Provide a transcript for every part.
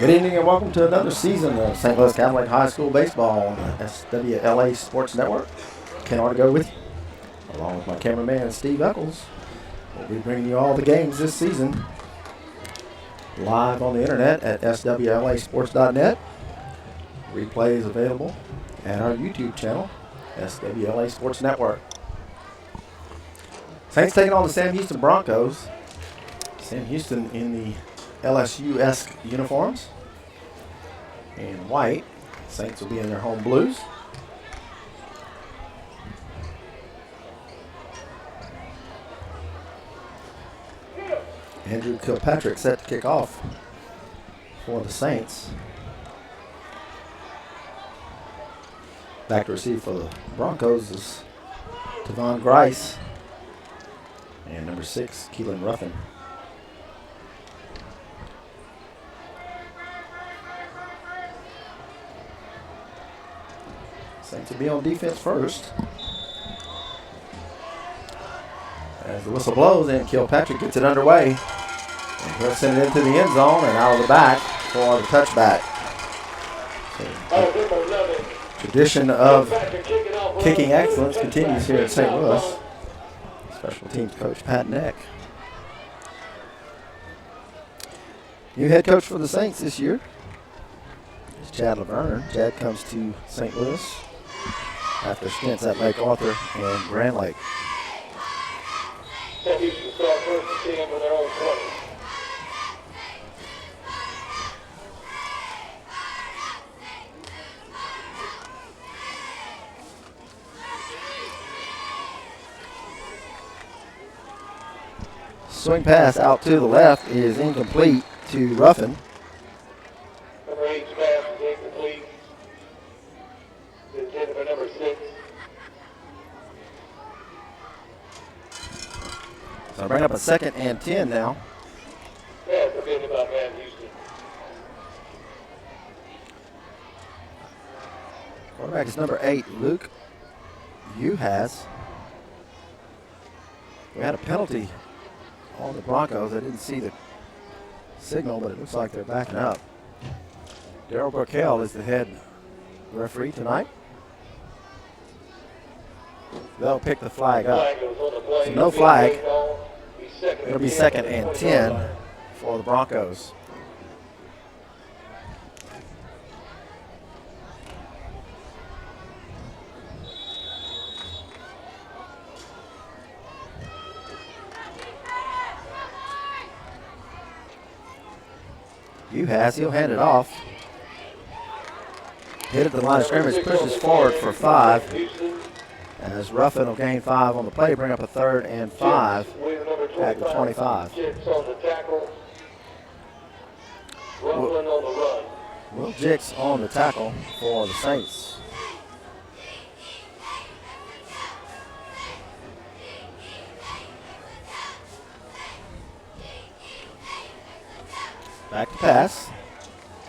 Good evening and welcome to another season of St. Louis Catholic High School Baseball on the SWLA Sports Network. Ken Artigo with you, along with my cameraman Steve Eccles. We'll be bringing you all the games this season live on the internet at swlasports.net. Replays available at our YouTube channel, SWLA Sports Network. Saints taking on the Sam Houston Broncos. Sam Houston in the LSU-esque uniforms in white. Saints will be in their home blues. Andrew Kilpatrick set to kick off for the Saints. Back to receive for the Broncos is Tavon Grice and number 6, Keelan Ruffin. Saints will be on defense first. As the whistle blows and Kilpatrick gets it underway. And he'll send it into the end zone and out of the back for the touchback. So, tradition of kicking excellence continues here at St. Louis. Special teams coach Pat Neck. New head coach for the Saints this year is Chad Laverne. Chad comes to St. Louis after stints at Lake Arthur and Grand Lake. Houston start first and 10 with their own 20. Swing pass out to the left is incomplete to Ruffin. Number 8's pass is incomplete. Intended for number 6. So I bring up a 2nd and 10 now. Pass defended by Matt Houston. Quarterback is number 8, Luke Uhas. We had a penalty on the Broncos. I didn't see the signal, but it looks like they're backing up. Daryl Burkell is the head referee tonight. They'll pick the flag up. So no flag. It'll be 2nd and 10 for the Broncos. Uhas, he'll hand it off. Hit at the line of scrimmage, pushes forward for 5. As Ruffin will gain 5 on the play, bring up a 3rd and 5 at the 25. Jix on the tackle. Ruffin on the run. Will Jix on the tackle for the Saints. Back to pass.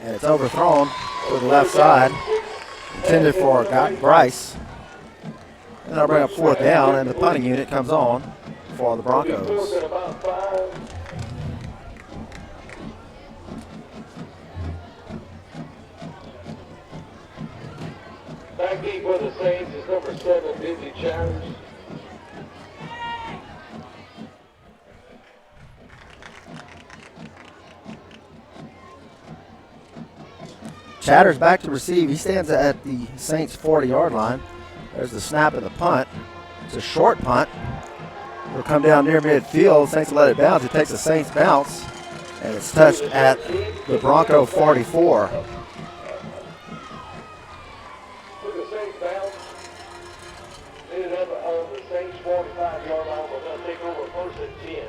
And it's overthrown to the left side. Intended for Bryce. And they'll bring up 4th down, and the punting unit comes on for the Broncos. Back deep for the Saints is number 7, Busy Chatters. Chatters back to receive. He stands at the Saints 40-yard line. There's the snap and the punt. It's a short punt. It'll come down near midfield. Saints will let it bounce. It takes a Saints bounce, and it's touched at the Bronco 44. With the Saints bounce, ended up on the Saints 45-yard line. We're going to take over 1st and 10.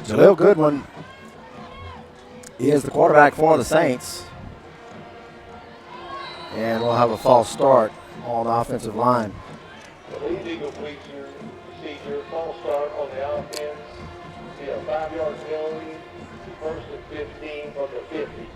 Jaleel Goodwin is the quarterback for the Saints. And we'll have a false start on the offensive line. The lead eagle feature your false start on the offense. Be a 5-yard penalty, first and 15 from the 50.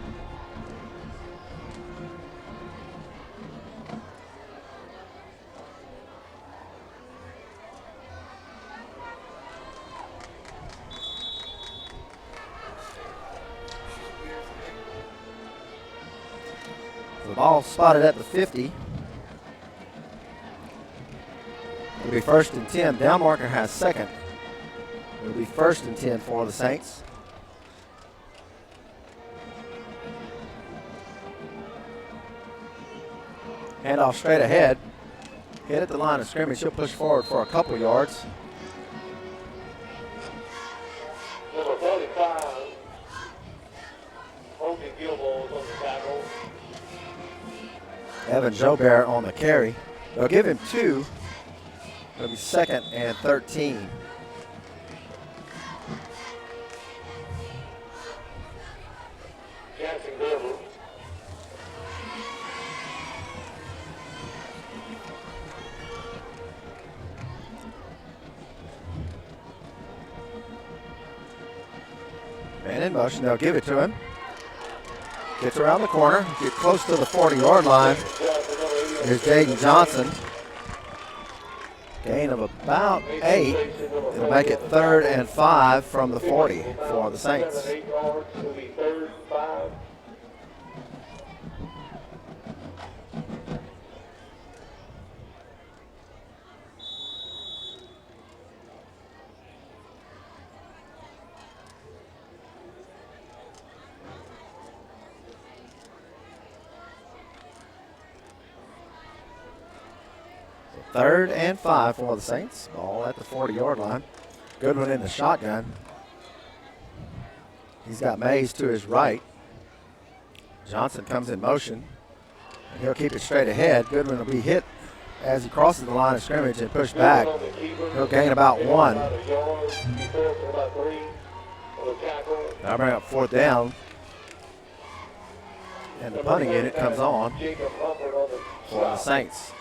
The ball spotted at the 50. It'll be first and 10. Down marker has second. It'll be first and 10 for the Saints. Handoff straight ahead. Hit at the line of scrimmage. He'll push forward for a couple yards. Number 45, Hogan Gilmore on the tackle. Evan Jobert on the carry. They'll give him 2. It'll be second and 13. Jackson Gerber. Man in motion. They'll give it to him. Gets around the corner. Get close to the 40-yard line. Here's Jaden Johnson. Gain of about 8. It'll make it 3rd and 5 from the 40 for the Saints. 7, 8 yards. It'll be 3rd and 5. Third and 5 for the Saints. Ball at the 40-yard line. Goodwin in the shotgun. He's got Mays to his right. Johnson comes in motion. And he'll keep it straight ahead. Goodwin will be hit as he crosses the line of scrimmage and pushed back. He'll gain about 1. Now bring up 4th down. And the punting unit comes on for the Saints.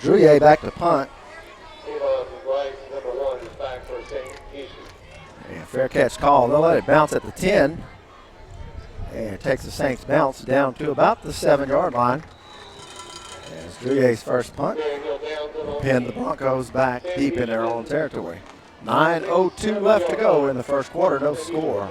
Drouillet back to punt. And fair catch call. They'll let it bounce at the 10. And it takes the Saints bounce down to about the 7-yard line. As Drouillet's first punt will pin the Broncos back deep in their own territory. 9:02 left to go in the first quarter. No score.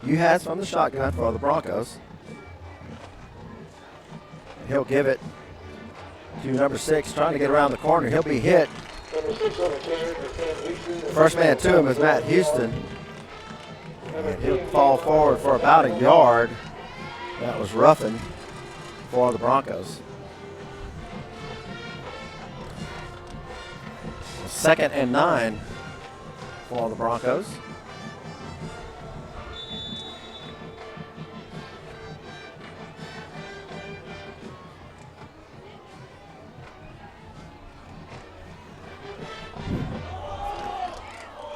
Uhas from the shotgun for the Broncos. He'll give it to number 6, trying to get around the corner. He'll be hit. First man to him is Matt Houston. And he'll fall forward for about a yard. That was roughing for the Broncos. 2nd and 9 for the Broncos.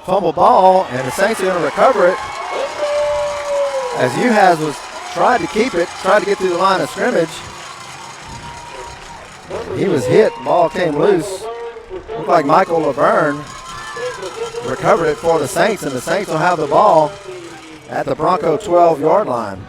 Fumble ball, and the Saints are going to recover it. As Uhas was trying to keep it, tried to get through the line of scrimmage. He was hit, the ball came loose. Looked like Michael Laverne recovered it for the Saints, and the Saints will have the ball at the Bronco 12-yard line.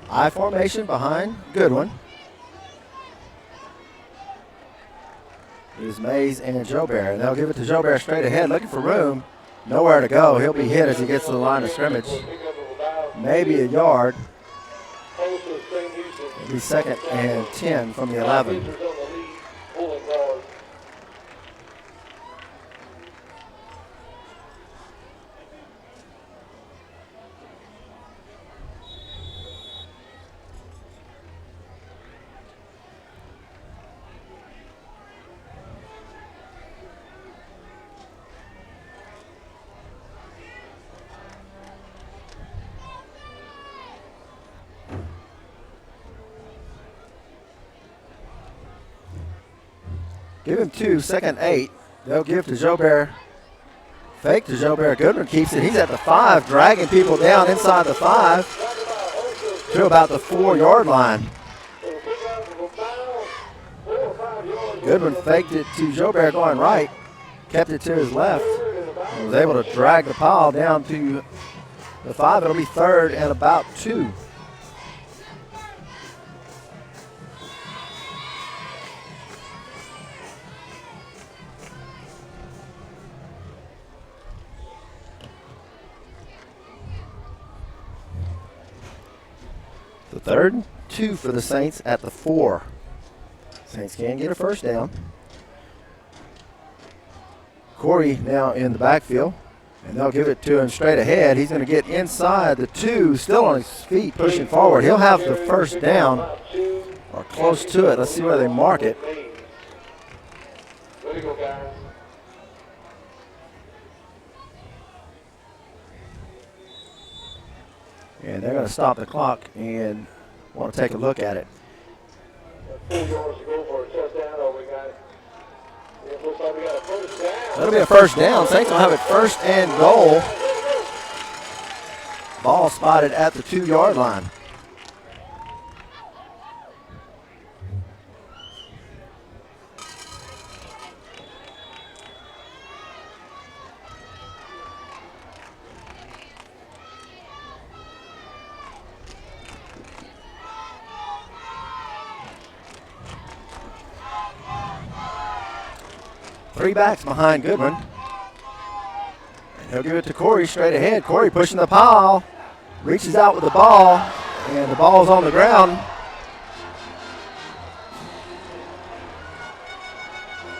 I formation behind Goodwin. is Mays and Joubert. And they'll give it to Joubert straight ahead, looking for room. Nowhere to go. He'll be hit as he gets to the line of scrimmage. Maybe a yard. It'll be 2nd and 10 from the 11. Give him 2, 2nd, 8. They'll give to Joubert. Fake to Joubert. Goodman keeps it. He's at the 5, dragging people down inside the 5 to about the 4-yard line. Goodman faked it to Joubert going right, kept it to his left, and was able to drag the pile down to the 5. It'll be 3rd and about 2. The 3rd and 2 for the Saints at the 4. Saints can get a first down. Corey now in the backfield, and they'll give it to him straight ahead. He's going to get inside the 2, still on his feet, pushing forward. He'll have the first down or close to it. Let's see where they mark it. Way to go, guys. And they're going to stop the clock and want to take a look at it. 4 yards to go for a touchdown. Oh, we got it. It looks like we got a first down. That'll be a first down. Saints will have it 1st and goal. Ball spotted at the 2-yard line. Three backs behind Goodwin. And he'll give it to Corey straight ahead. Corey pushing the pile. Reaches out with the ball. And the ball's on the ground.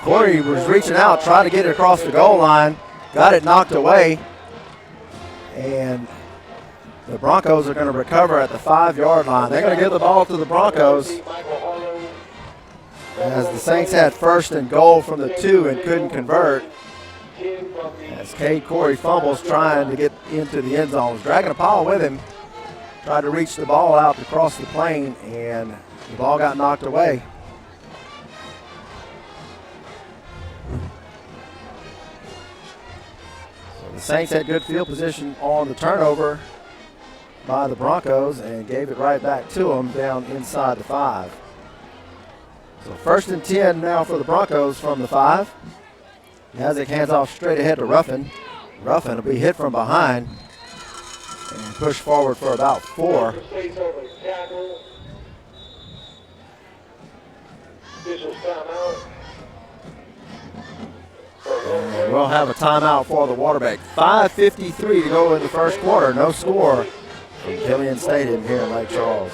Corey was reaching out, trying to get it across the goal line. Got it knocked away. And the Broncos are going to recover at the 5-yard line. They're going to give the ball to the Broncos, as the Saints had 1st and goal from the 2 and couldn't convert. As Cade Corey fumbles trying to get into the end zone. Was dragging a pile with him. Tried to reach the ball out across the plane, and the ball got knocked away. So the Saints had good field position on the turnover by the Broncos and gave it right back to them down inside the 5. So 1st and 10 now for the Broncos from the 5. Yazzie hands off straight ahead to Ruffin. Ruffin will be hit from behind and push forward for about 4. And we'll have a timeout for the Waterbuck. 5:53 to go in the first quarter. No score from Killian Stadium here in Lake Charles.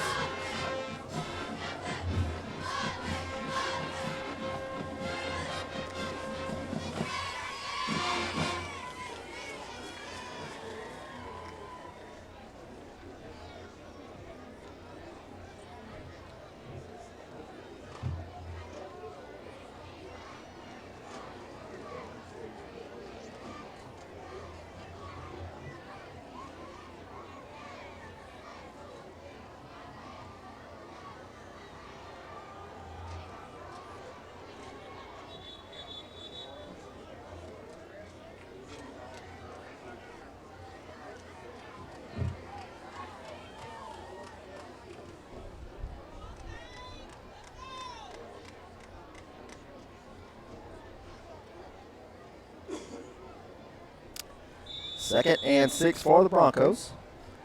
Second and 6 for the Broncos.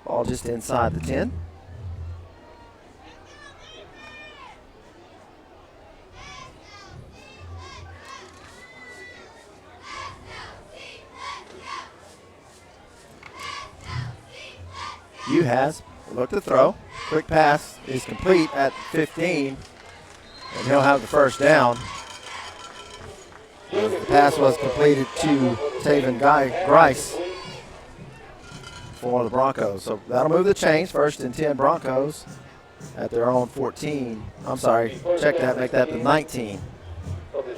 Ball just inside the 10. Uhas look to throw. Quick pass is complete at 15, and he'll have the first down. The pass was completed to Taven Grice for the Broncos. So that'll move the chains. 1st and 10 Broncos at their own 14. I'm sorry, check that, make that the 19. From the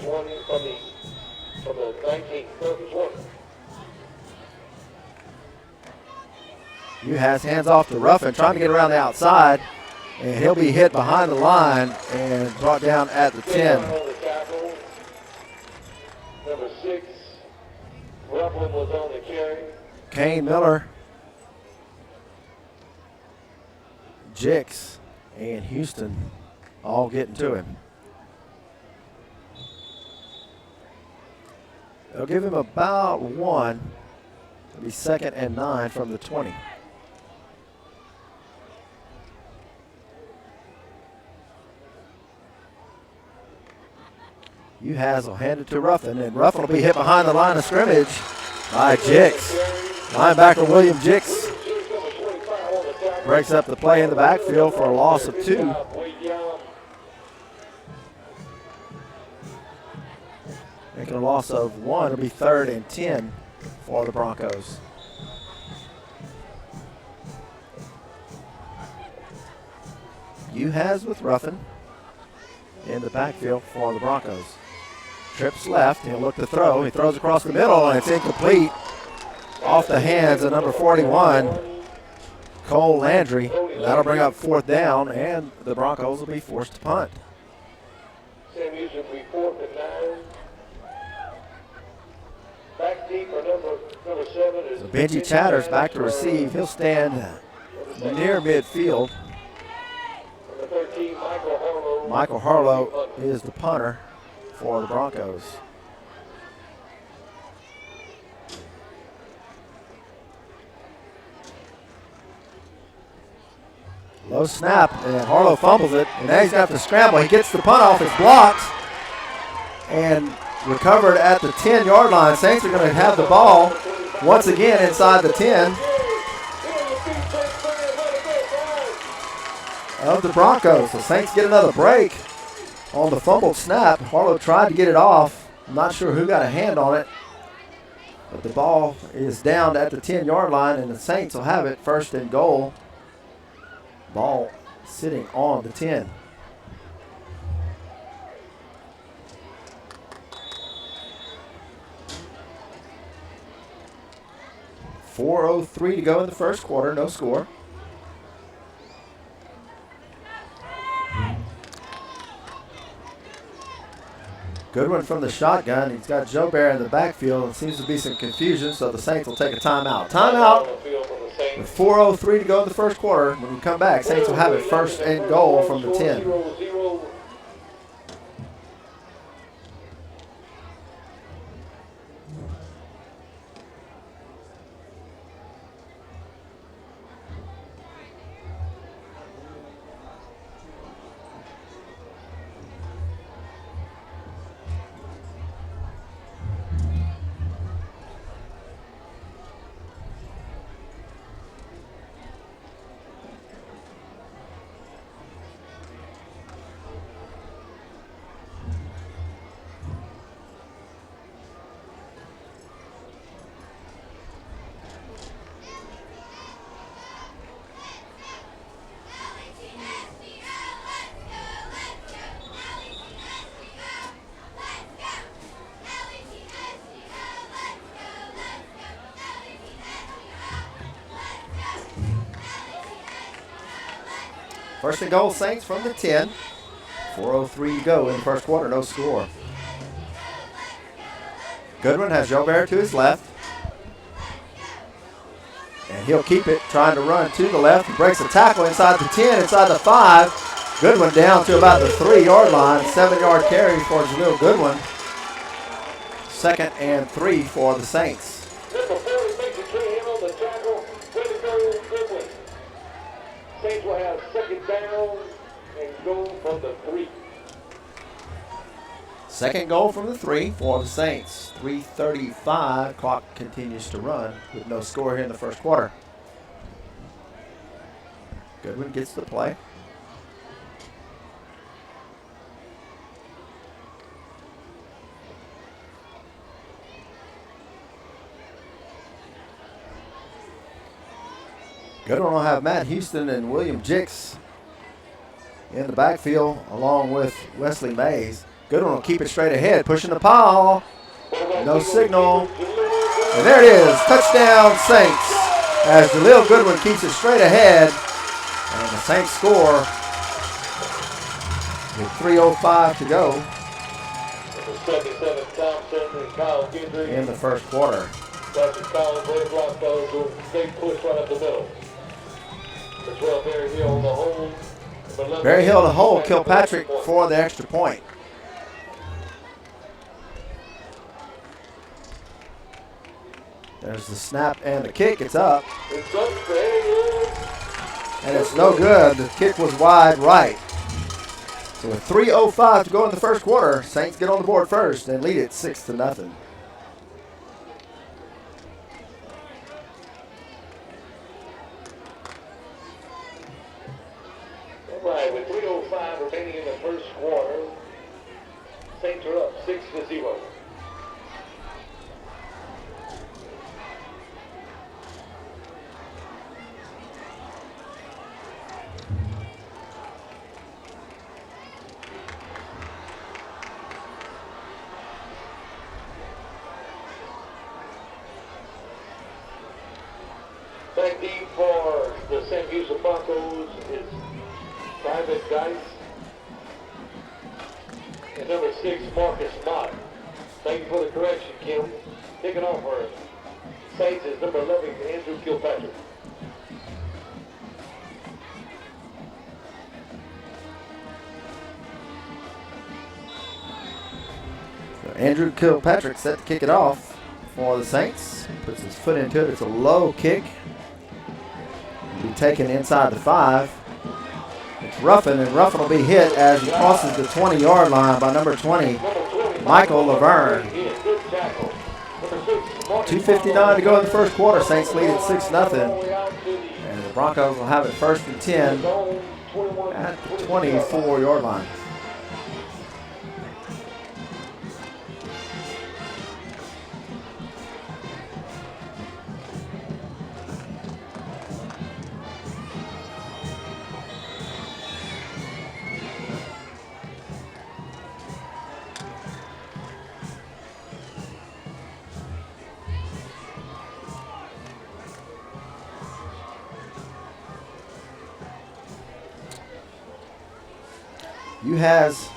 19, from the 20. Uhas hands off to Ruffin, trying to get around the outside, and he'll be hit behind the line and brought down at the 10. Number 6, Ruffin was on the carry. Kane Miller, Jix, and Houston all getting to him. They'll give him about 1. It'll be 2nd and 9 from the 20. Uhas will hand it to Ruffin, and Ruffin will be hit behind the line of scrimmage by Jix. Linebacker William Jix breaks up the play in the backfield for a loss of 2. Making a loss of 1. It'll be 3rd and 10 for the Broncos. Uhas with Ruffin in the backfield for the Broncos. Trips left, he'll look to throw. He throws across the middle, and it's incomplete. Off the hands of number 41, Cole Landry. That'll bring up 4th down, and the Broncos will be forced to punt. Same use will be 4th and 9. Back deep for number 7 is Benji Chatters back to receive. He'll stand near midfield. Number 13, Michael Harlow. Michael Harlow is the punter for the Broncos. Low snap, and Harlow fumbles it, and now he's going to have to scramble. He gets the punt off, it's blocked, and recovered at the 10-yard line. Saints are going to have the ball once again inside the 10 of the Broncos. The Saints get another break on the fumbled snap. Harlow tried to get it off. I'm not sure who got a hand on it, but the ball is down at the 10-yard line, and the Saints will have it 1st and goal. Ball sitting on the 10. .403 to go in the first quarter, no score. Goodwin from the shotgun. He's got Joe Bear in the backfield. It seems to be some confusion, so the Saints will take a timeout. Timeout with 4:03 to go in the first quarter. When we come back, Saints will have it 1st and goal from the 10. First and goal, Saints from the 10. 4:03 to go in the first quarter, no score. Goodwin has Joe Bear to his left. And he'll keep it, trying to run to the left. He breaks a tackle inside the 10, inside the 5. Goodwin down to about the 3-yard line. 7-yard carry for Jaleel Goodwin. 2nd and 3 for the Saints. Number 40 makes a tree in on the tackle. Way to go, Goodwin. Saints will have 2nd down and goal from the 3. 2nd goal from the 3 for the Saints. 3:35. Clock continues to run with no score here in the first quarter. Goodwin gets the play. Goodwin will have Matt Houston and William Jicks in the backfield along with Wesley Mays. Goodwin will keep it straight ahead, pushing the pile. No signal. And there it is. Touchdown Saints as Jaleel Goodwin keeps it straight ahead. And the Saints score with 3:05 to go in the first quarter. Barry Hill to hold Kilpatrick for the extra point. There's the snap and the kick. It's up. And it's no good. The kick was wide right. So with 3:05 to go in the first quarter, Saints get on the board first and lead it 6-0. All right, with 3:05 remaining in the first quarter, Saints are up 6-0. Back deep for the St. Yusuf Broncos is Private Dice. And number 6, Marcus Mott. Thank you for the correction, Kim. Kicking off for Saints is number 11, Andrew Kilpatrick. So Andrew Kilpatrick set to kick it off for the Saints. Puts his foot into it. It's a low kick. Be taken inside the 5. It's Ruffin, and Ruffin will be hit as he crosses the 20-yard line by number 20, Michael Laverne. 2:59 to go in the first quarter. Saints lead at 6-0. And the Broncos will have it 1st and 10 at the 24-yard line. You has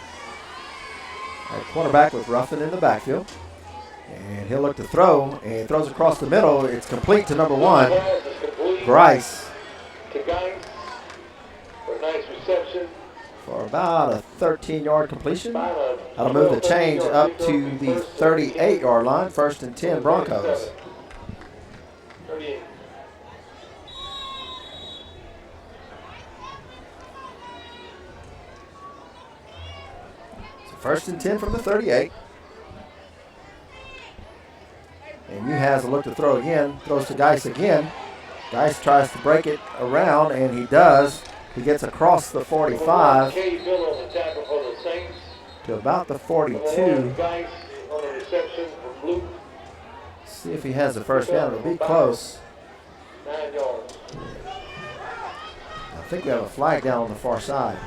a quarterback with Ruffin in the backfield. And he'll look to throw, and throws across the middle. It's complete to number 1, Grice. For about a 13-yard completion. That'll move the change up to the 38-yard line. 1st and 10 Broncos. So 1st and 10 from the 38. And you has a look to throw again. Throws to Geis again. Geis tries to break it around, and he does. He gets across the 45 to about the 42. See if he has the first down. It'll be close. I think we have a flag down on the far side.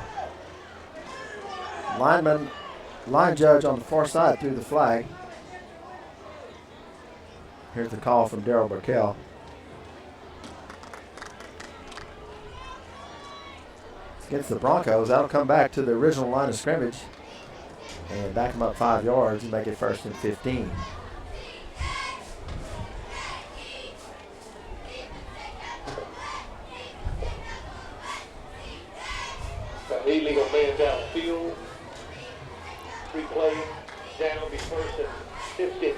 Line judge on the far side threw the flag. Here's the call from Daryl Burkell. Against the Broncos, that'll come back to the original line of scrimmage and back them up 5 yards and make it 1st and 15. Got illegal man downfield. Free play down, be 1st and 15.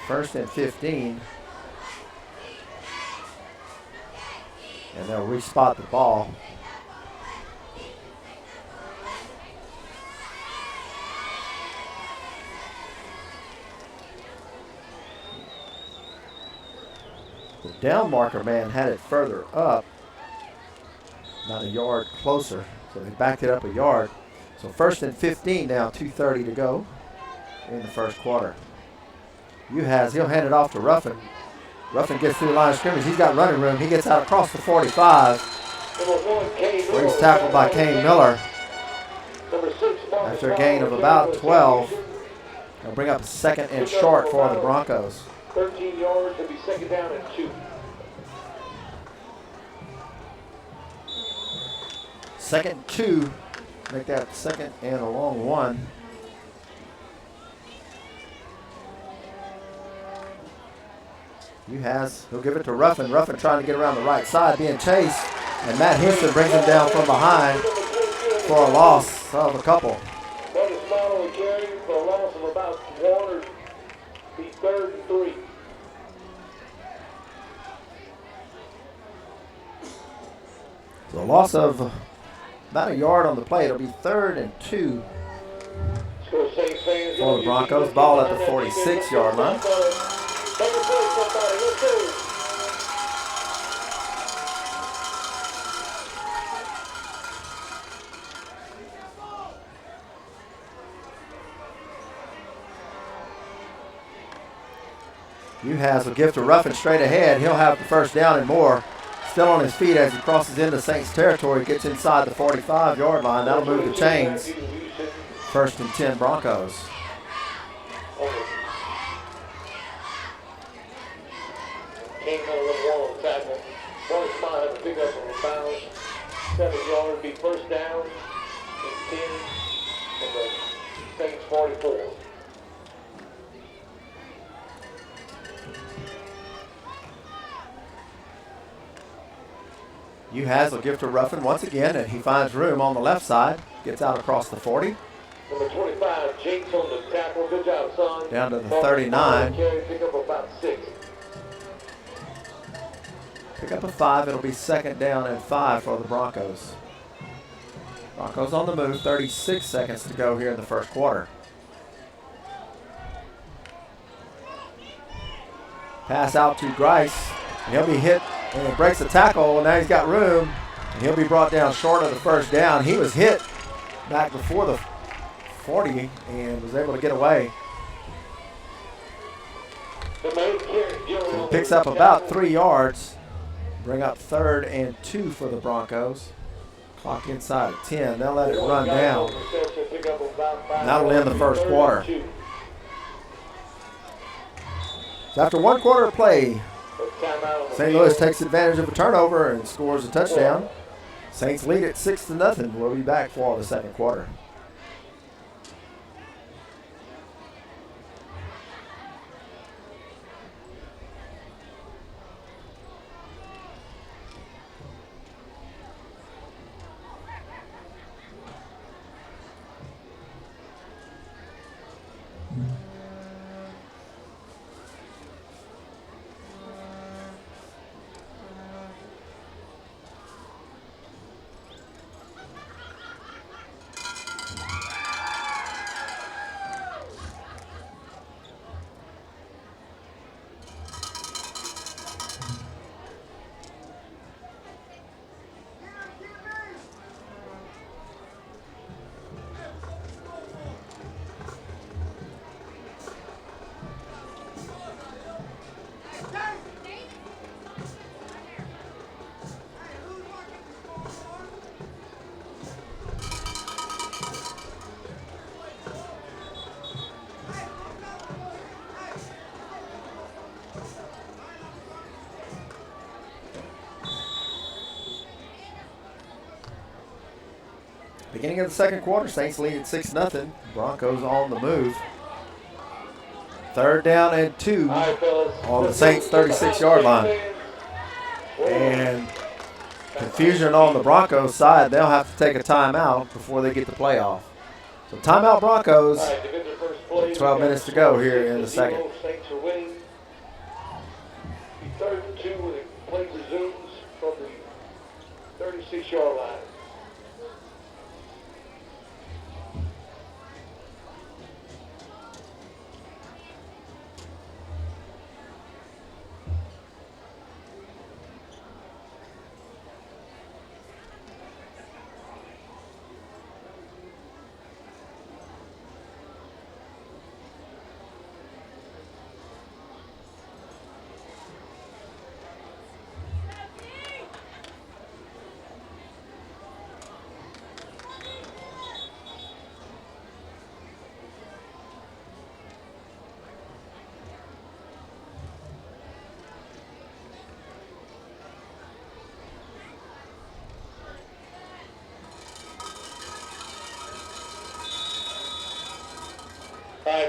First and 15. And they'll respot the ball. The down marker man had it further up, about a yard closer, so they backed it up a yard. So 1st and 15 now, 2:30 to go in the first quarter. He'll hand it off to Ruffin. Ruffin gets through the line of scrimmage. He's got running room. He gets out across the 45. Where he's tackled by Kane Miller. After a gain of about 12. They'll bring up 2nd and short for the Broncos. 13 yards to be 2nd down and 2. 2nd and 2. Make that 2nd and a long 1. He'll give it to Ruffin. Ruffin trying to get around the right side, being chased. And Matt Henson brings him down from behind for a loss of a couple. That is not only carrying for a loss of about 1 or be 3rd and 3. So a loss of about a yard on the play. It'll be 3rd and 2 for the Broncos. Ball at the 46-yard line. Uhas will give to Ruffin straight ahead. He'll have the 1st down and more. Still on his feet as he crosses into Saints territory, gets inside the 45-yard line. That'll move the chains. 1st and 10 Broncos. Came out of the wall tackle. One spot had to pick up a bounce. 7 yards be 1st down and 10 from the Saints 44. Uhas will give to Ruffin once again, and he finds room on the left side. Gets out across the 40. Number 25, Jakes on the tackle. Good job, son. Down to the 39. Pick up about 6. Pick up a 5. It'll be 2nd down and 5 for the Broncos. Broncos on the move. 36 seconds to go here in the first quarter. Pass out to Grice. And he'll be hit. And he breaks the tackle, and now he's got room. And he'll be brought down short of the 1st down. He was hit back before the 40 and was able to get away. He picks up about 3 yards. Bring up 3rd and 2 for the Broncos. Clock inside of 10. They'll let it run down. That'll end the first quarter. So after 1 quarter of play, St. Louis takes advantage of a turnover and scores a touchdown. Saints lead it 6-0. We'll be back for the second quarter. Beginning of the second quarter, Saints lead at 6-0. Broncos on the move. 3rd down and 2 on the Saints 36-yard line. And confusion on the Broncos side. They'll have to take a timeout before they get the playoff. So timeout Broncos. 12 minutes to go here in the second. 3rd and 2 when the play resumes from the 36-yard line.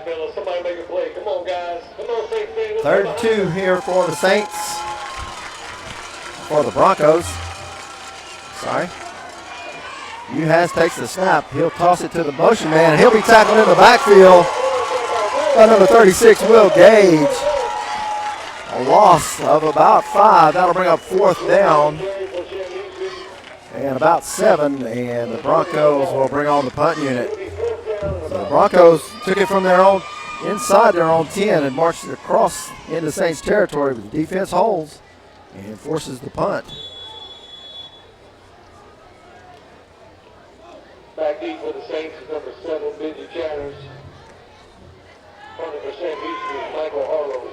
right, fellas. Somebody make a play. Come on, guys. Come on, Saints fans. Third and 2 here for the Saints. For the Broncos. Sorry. Uhas takes the snap. He'll toss it to the motion man. He'll be tackled in the backfield by number 36, Will Gage. A loss of about 5. That'll bring up 4th down. And about 7. And the Broncos will bring on the punt unit. So the Broncos took it from their own, inside their own 10 and marched it across into Saints territory, but the defense holds and forces the punt. Back deep for the Saints is number 7, Benji Chatters. 100% Houston is Michael Harlow.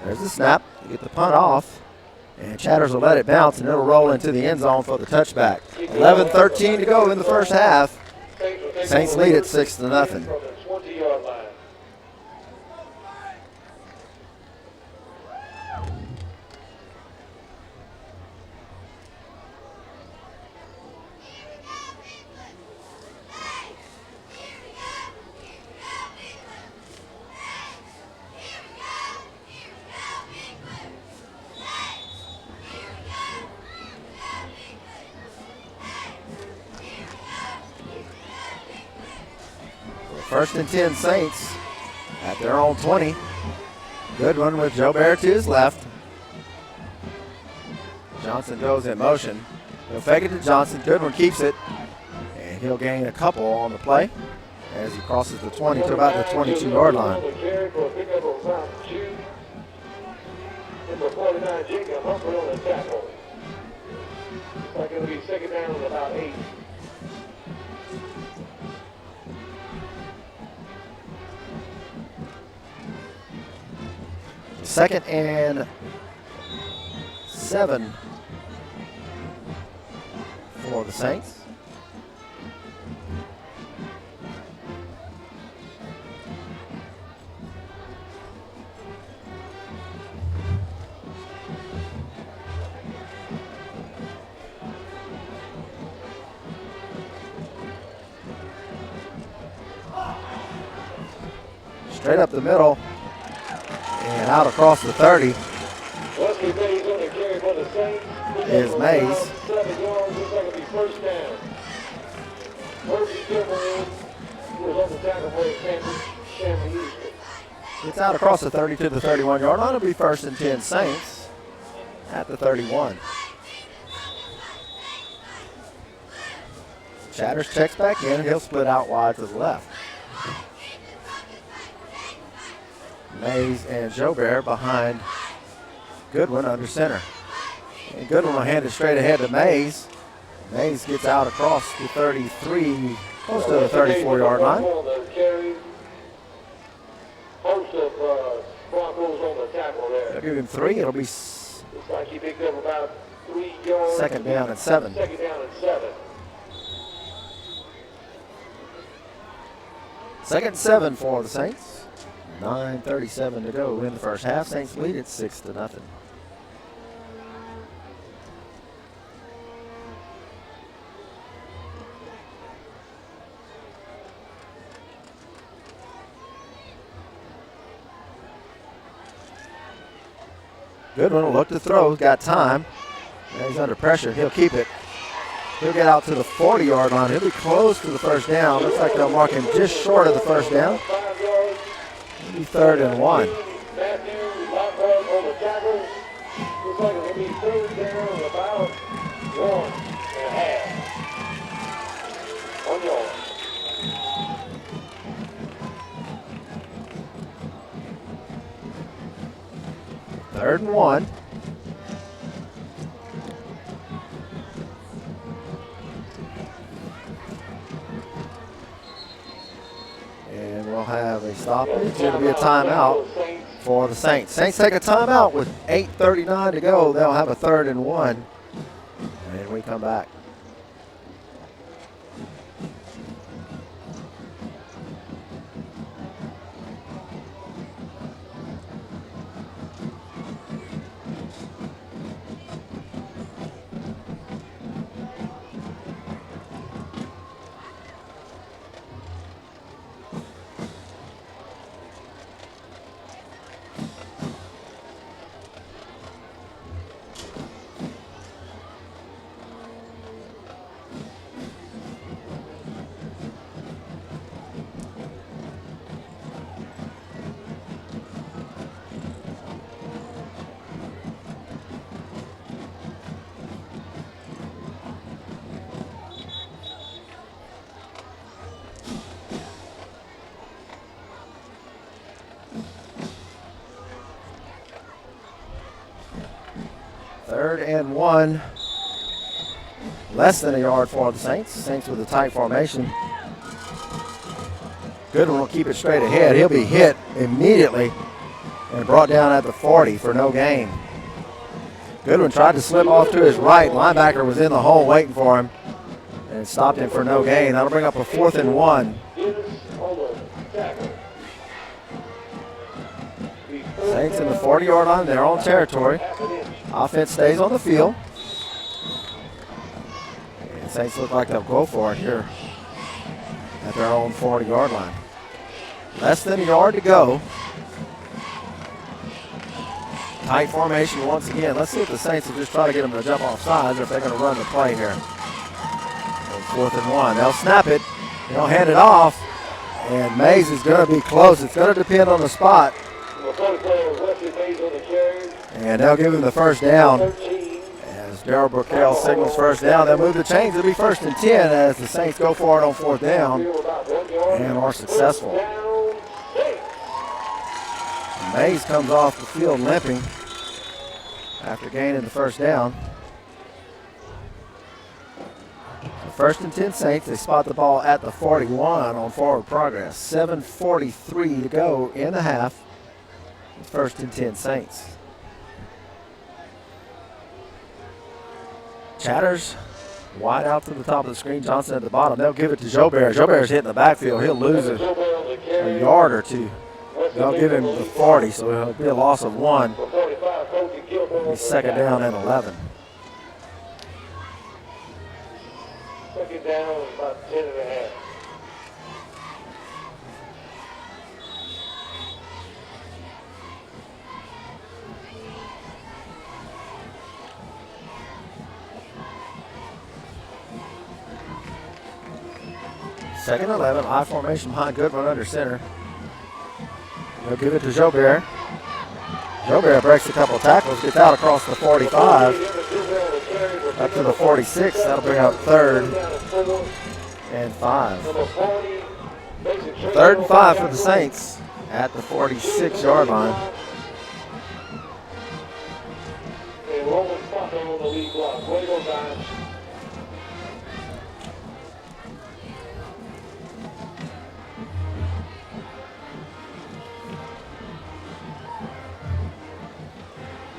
There's the snap. You get the punt off. And Chatters will let it bounce, and it'll roll into the end zone for the touchback. 11:13 to go in the first half. Saints lead at 6-0. From the 20-yard line. First and 10 Saints at their own 20. Goodwin with Joe Bear to his left. Johnson goes in motion. He'll fake it to Johnson. Goodwin keeps it. And he'll gain a couple on the play as he crosses the 20 to about the 22-yard line. Number 49, Jacob Humphrey on the tackle. Looks like it'll be second down at about 8. Second and 7 for the Saints. Straight up the middle. And out across the 30 Wesley Mays on the carry for the Saints. is Mays. 7 yards, looks like it'll be first down. Murphy Timberland was on the tackle for the Shamley Houston. It's out across the 30 to the 31-yard line. It'll be first and 10 Saints at the 31. Chatters checks back in, and he'll split out wide to the left. Mays and Jobert behind Goodwin under center. And Goodwin will hand it straight ahead to Mays. Mays gets out across the 33, close to the 34-yard line. Host of Broncos on the tackle there. They'll give him 3. It'll be Looks like he picked up about 3 yards. second down and 7. Second down and 7. Second and 7 for the Saints. 9:37 to go in the first half. Saints lead at 6-0. Goodwin will look to throw. He's got time. Now he's under pressure. He'll keep it. He'll get out to the 40-yard line. He'll be close to the first down. Looks like they'll mark him just short of the first down. It'll be 3rd and 1. Matthew Lockhart on the tackle. Looks like it'll be 3rd down and about 1.5. 1 yard. Third and 1. And we'll have a stoppage. It'll be a timeout for the Saints. Saints take a timeout with 8:39 to go. They'll have a 3rd and 1. And we come back. 3rd and 1. Less than a yard for the Saints. Saints with a tight formation. Goodwin will keep it straight ahead. He'll be hit immediately and brought down at the 40 for no gain. Goodwin tried to slip off to his right. Linebacker was in the hole waiting for him and stopped him for no gain. That'll bring up a 4th and 1. Saints in the 40-yard line, their own territory. Offense stays on the field. And Saints look like they'll go for it here at their own 40-yard line. Less than a yard to go. Tight formation once again. Let's see if the Saints will just try to get them to jump off sides or if they're going to run the play here. 4th and 1. They'll snap it. They'll hand it off. And Mays is going to be close. It's going to depend on the spot. And they'll give him the first down. As Darrell Burkell signals first down, they'll move the chains. It'll be 1st and 10 as the Saints go for it on 4th down and are successful. Mays comes off the field limping after gaining the first down. 1st and 10 Saints. They spot the ball at the 41 on forward progress. 7:43 to go in the half. 1st and 10 Saints. Chatters wide out to the top of the screen. Johnson at the bottom. They'll give it to Jobert. Jobert's hitting the backfield. He'll lose a yard or two. They'll give him the 40, so it'll be a loss of 1. It'll be 2nd down and 11. 2nd down, about 10 and a half. Second 11, I formation behind Goodwin under center. They'll give it to Jobert. Jobert breaks a couple of tackles, gets out across the 45, up to the 46. That'll bring up 3rd and 5. 3rd and 5 for the Saints at the 46-yard line.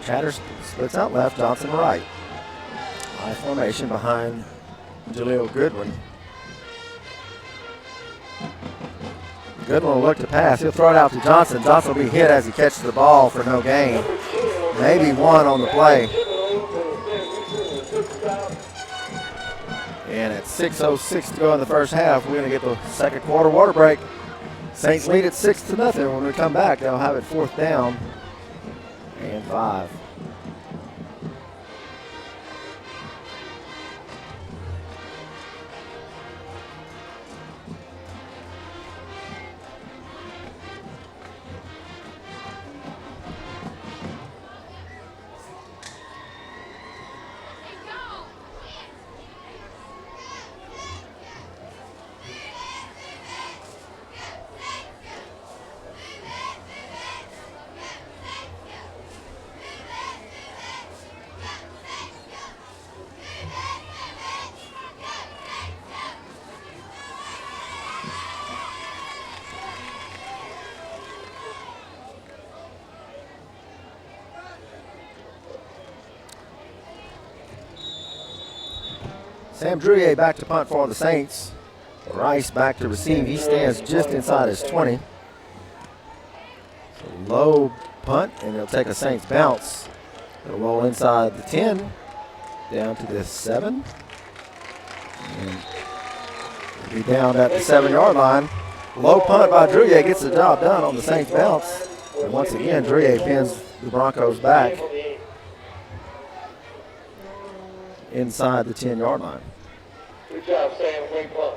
Chatters splits out left, Johnson right. High formation behind Jaleel Goodwin. Goodwin will look to pass. He'll throw it out to Johnson. Johnson will be hit as he catches the ball for no gain. Maybe 1 on the play. And at 6:06 to go in the first half, we're going to get the second quarter water break. Saints lead at 6-0. When we come back, they'll have it 4th down and 5. Sam Druyer back to punt for the Saints. Rice back to receive. He stands just inside his 20. So low punt, and he'll take a Saints bounce. It'll roll inside the 10, down to the 7. And be down at the 7-yard line. Low punt by Druyer gets the job done on the Saints bounce. And once again, Druyer pins the Broncos back inside the 10-yard line. Good job, Sam. Great punt.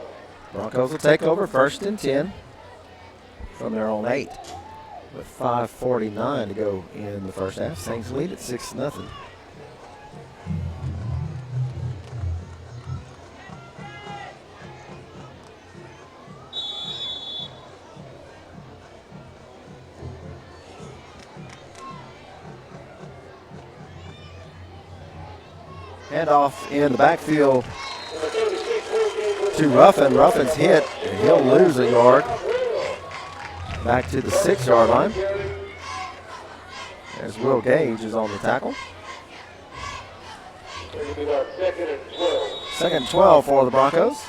Broncos will take over 1st and 10 from their own 8 with 5:49 to go in the first half. Saints lead at 6-0. Handoff in the backfield to Ruffin. Ruffin's hit, and he'll lose a yard. Back to the 6-yard line. There's Will Gage is on the tackle. Second and 12 for the Broncos.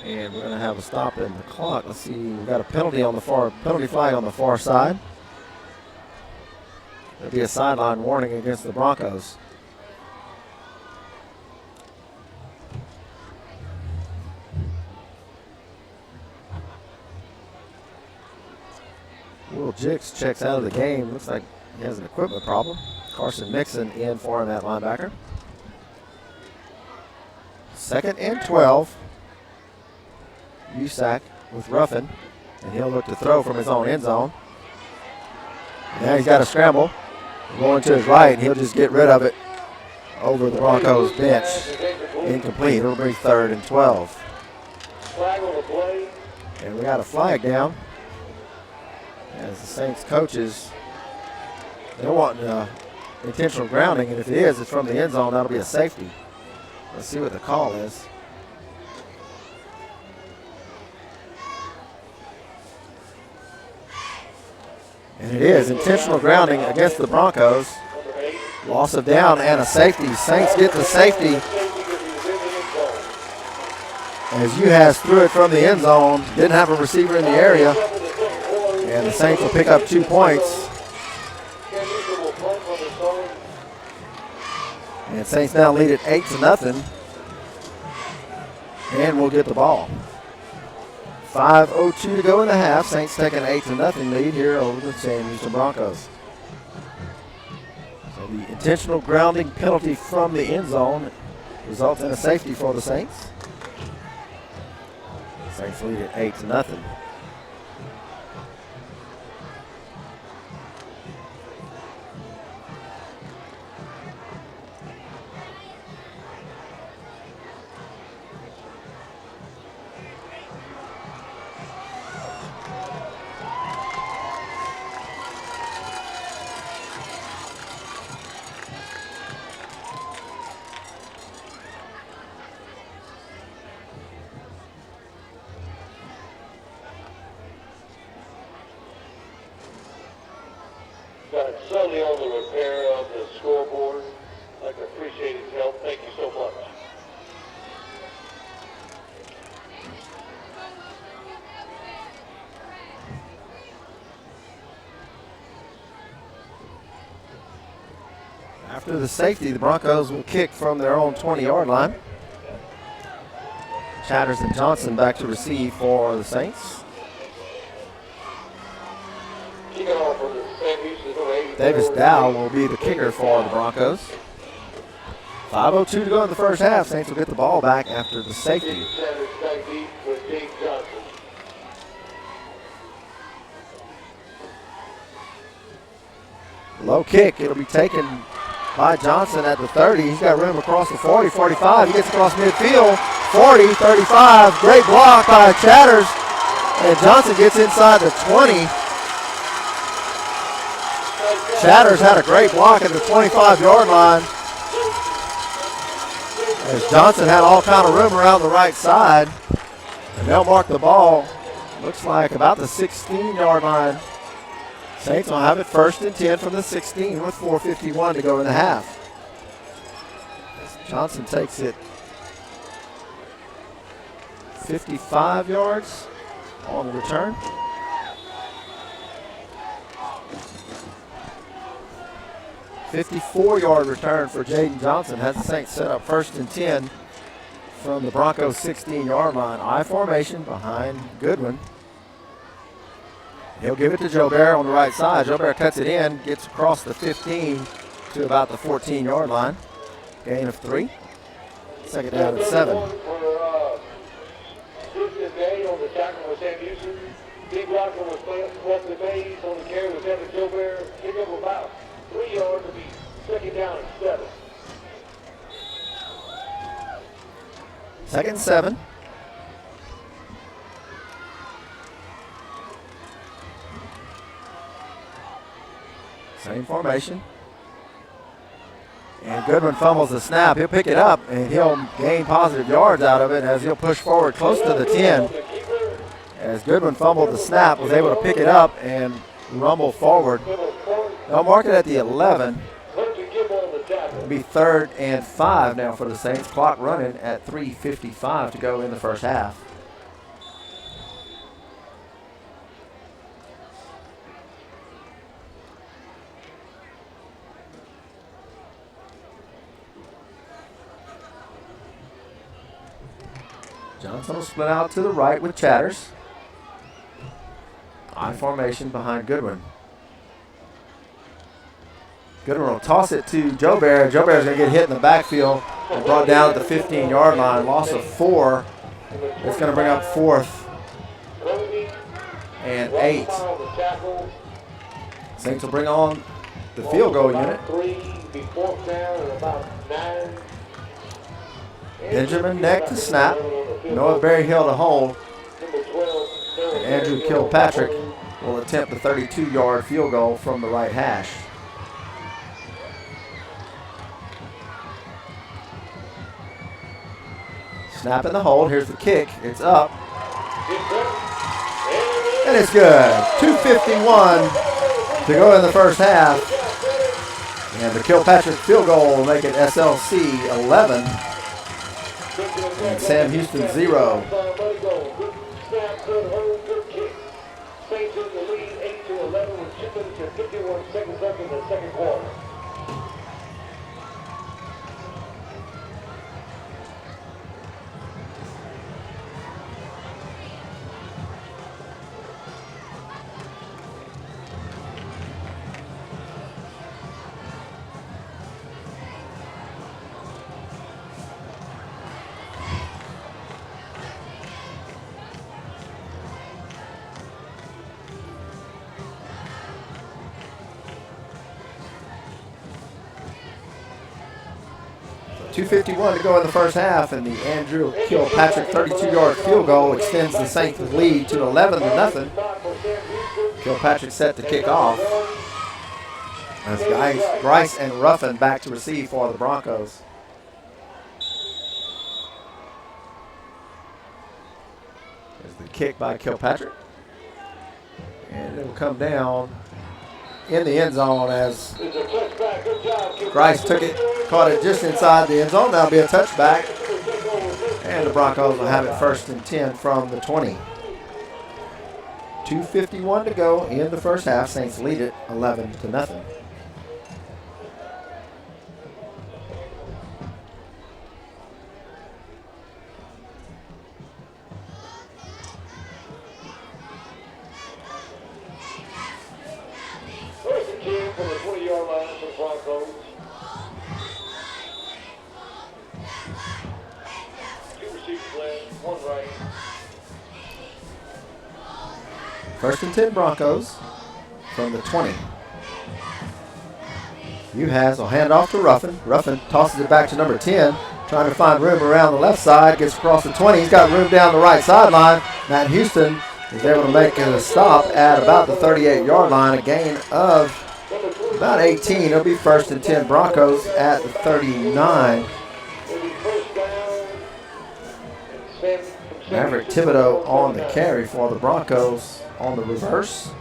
And we're going to have a stop in the clock. Let's see, we've got a penalty flag on the far side. There'll be a sideline warning against the Broncos. Will Jix checks out of the game. Looks like he has an equipment problem. Carson Mixon in for him at linebacker. Second and 12. Usack with Ruffin, and he'll look to throw from his own end zone. Now he's got a scramble. Going to his right, and he'll just get rid of it over the Broncos bench. Incomplete. It'll be 3rd and 12. And we got a flag down. As the Saints coaches, they're wanting intentional grounding, and if it is, it's from the end zone. That'll be a safety. Let's see what the call is. And it is intentional grounding against the Broncos. Loss of down and a safety. Saints get the safety as Uhas threw it from the end zone. Didn't have a receiver in the area. And the Saints will pick up 2 points. And Saints now lead at 8-0. And we'll get the ball. 5:02 to go in the half. Saints take an 8-0 lead here over the Sam Houston Broncos. So the intentional grounding penalty from the end zone results in a safety for the Saints. Saints lead at 8-0. Solely on the repair of the scoreboard. I'd like to appreciate his help. Thank you so much. After the safety, the Broncos will kick from their own 20-yard line. Chatters and Johnson back to receive for the Saints. Davis Dow will be the kicker for the Broncos. 5:02 to go in the first half. Saints will get the ball back after the safety. Low kick. It'll be taken by Johnson at the 30. He's got room across the 40, 45. He gets across midfield. 40, 35. Great block by Chatters. And Johnson gets inside the 20. Chatters had a great block at the 25-yard line. As Johnson had all kind of room around the right side. And they'll mark the ball, looks like about the 16-yard line. Saints will have it 1st and 10 from the 16 with 4:51 to go in the half. As Johnson takes it 55 yards on the return. $54-yard return for Jaden Johnson has the Saints set up 1st and 10 from the Broncos 16-yard line. I formation behind Goodwin. He'll give it to Jobert on the right side. Jobert cuts it in, gets across the 15 to about the 14-yard line. Gain of 3. Second down and 7. On the tackle was Sam Houston. Big blocker was Wesley Mays. On the carry was Evan Jobert. Pick up about 3 yards to be 2nd down and 7. 2nd and 7. Same formation. And Goodwin fumbles the snap. He'll pick it up, and he'll gain positive yards out of it as he'll push forward close to the 10. As Goodwin fumbled the snap, was able to pick it up and rumble forward. They'll mark it at the 11. It'll be 3rd and 5 now for the Saints. Clock running at 3:55 to go in the first half. Johnson will split out to the right with Chatters. I formation behind Goodwin. Goodwin will toss it to Joe Bear. Joe Bear's going to get hit in the backfield and brought down at the 15-yard line. Loss of 4. It's going to bring up 4th and 8. Saints will bring on the field goal unit. Benjamin Neck to snap. Noah Berryhill to hold. And Andrew Kilpatrick will attempt the 32-yard field goal from the right hash. Snap in the hold. Here's the kick. It's up. And it's good. 2:51 to go in the first half. And the Kilpatrick field goal will make it SLC 11. And Sam Houston 0. Saints in the lead 8-11 with 2 minutes and 51 seconds left in the second quarter. .251 to go in the first half, and the Andrew Kilpatrick 32-yard field goal extends the Saints' lead to 11-0. Kilpatrick set to kick off. As Grice and Ruffin back to receive for the Broncos. There's the kick by Kilpatrick. And it will come down in the end zone as Grice took it, caught it just inside the end zone. That'll be a touchback. And the Broncos will have it 1st and 10 from the 20. 2:51 to go in the first half. Saints lead it 11-0. From the 20-yard line for the Broncos. 2 receivers left, 1 right. 1st and 10 Broncos from the 20. Uhas will hand off to Ruffin. Ruffin tosses it back to number 10, trying to find room around the left side. Gets across the 20. He's got room down the right sideline. Matt Houston is able to make a stop at about the 38-yard line. A gain of about 18. It'll be 1st and 10 Broncos at the 39. Maverick Thibodeau on the carry for the Broncos on the reverse.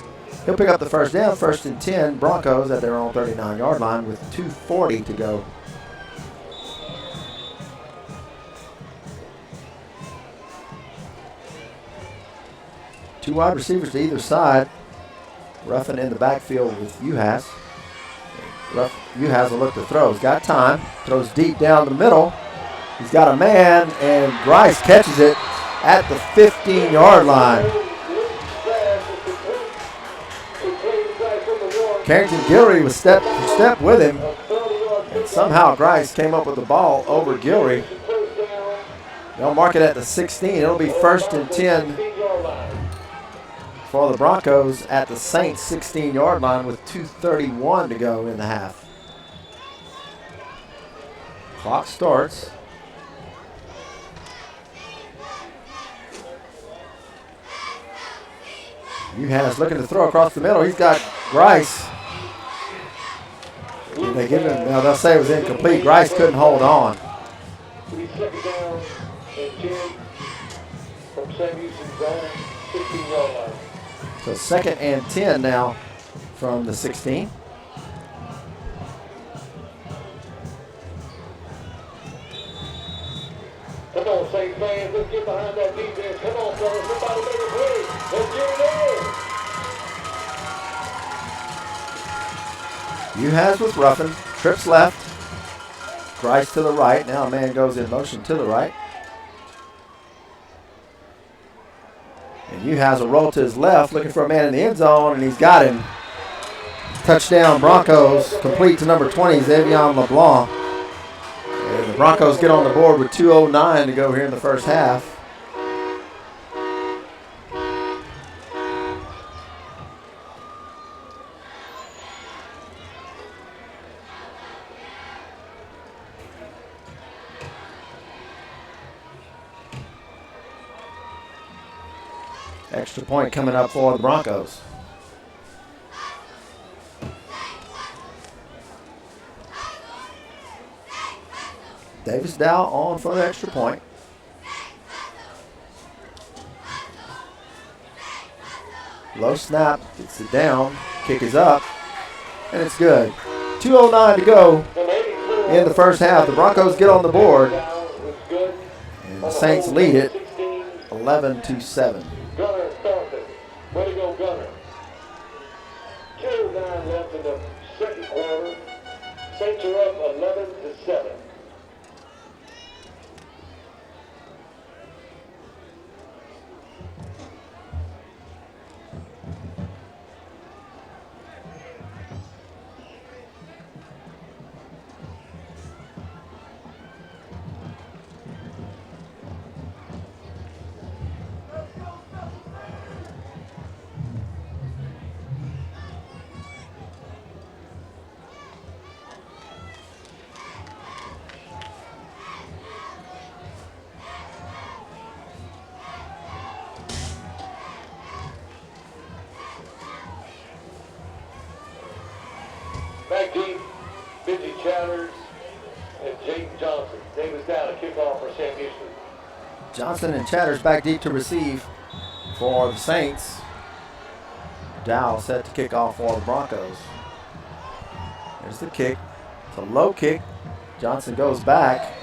He'll pick up the first down. 1st and 10 Broncos at their own 39-yard line with 2:40 to go. Two wide receivers to either side. Ruffin in the backfield with Uhas. Uhas will look to throw. He's got time. Throws deep down the middle. He's got a man, and Grice catches it at the 15-yard line. Carrington Gilry was step for step with him, and somehow Grice came up with the ball over Gilry. They'll mark it at the 16. It'll be 1st and 10 for the Broncos at the Saints 16-yard line with 2:31 to go in the half. Clock starts. Uhas looking to throw across the middle. He's got Grice They give him, now they'll say it was incomplete. Grice couldn't hold on. Second down and 10 from Sam Houston's own 16-yard line. So 2nd and 10 now from the 16. Come on, Saints fans, let's get behind that defense. Come on, fellas, somebody make a play. Let's get it in. Uhas with Ruffin, trips left, Grice to the right. Now a man goes in motion to the right. And Uhas will roll to his left, looking for a man in the end zone, and he's got him. Touchdown Broncos, complete to number 20, Xavier LeBlanc. And the Broncos get on the board with 2:09 to go here in the first half. Extra point coming up for the Broncos. Davis Dow on for the extra point. Low snap, gets it down, kick is up, and it's good. 2:09 to go in the first half. The Broncos get on the board, and the Saints lead it 11-7. Gunner Thornton. Way to go, Gunner. 2:09 left in the second quarter. Saints are up 11-7. Back deep, Benji Chatters and Jaden Johnson. Davis down to kickoff for Sam Houston. Johnson and Chatters back deep to receive for the Saints. Dow set to kick off for the Broncos. There's the kick. It's a low kick. Johnson goes back,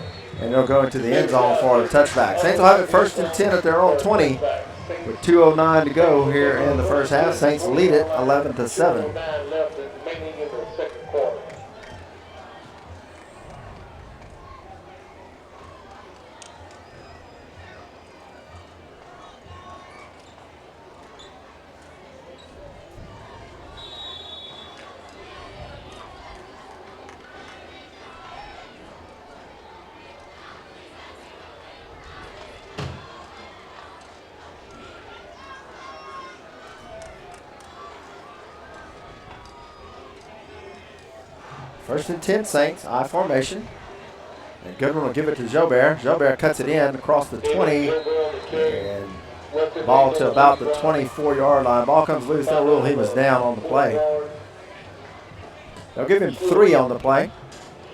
and they'll go into the end zone for a touchback. Saints will have it 1st and 10 at their own 20 with 2:09 to go here in the first half. Saints lead it 11-7. 2:09 left remaining in the second quarter. First and 10 Saints, I formation. And Goodwin will give it to Jobert. Jobert cuts it in across the 20 and ball to about the 24-yard line. Ball comes loose. They'll rule he was down on the play. They'll give him 3 on the play.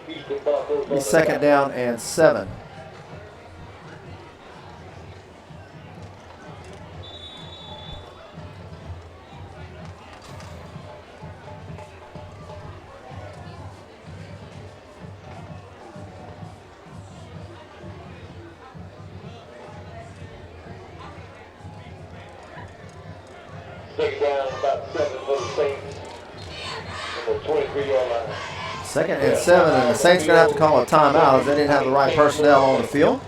He's 2nd down and 7. Second down, about 7 for the Saints. On the 23-yard line. 2nd and 7, and the Saints going to have to call a timeout as they didn't have the right personnel on the field.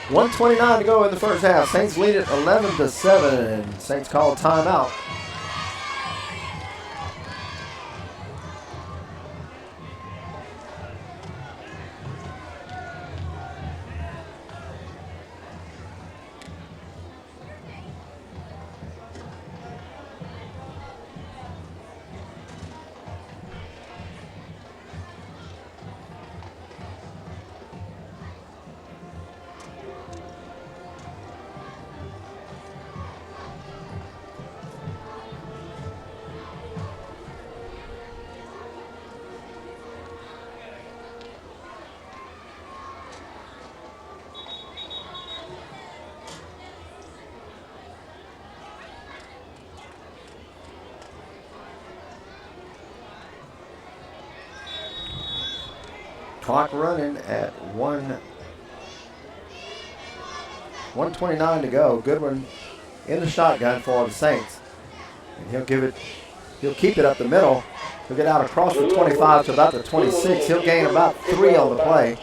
1:29 to go in the first half. Saints lead it 11-7, and Saints call a timeout. Clock running at 1:29 to go. Goodwin in the shotgun for the Saints. And he'll keep it up the middle. He'll get out across the 25 to about the 26. He'll gain about 3 on the play.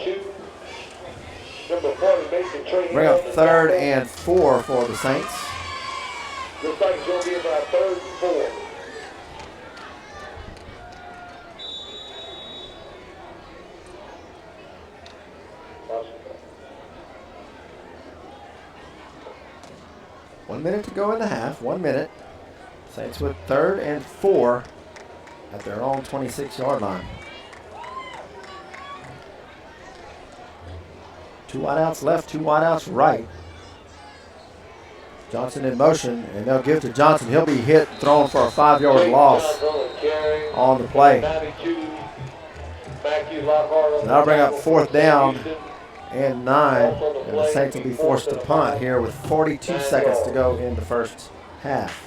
Bring up 3rd and 4 for the Saints. Looks like it's going to be about 3rd and 4. One minute to go in the half. 1 minute. Saints with 3rd and 4 at their own 26-yard line. 2 wideouts left, 2 wideouts right. Johnson in motion, and they'll give to Johnson. He'll be hit, thrown for a 5-yard loss on the play. So that'll bring up 4th down and 9. And the Saints will be forced to punt here with 42 seconds to go in the first half.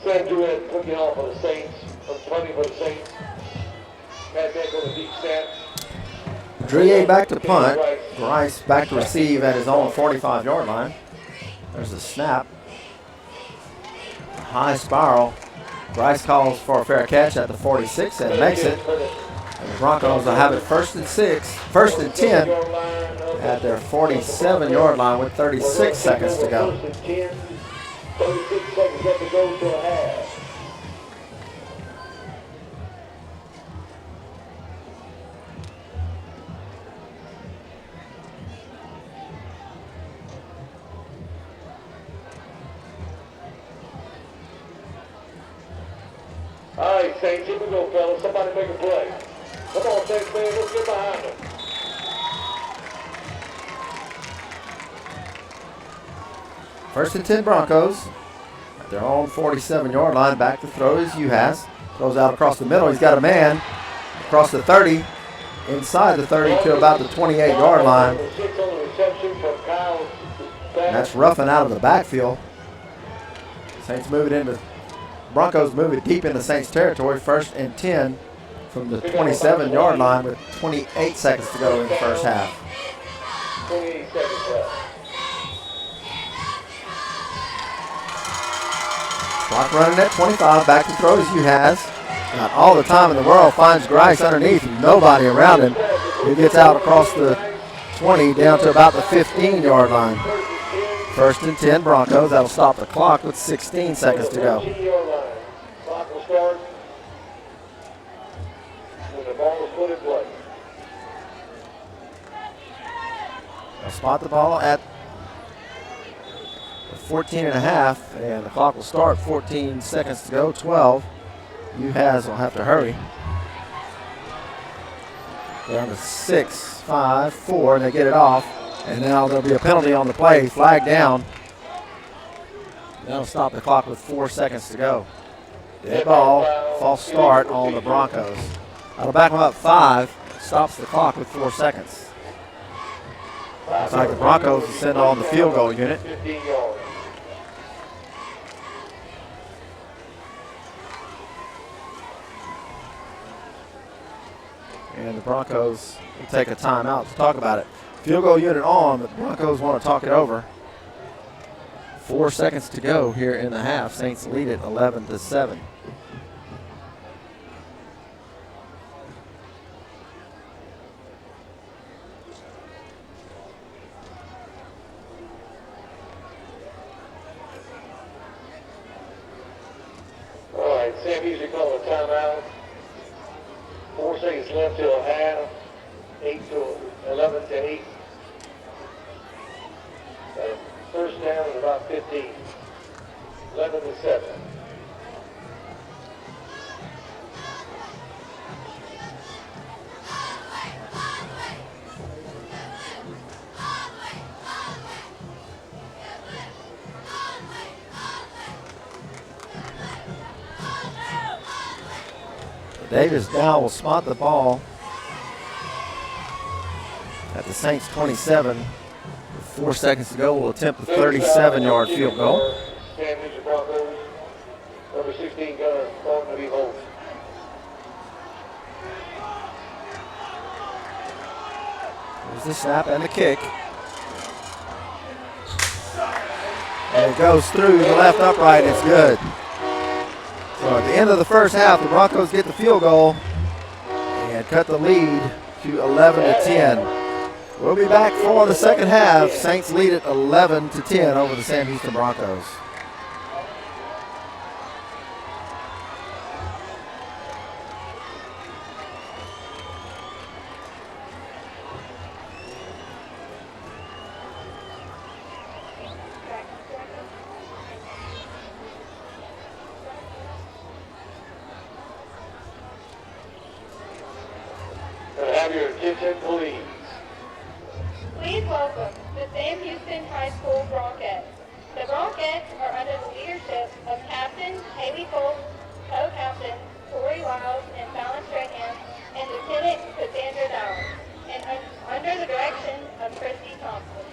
Sam Druid cooking off for the Saints, punting for the Saints. Pat back on the deep snap. Drouillet back to punt. Grice back to receive at his own 45-yard line. There's a snap. A high spiral. Grice calls for a fair catch at the 46 and makes it. And the Broncos will have it 1st and 6, 1st and 10 at their 47-yard line with 36 seconds to go. 36 seconds left to go to a half. All right, Saints, here we go, fellas. Somebody make a play. Come on, Saints, man. Let's get behind them. First and 10 Broncos at their own 47-yard line. Back to throw is Uhas. Throws out across the middle. He's got a man across the 30, inside the 30 to about the 28-yard line. And that's roughing out of the backfield. Saints move it into Broncos move it deep into Saints territory. 1st and 10 from the 27-yard line with 28 seconds to go in the first half. 28 seconds left. Clock running at 25. Back to throw is Uhas. Got all the time in the world. Finds Grice underneath. Nobody around him. He gets out across the 20 down to about the 15-yard line. 1st and 10 Broncos. That'll stop the clock with 16 seconds to go. Clock will start when the ball is put in play. They'll spot the ball at 14 and a half, and the clock will start. 14 seconds to go. 12. Uhas will have to hurry. Down to 6, 5, 4, and they get it off. And now there'll be a penalty on the play. Flag down. That'll stop the clock with 4 seconds to go. Dead ball. False start on the Broncos. That'll back them up 5. Stops the clock with 4 seconds. Looks like the Broncos will send on the field goal unit. 15 yards. And the Broncos will take a timeout to talk about it. Field goal unit on, but the Broncos want to talk it over. 4 seconds to go here in the half. Saints lead it 11-7. All right, Sam usually calls a timeout. 4 seconds left till a half. 11 to 8. First down at about 15. 11 to 7. Davis now will spot the ball at the Saints 27. With 4 seconds to go, will attempt a 37-yard field goal. Number 16 gunner, Thornton to be home. There's the snap and the kick. And it goes through the left upright. It's good. So at the end of the first half, the Broncos get the field goal and cut the lead to 11 to 10. We'll be back for the second half. Saints lead at 11 to 10 over the Sam Houston Broncos. Have your attention, please. Please welcome the Sam Houston High School Bronchettes. The Bronchettes are under the leadership of Captain Haley Foltz, co-captains Tori Wiles and Fallon Strahan, and Lieutenant Cassandra Dowell, and under the direction of Christy Thompson.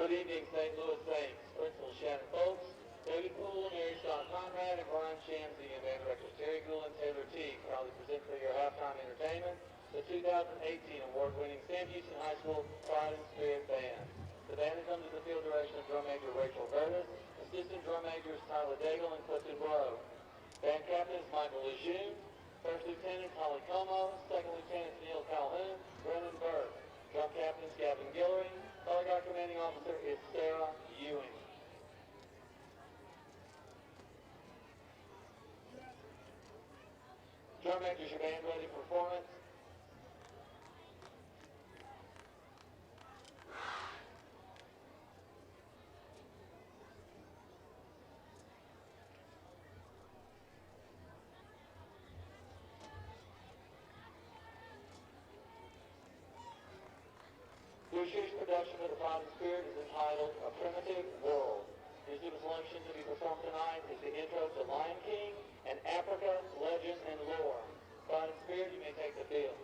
Good evening, St. Louis Saints. Principal Shannon Folks, David Poole, Mary Shaw Conrad, and Brian Shamsey, and band directors Terry Gould and Taylor Teague proudly present for your halftime entertainment the 2018 award-winning Sam Houston High School Pride and Spirit Band. The band is under the field direction of Drum Major Rachel Vertus, Assistant Drum Majors Tyler Daigle and Clifton Blow. Band Captains Michael Lejeune, First Lieutenant Holly Como, Second Lieutenant Neil Calhoun, Brennan Burke. Drum Captains Gavin Guillory, Color Guard Commanding Officer is Sarah Ewing. Drum Majors, your band ready for performance. This year's production of the Pride and Spirit is entitled A Primitive World. Musical selection to be performed tonight is the intro to Lion King and Africa, Legend and Lore. Pride and Spirit, you may take the field.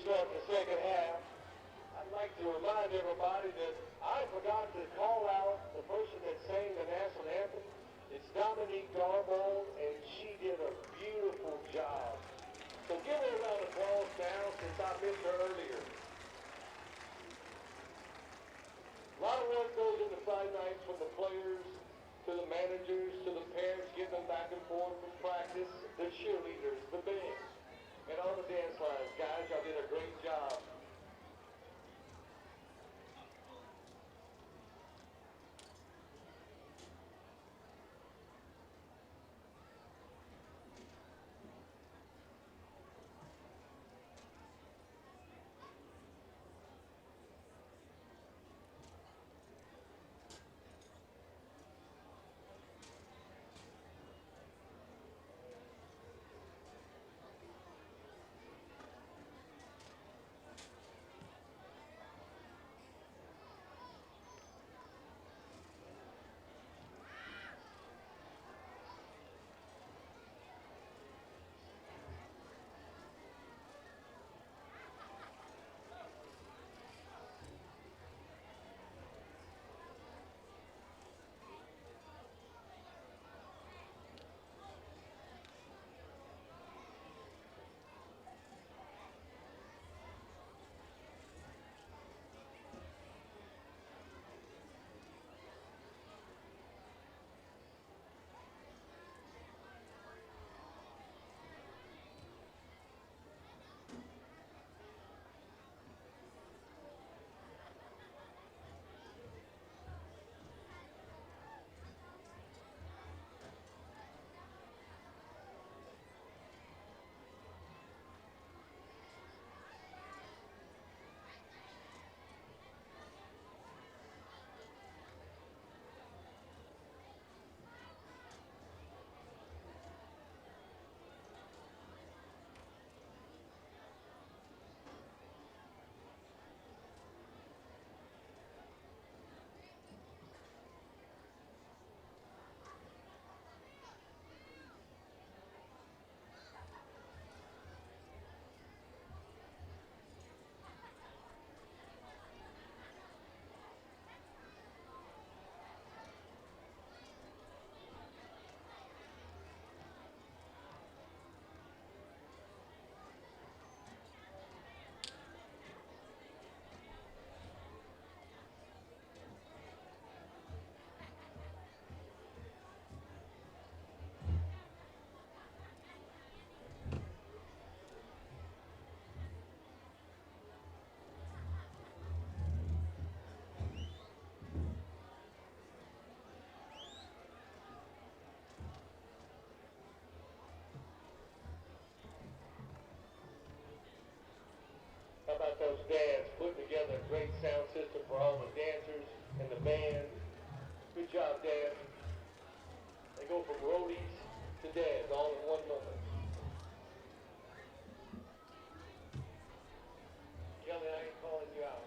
start the second half. I'd like to remind everybody that I forgot to call out the person that sang the national anthem. It's Dominique Darbold, and she did a beautiful job. So give her a round of applause now since I missed her earlier. A lot of work goes into Friday nights from the players to the managers to the parents getting them back and forth from practice, the cheerleaders, the band, and all the dance lines. Guys, y'all did a great job. How about those dads putting together a great sound system for all the dancers and the band? Good job, Dad. They go from roadies to dads all in one moment. Kelly, I ain't calling you out.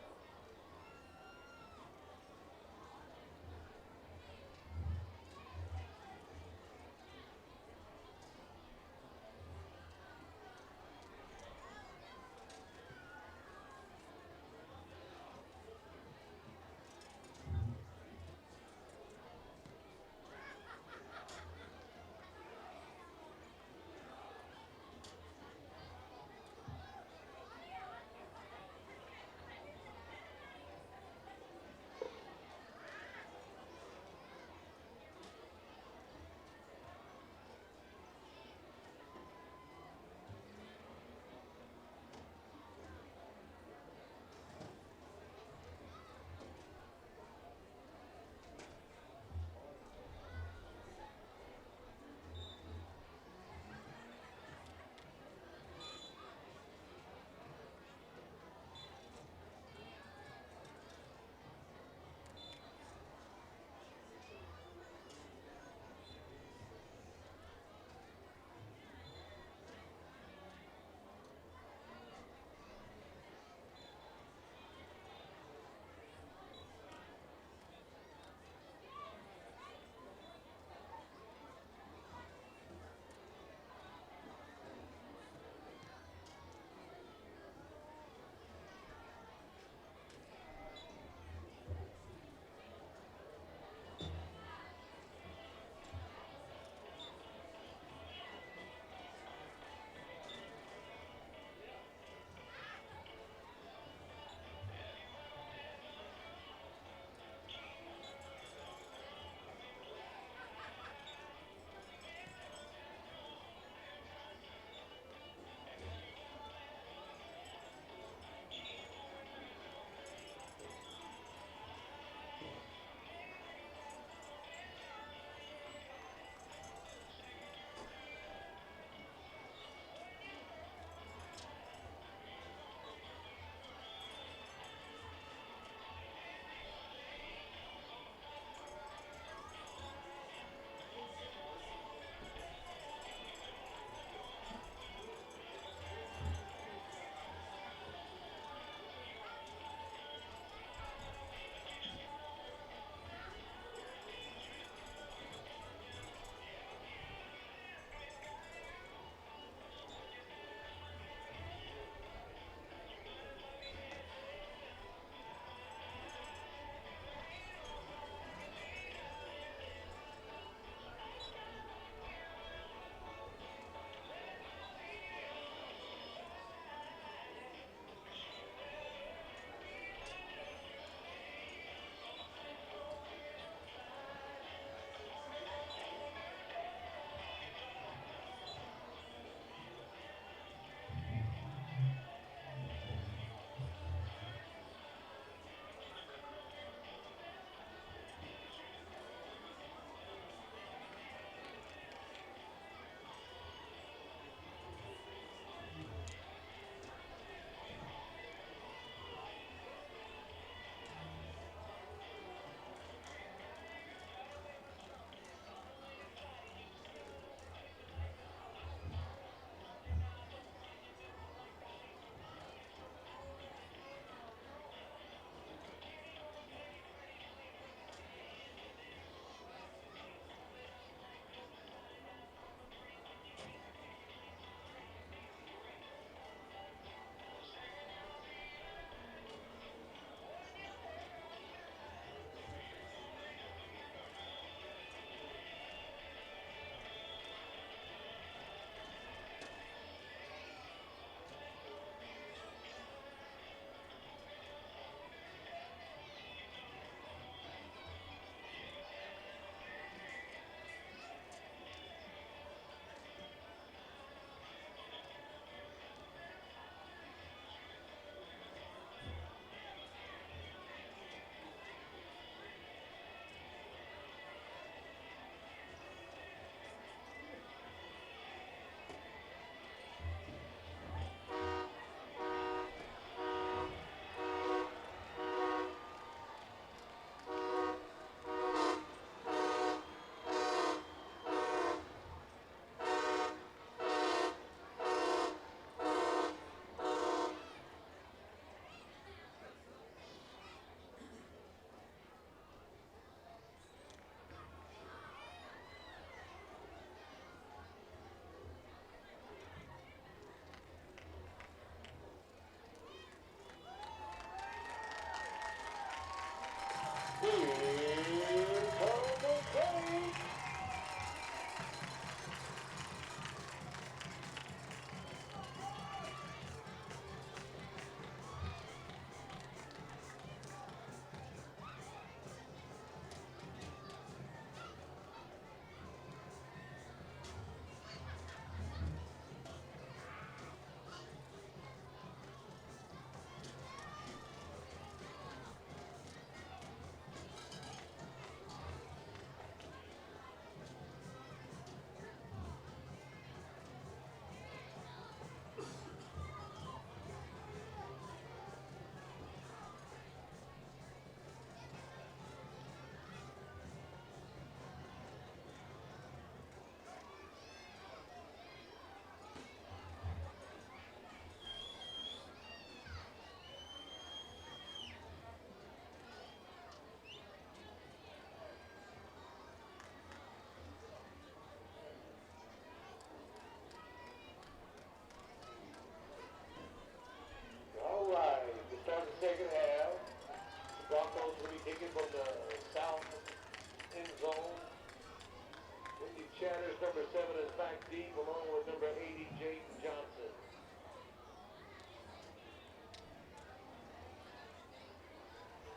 Chatters, number 7 is back deep, along with number 80, Jaden Johnson.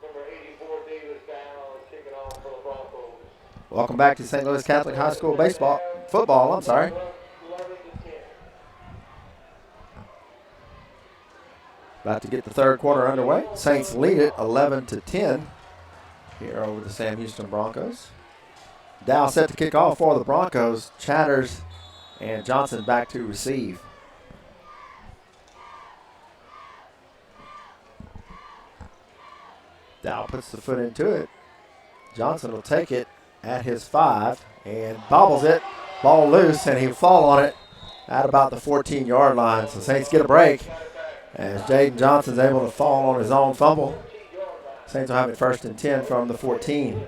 Number 84, Davis Dow, is kicking off for the Broncos. Welcome back to St. Louis Catholic High School football. I'm sorry. 11 to 10. About to get the third quarter underway. Saints lead it 11 to 10 here over the Sam Houston Broncos. Dow set to kick off for the Broncos. Chatters and Johnson back to receive. Dow puts the foot into it. Johnson will take it at his 5 and bobbles it. Ball loose, and he'll fall on it at about the 14-yard line. So Saints get a break as Jaden Johnson's able to fall on his own fumble. Saints will have it 1st and 10 from the 14.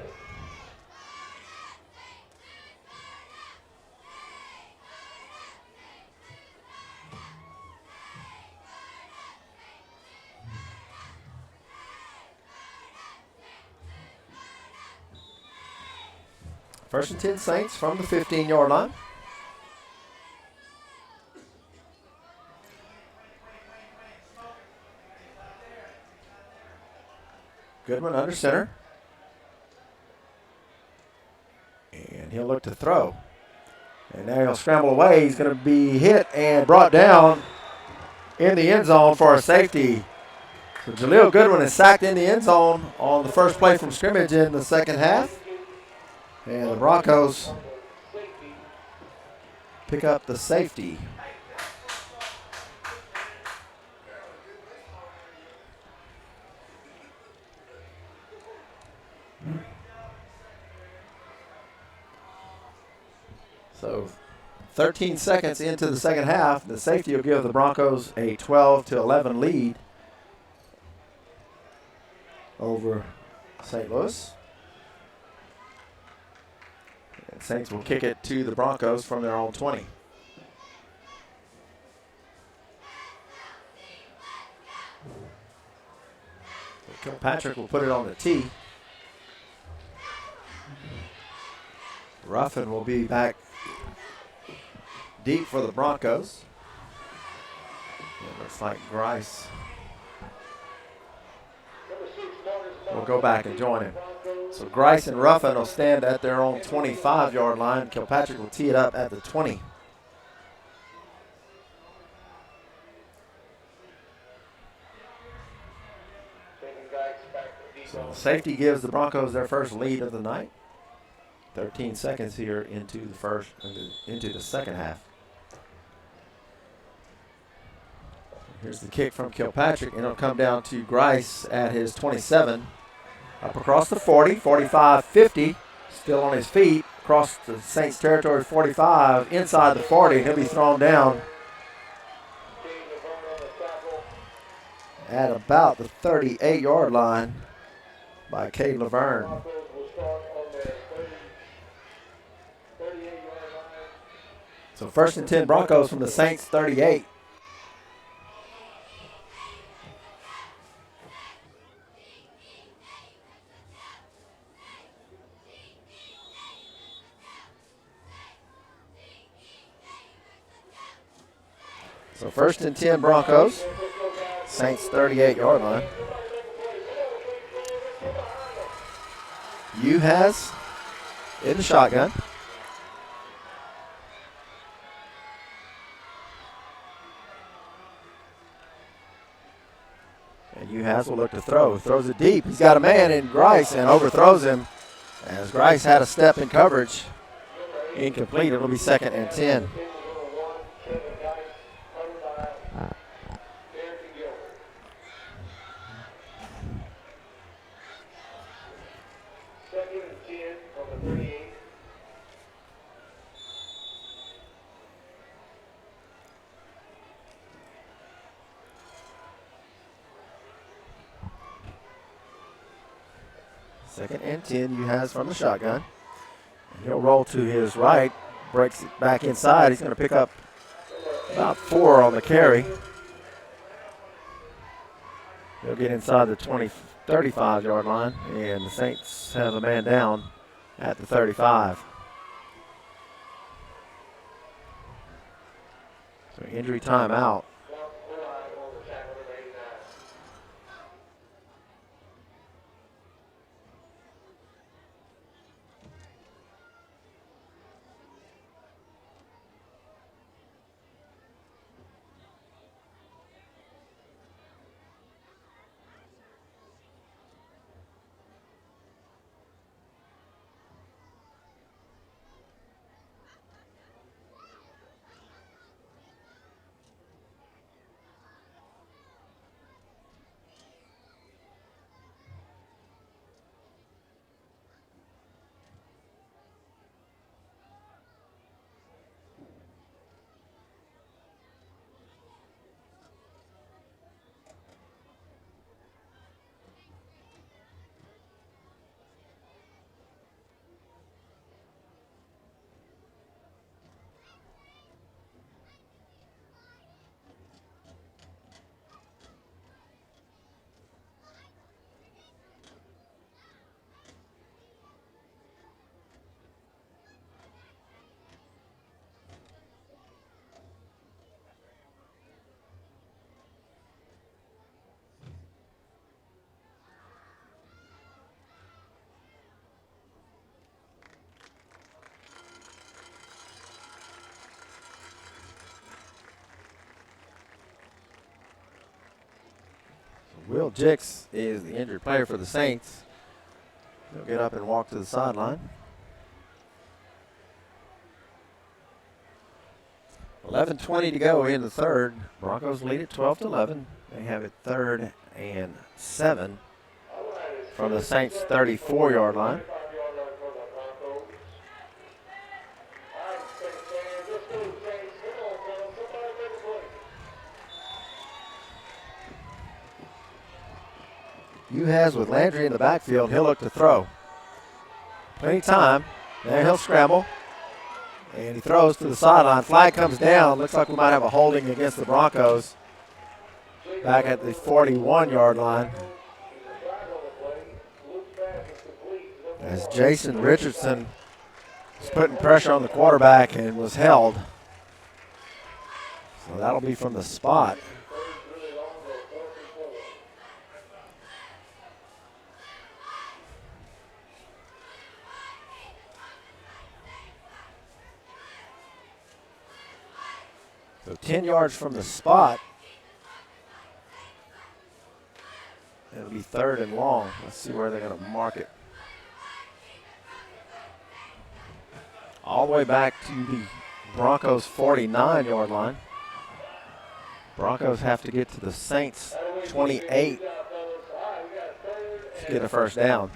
First and 10 Saints from the 15-yard line. Goodwin under center. And he'll look to throw. And now he'll scramble away. He's going to be hit and brought down in the end zone for a safety. So Jaleel Goodwin is sacked in the end zone on the first play from scrimmage in the second half. And the Broncos pick up the safety. So 13 seconds into the second half, the safety will give the Broncos a 12-11 lead over St. Louis. And Saints will kick it to the Broncos from their own 20. Kilpatrick will put it on the tee. Ruffin will be back deep for the Broncos. It looks like Grice will go back and join him. So Grice and Ruffin will stand at their own 25-yard line. Kilpatrick will tee it up at the 20. So safety gives the Broncos their first lead of the night. 13 seconds here into the second half. Here's the kick from Kilpatrick, and it'll come down to Grice at his 27. Up across the 40, 45, 50. Still on his feet. Across the Saints territory, 45. Inside the 40, he'll be thrown down at about the 38-yard line by Cade Laverne. So 1st and 10 Broncos from the Saints 38. So 1st and 10 Broncos, Saints 38-yard line. Uhas in the shotgun. And Uhas will look to throw. Throws it deep. He's got a man in Grice and overthrows him as Grice had a step in coverage. Incomplete. It'll be 2nd and 10. Second and 10, Uhas from the shotgun. And he'll roll to his right, breaks it back inside. He's going to pick up about 4 on the carry. He'll get inside the 35-yard line, and the Saints have a man down at the 35. So injury timeout. Will Jix is the injured player for the Saints. He'll get up and walk to the sideline. 11:20 to go in the third. Broncos lead it 12-11. They have it 3rd and 7 from the Saints' 34-yard line. Uhas with Landry in the backfield. He'll look to throw. Plenty of time. There he'll scramble. And he throws to the sideline. Flag comes down. Looks like we might have a holding against the Broncos. Back at the 41-yard line. As Jason Richardson was putting pressure on the quarterback and was held. So that'll be from the spot. So 10 yards from the spot. It'll be 3rd and long. Let's see where they're going to mark it. All the way back to the Broncos' 49-yard line. Broncos have to get to the Saints' 28 to get a first down.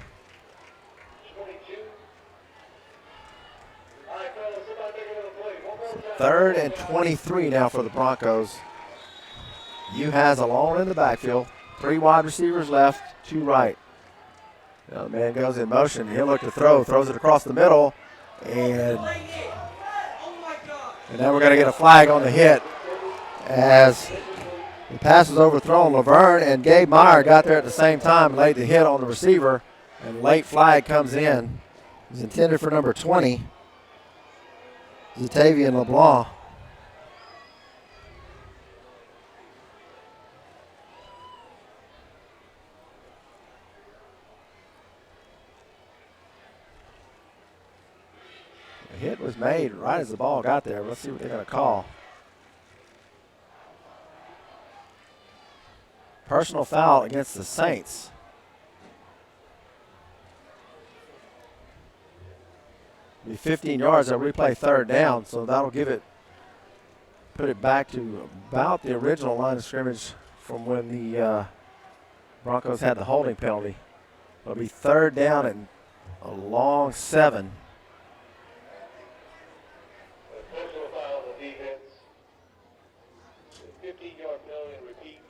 So 3rd and 23 now for the Broncos. Uhas alone in the backfield. 3 wide receivers left, 2 right. Now the man goes in motion. He'll look to throw. Throws it across the middle. And now we're going to get a flag on the hit as the pass was overthrown. Laverne and Gabe Meyer got there at the same time and laid the hit on the receiver. And late flag comes in. It's intended for number 20, Zatavian LeBlanc. The hit was made right as the ball got there. Let's see what they're going to call. Personal foul against the Saints. Be 15 yards. They'll replay 3rd down, so that'll put it back to about the original line of scrimmage from when the Broncos had the holding penalty. It'll be 3rd down and a long 7. Personal foul on the defense. 15-yard penalty and repeat.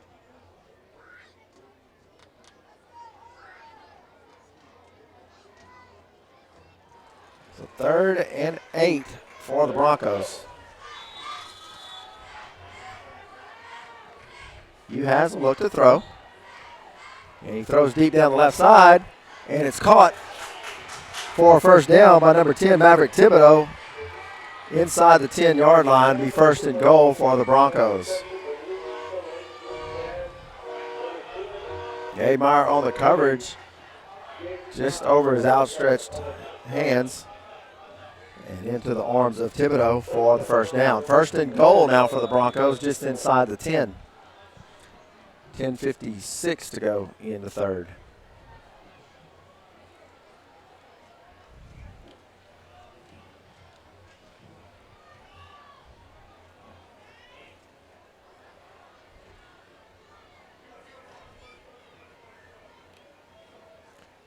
So 3rd and 8 for the Broncos. Uhas a look to throw. And he throws deep down the left side. And it's caught for a first down by number 10, Maverick Thibodeau. inside the 10-yard line, be first and goal for the Broncos. Gabe Meyer on the coverage, just over his outstretched hands and into the arms of Thibodeau for the first down. First and goal now for the Broncos, just inside the 10. 10:56 to go in the third.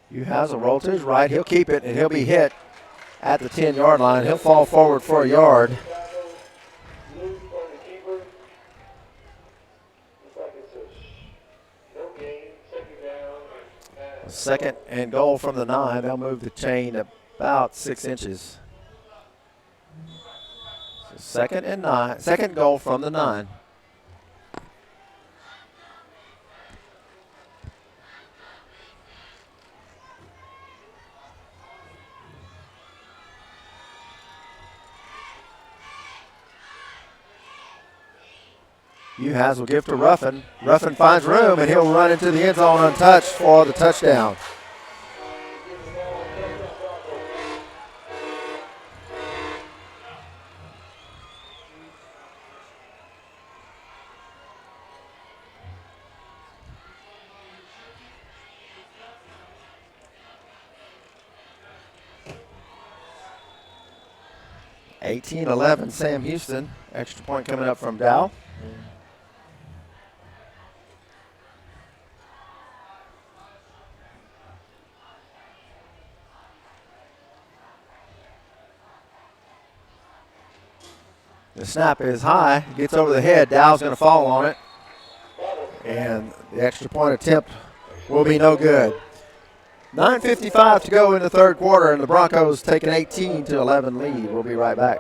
Hugh has a roll to his right. He'll keep it, and he'll be hit at the 10-yard line. He'll fall forward for a yard. Second and goal from the 9. They'll move the chain about 6 inches. So second and 9. Second goal from the 9. Uhas will give to Ruffin. Ruffin finds room, and he'll run into the end zone untouched for the touchdown. (18-11) Sam Houston. Extra point coming up from Dow. The snap is high, gets over the head. Dow's going to fall on it. And the extra point attempt will be no good. 9:55 to go in the third quarter, and the Broncos take an 18-11 lead. We'll be right back.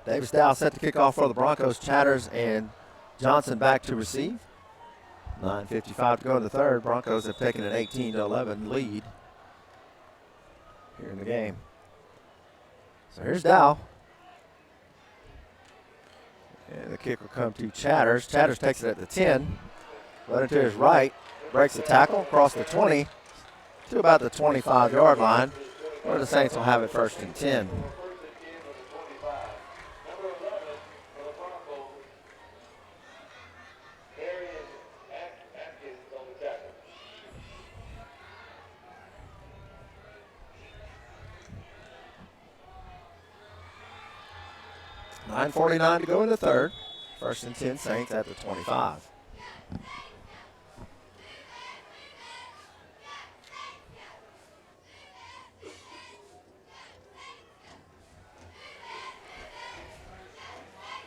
'Davis Dow set to kick off for the Broncos. Chatters and Johnson back to receive. 9:55 to go in the third. Broncos have taken an 18-11 lead here in the game. So here's Dow. And the kick will come to Chatters. Chatters takes it at the 10. Running to his right. Breaks the tackle across the 20 to about the 25-yard line, where the Saints will have it first and 10. .9:49 to go in the third. First and 10, Saints at the 25.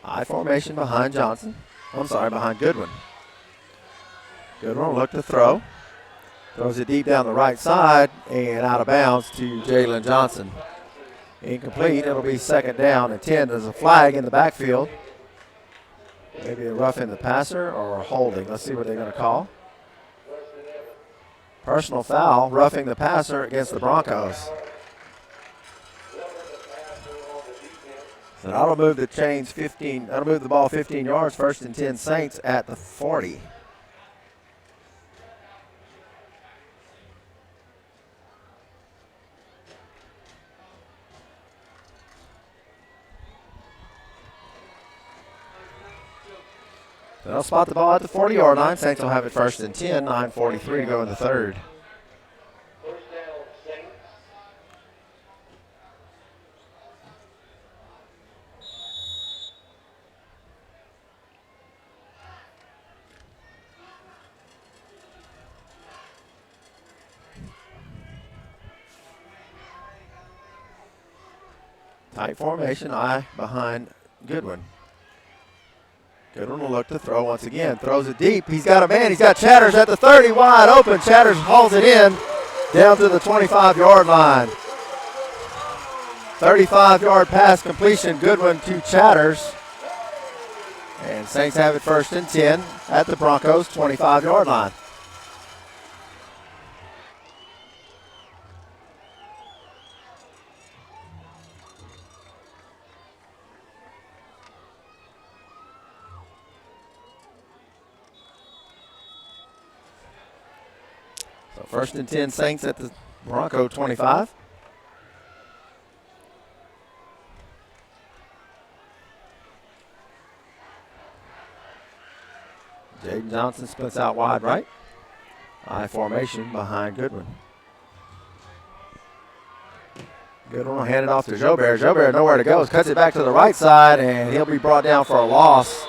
I formation behind Johnson. Behind Goodwin. Goodwin will look to throw. Throws it deep down the right side and out of bounds to Jalen Johnson. Incomplete. It'll be second down and 10. There's a flag in the backfield. Maybe a roughing the passer or a holding. Let's see what they're going to call. Personal foul, roughing the passer against the Broncos. So that'll move the chains 15. That'll move the ball 15 yards. First and 10 Saints at the 40. They'll spot the ball at the 40-yard line. Saints will have it first and 10. 9:43 to go in the third. Tight formation, eye behind Goodwin. Goodwin will look to throw once again. Throws it deep. He's got a man. He's got Chatters at the 30, wide open. Chatters hauls it in down to the 25-yard line. 35-yard pass completion. Goodwin to Chatters. And Saints have it 1st and 10 at the Broncos' 25-yard line. So 1st and 10 Saints at the Bronco 25. Jaden Johnson splits out wide right. I formation behind Goodwin. Goodwin will hand it off to Jobert. Jobert nowhere to go. Cuts it back to the right side, and he'll be brought down for a loss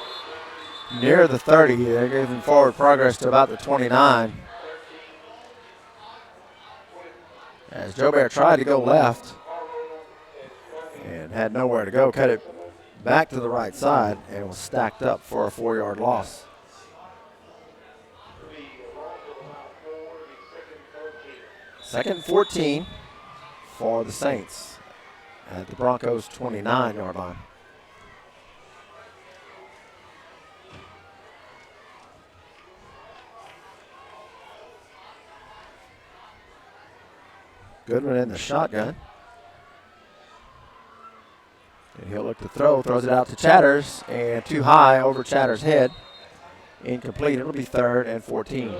near the 30. They're giving forward progress to about the 29. As Jobert tried to go left and had nowhere to go, cut it back to the right side and was stacked up for a 4-yard loss. Second 14 for the Saints at the Broncos' 29-yard line. Goodwin in the shotgun. And he'll look to throw, throws it out to Chatters, and too high over Chatters' head. Incomplete. It'll be 3rd and 14.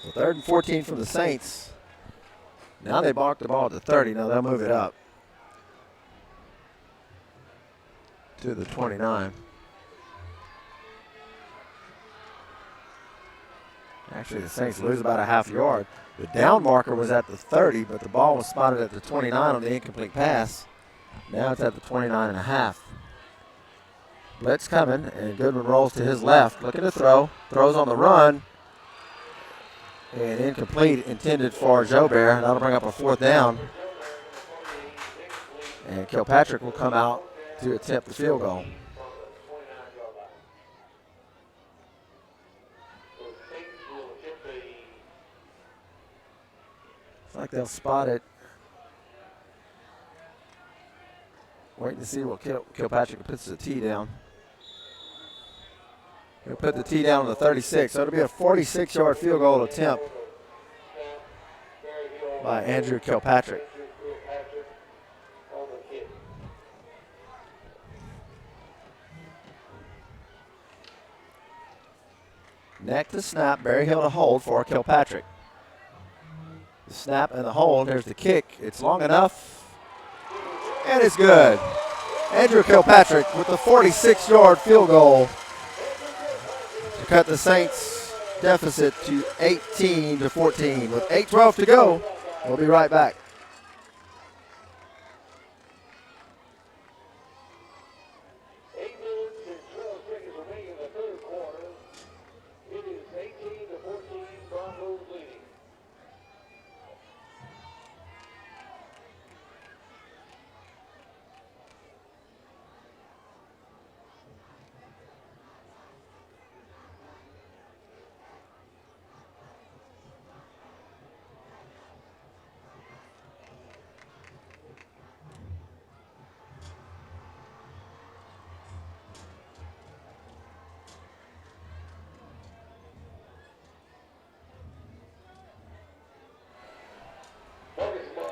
So 3rd and 14 from the Saints. Now they mark the ball at the 30. Now they'll move it up to the 29. Actually, the Saints lose about a half yard. The down marker was at the 30, but the ball was spotted at the 29 on the incomplete pass. Now it's at the 29 and a half. Blitz coming, and Goodwin rolls to his left, looking to throw. Throws on the run. And incomplete, intended for Jobert. That'll bring up a 4th down. And Kilpatrick will come out to attempt the field goal. It's like they'll spot it. Waiting to see what Kilpatrick puts the tee down. He'll put the tee down on the 36, so it'll be a 46-yard field goal attempt by Andrew Kilpatrick. Neck to snap, Berry Hill to hold for Kilpatrick. The snap and the hold, there's the kick. It's long enough, and it's good. Andrew Kilpatrick with the 46-yard field goal to cut the Saints' deficit to 18-14. With 8:12 to go, we'll be right back.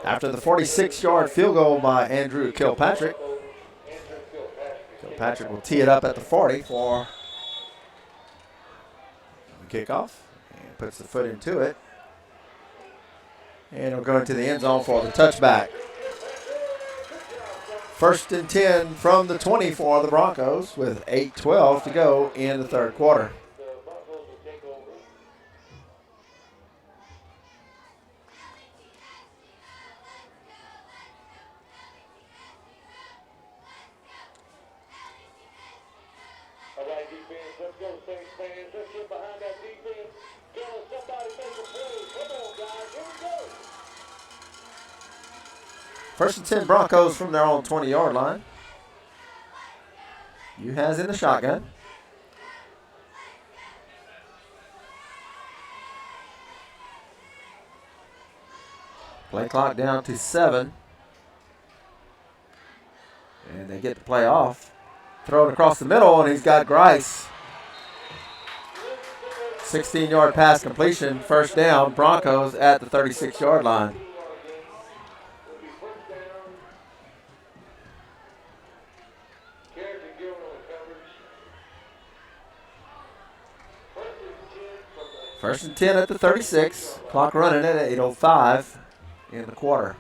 After the 46-yard field goal by Andrew Kilpatrick, Kilpatrick will tee it up at the 40 for the kickoff and puts the foot into it. And it'll go into the end zone for the touchback. 1st and 10 from the 20 for the Broncos with 8:12 to go in the 3rd quarter. Nice defense. Let's go, Saints fans. Let's get behind that defense. Get somebody make a play. Come on, guys. Here we go. First and 10 Broncos from their own 20-yard line. Uhas in the shotgun. Play clock down to 7. And they get the play off. Throw it across the middle, and he's got Grice. 16-yard pass completion. First down, Broncos at the 36-yard line. First and 10 at the 36. Clock running at 8:05 in the quarter.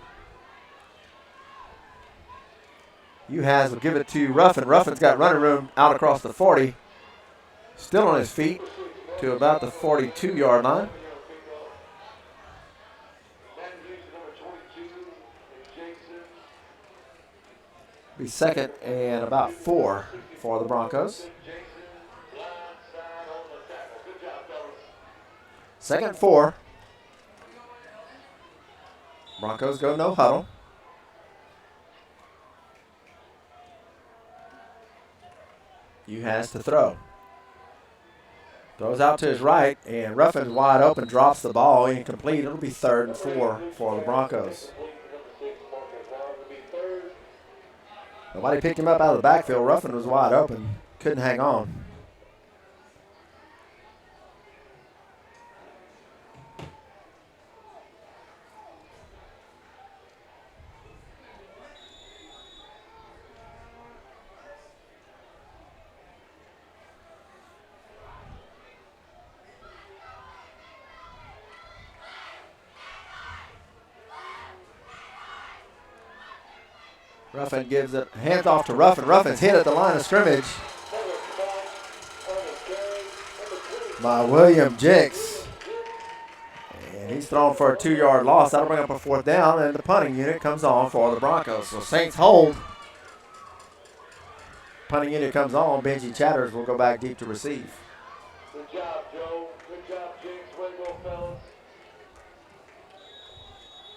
Uhas will give it to Ruffin. Ruffin's got running room out across the 40. Still on his feet to about the 42-yard line. Be second and about 4 for the Broncos. Second and 4. Broncos go no huddle. Uhas to throw. Throws out to his right, and Ruffin's wide open, drops the ball, incomplete. It'll be 3rd and 4 for the Broncos. Nobody picked him up out of the backfield. Ruffin was wide open, couldn't hang on. Ruffin gives it, hands off to Ruffin. Ruffin's hit at the line of scrimmage by William Jenks. And he's thrown for a 2-yard loss. That'll bring up a 4th down, and the punting unit comes on for the Broncos. So Saints hold. Punting unit comes on. Benji Chatters will go back deep to receive. Good job, Joe. Good job, James. Way to go, fellas.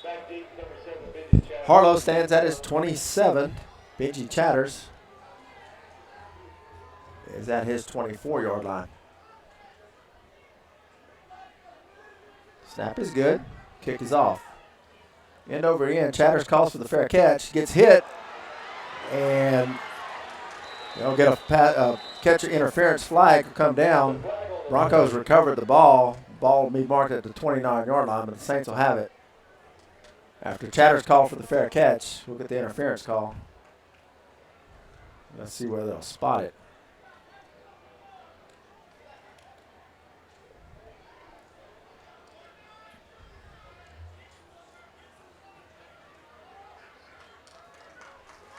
Back deep, number 7, Benji Chatters. Harlow stands at his 27. Benji Chatters is at his 24-yard line. Snap is good. Kick is off. End over end. Chatters calls for the fair catch. Gets hit. And they'll get a catcher interference flag will come down. Broncos recovered the ball. Ball will be marked at the 29-yard line, but the Saints will have it. After Chatters call for the fair catch, we'll get the interference call. Let's see where they'll spot it.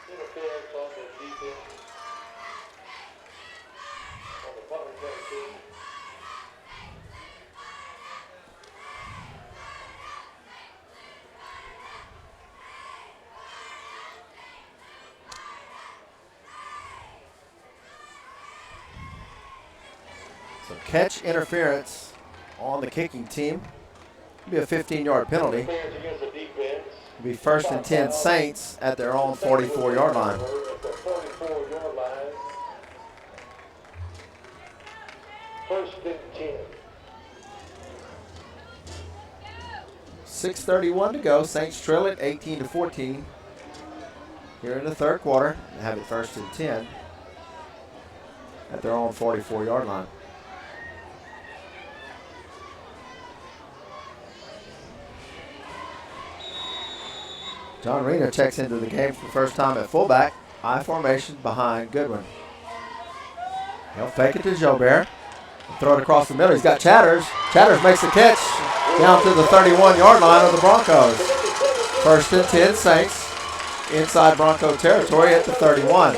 Interference on the defense. On the punting team. So catch interference on the kicking team. It'll be a 15-yard penalty. Interference against the defense. It'll be 1st and 10 Saints at their own 44-yard line. At the 44-yard line. 1st and 10. 6:31 to go. Saints trail it 18-14. Here in the 3rd quarter, they have it 1st and 10 at their own 44-yard line. John Rena checks into the game for the first time at fullback. I formation behind Goodwin. He'll fake it to Jobert. Throw it across the middle. He's got Chatters. Chatters makes the catch down to the 31-yard line of the Broncos. 1st and 10 Saints inside Bronco territory at the 31.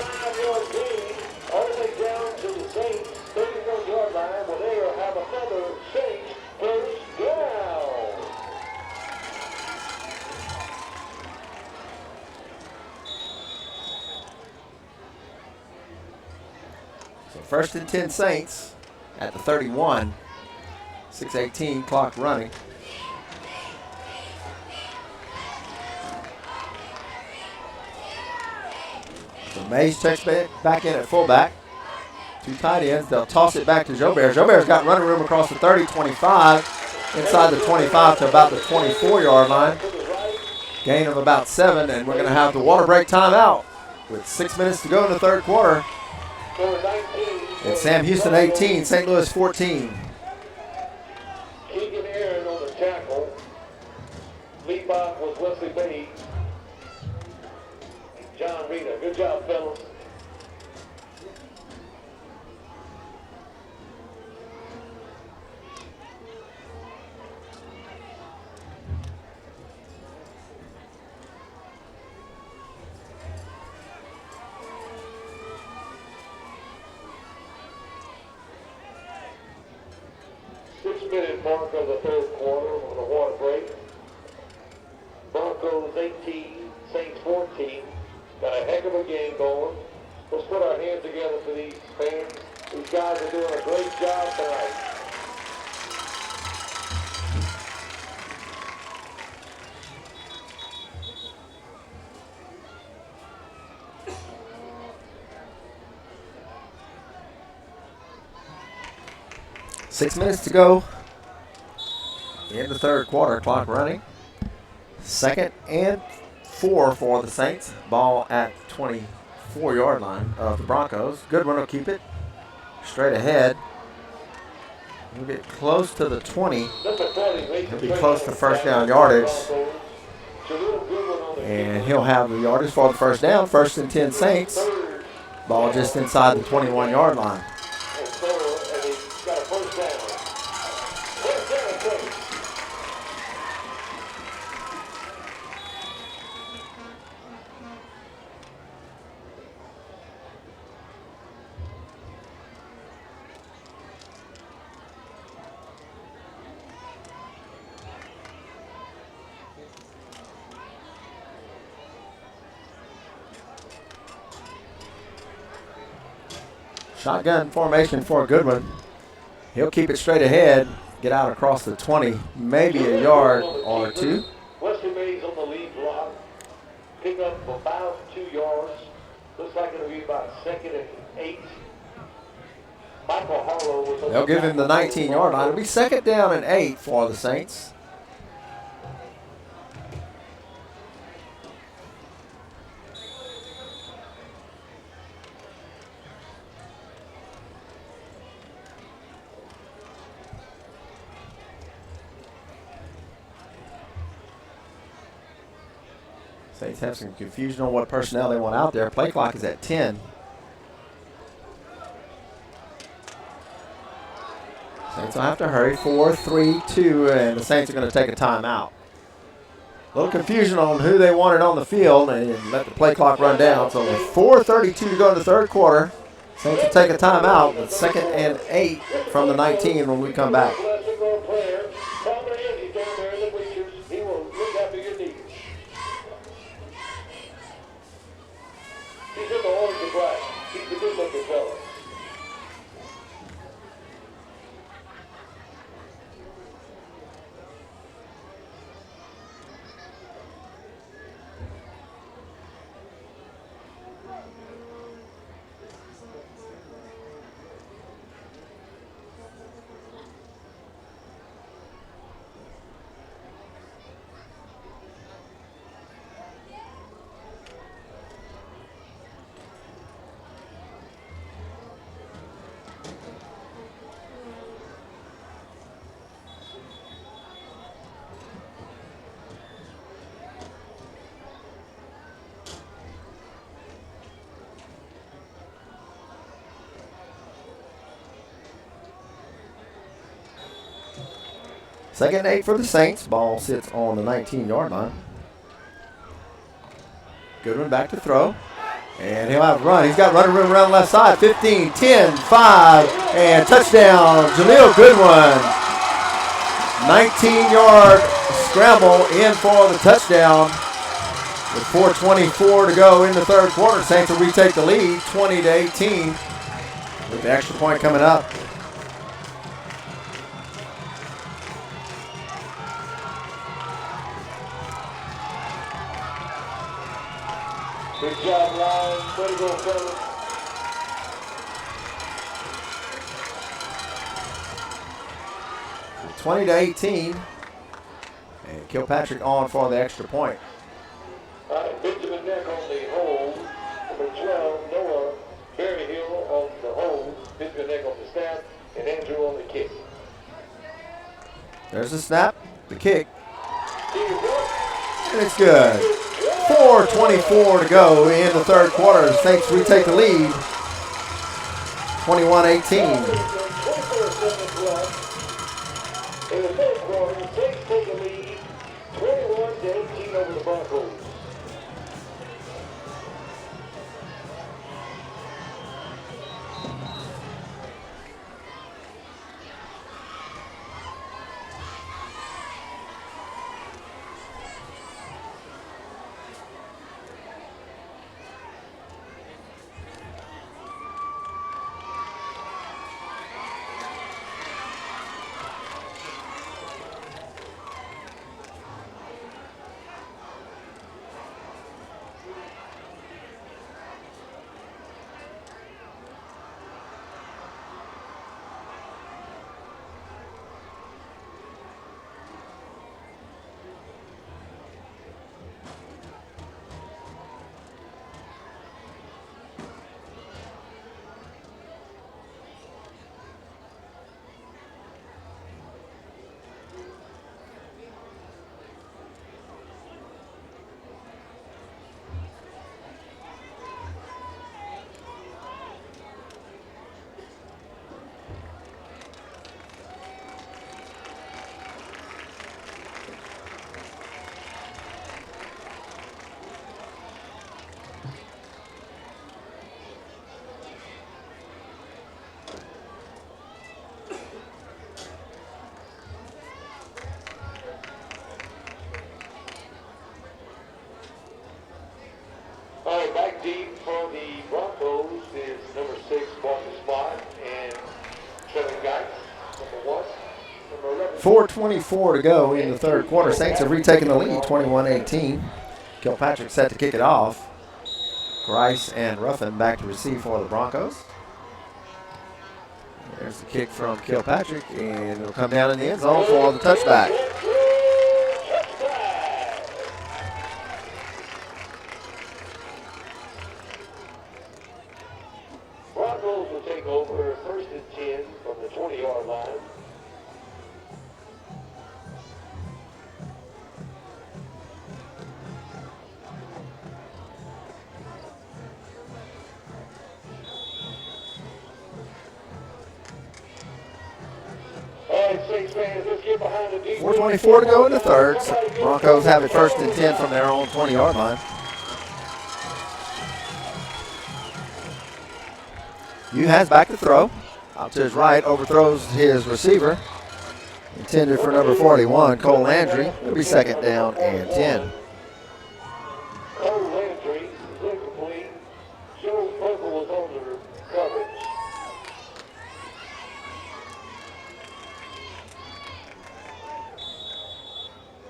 All the way down to the Saints 31-yard line where they will have another Saints 1st down. So First and 10 Saints at the 31. 6:18 clock running. So Mays checks back in at fullback. Two tight ends. They'll toss it back to Jobert. Jobert's got running room across the 30, 25, inside the 25 to about the 24-yard line. Gain of about 7, and we're going to have the water break timeout with 6 minutes to go in the third quarter. It's Sam Houston 18, St. Louis 14. Keegan Aaron on the tackle. Lead block was Wesley Bates. John Rita. Good job, fellas. Minute mark of the third quarter on the water break. Broncos 18, Saints 14. Got a heck of a game going. Let's put our hands together for these fans. These guys are doing a great job tonight. Six minutes to go in the third quarter, clock running. 2nd and 4 for the Saints. Ball at 24-yard line of the Broncos. Goodwin will keep it straight ahead. He'll get close to the 20. He'll be close to first down yardage. And he'll have the yardage for the first down. 1st and 10 Saints. Ball just inside the 21-yard line. Shotgun formation for Goodwin. He'll keep it straight ahead, get out across the 20, maybe a yard or two. Wesley Mays on the lead block. Pick up about 2 yards. Looks like it'll be about 2nd and 8. Michael Harlow was. They'll give him the 19-yard line. It'll be 2nd down and 8 for the Saints. Saints have some confusion on what personnel they want out there. Play clock is at 10. Saints will have to hurry. 4, 3, 2, and the Saints are going to take a timeout. A little confusion on who they wanted on the field and let the play clock run down. So with 4:32 to go in the third quarter, Saints will take a timeout with 2nd and 8 from the 19 when we come back. Second and 8 for the Saints. Ball sits on the 19-yard line. Goodwin back to throw. And he'll have a run. He's got running room around the left side. 15, 10, 5, and touchdown, Jaleel Goodwin. 19-yard scramble in for the touchdown. With 4:24 to go in the third quarter, Saints will retake the lead, 20-18. With the extra point coming up. Good job, Lions. Way to go, fellas. With 20-18. And Kilpatrick on for the extra point. All right, Benjamin Neck on the hold. Number 12, Noah Berryhill on the hold. Benjamin Neck on the snap. And Andrew on the kick. There's the snap, the kick. And it's good. 4:24 to go in the third quarter. Saints retake the lead. 21-18. In the third quarter, Saints take the lead, 21-18 over the Broncos. All right, back deep for the Broncos is number 6, Marcus Smart, and Trevor Geis, number 1. Number 11. 4:24 to go in the third quarter. Saints have retaken the lead, 21-18. Kilpatrick set to kick it off. Grice and Ruffin back to receive for the Broncos. There's the kick from Kilpatrick, and it'll come down in the end zone for the touchback. Broncos will take over 1st and 10 from the 20-yard line. All right, Saints fans, let's get behind the defense. 4:24 to go in the third. Broncos have it 1st and 10 from their own 20-yard line. Uhas back to throw. Out to his right, overthrows his receiver. Intended for number 41, Cole Landry. It'll be 2nd down and 10. Cole Landry is incomplete. Joe Purple was under coverage.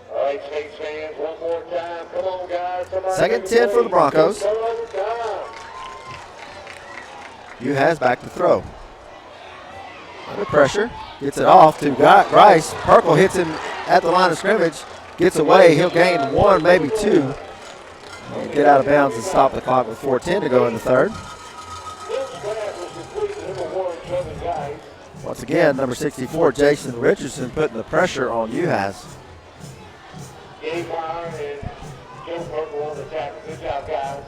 All right, Saints fans, one more time. Come on, guys. Somebody 2nd and 10 for the Broncos. Come on, time. Uhas back to throw. Under pressure. Gets it off to Grice. Perkle hits him at the line of scrimmage. Gets away. He'll gain 1, maybe 2. And get out of bounds and stop the clock with 4:10 to go in the third. Once again, number 64, Jason Richardson, putting the pressure on Uhas. Gabe Meyer and Joe Purple on the tackle. Good job, guys.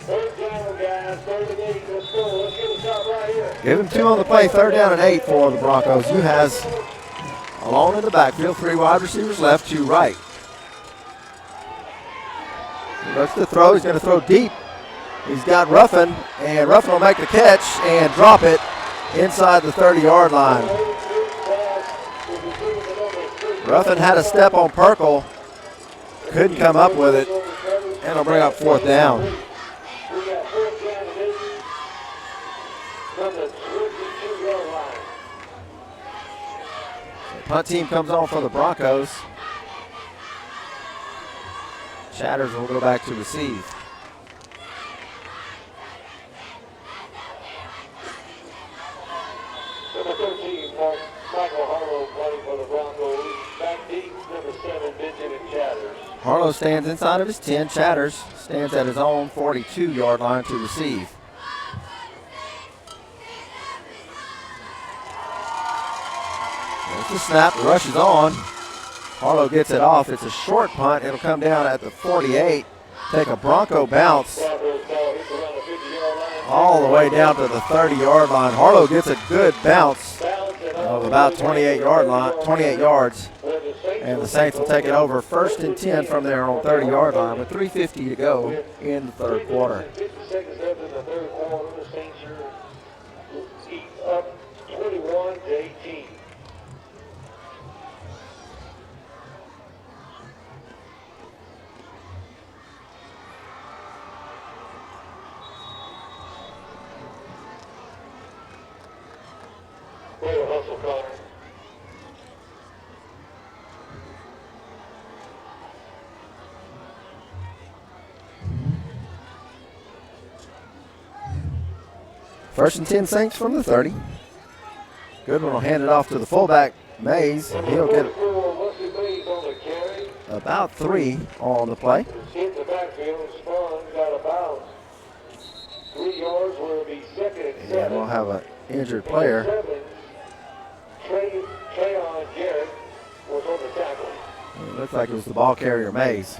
3rd down, guys. 3rd and 8. Let's go. Let's get a shot right here. Give him 2 on the play. 3rd down and 8 for the Broncos. Uhas alone in the backfield. 3 wide receivers left, 2 right. He looks to throw. He's going to throw deep. He's got Ruffin, and Ruffin will make the catch and drop it inside the 30-yard line. Ruffin had a step on Perkle. Couldn't come up with it. And it'll bring up 4th down. from the 22-yard line. Punt team comes on for the Broncos. Chatters will go back to receive. Number 13, Michael Harlow playing for the Broncos. Back deep, number 7, Benjamin Chatters. Harlow stands inside of his 10. Chatters stands at his own 42-yard line to receive. There's the snap. The rush is on. Harlow gets it off. It's a short punt. It'll come down at the 48. Take a Bronco bounce all the way down to the 30-yard line. Harlow gets a good bounce of about 28 yards. And the Saints will take it over 1st and 10 from their own 30-yard line with 3:50 to go in the third quarter. 50 seconds left in the third quarter. The Saints are up 21-18. Way to hustle, Connor. First and 10 Saints from the 30. Goodwin will hand it off to the fullback, Mays. He'll get about 3 on the play. Hit the backfield, spun, got about 3 yards where it'll be 2nd and 7. And we'll have an injured player. Trayon Garrett was on the tackle. It looks like it was the ball carrier, Mays.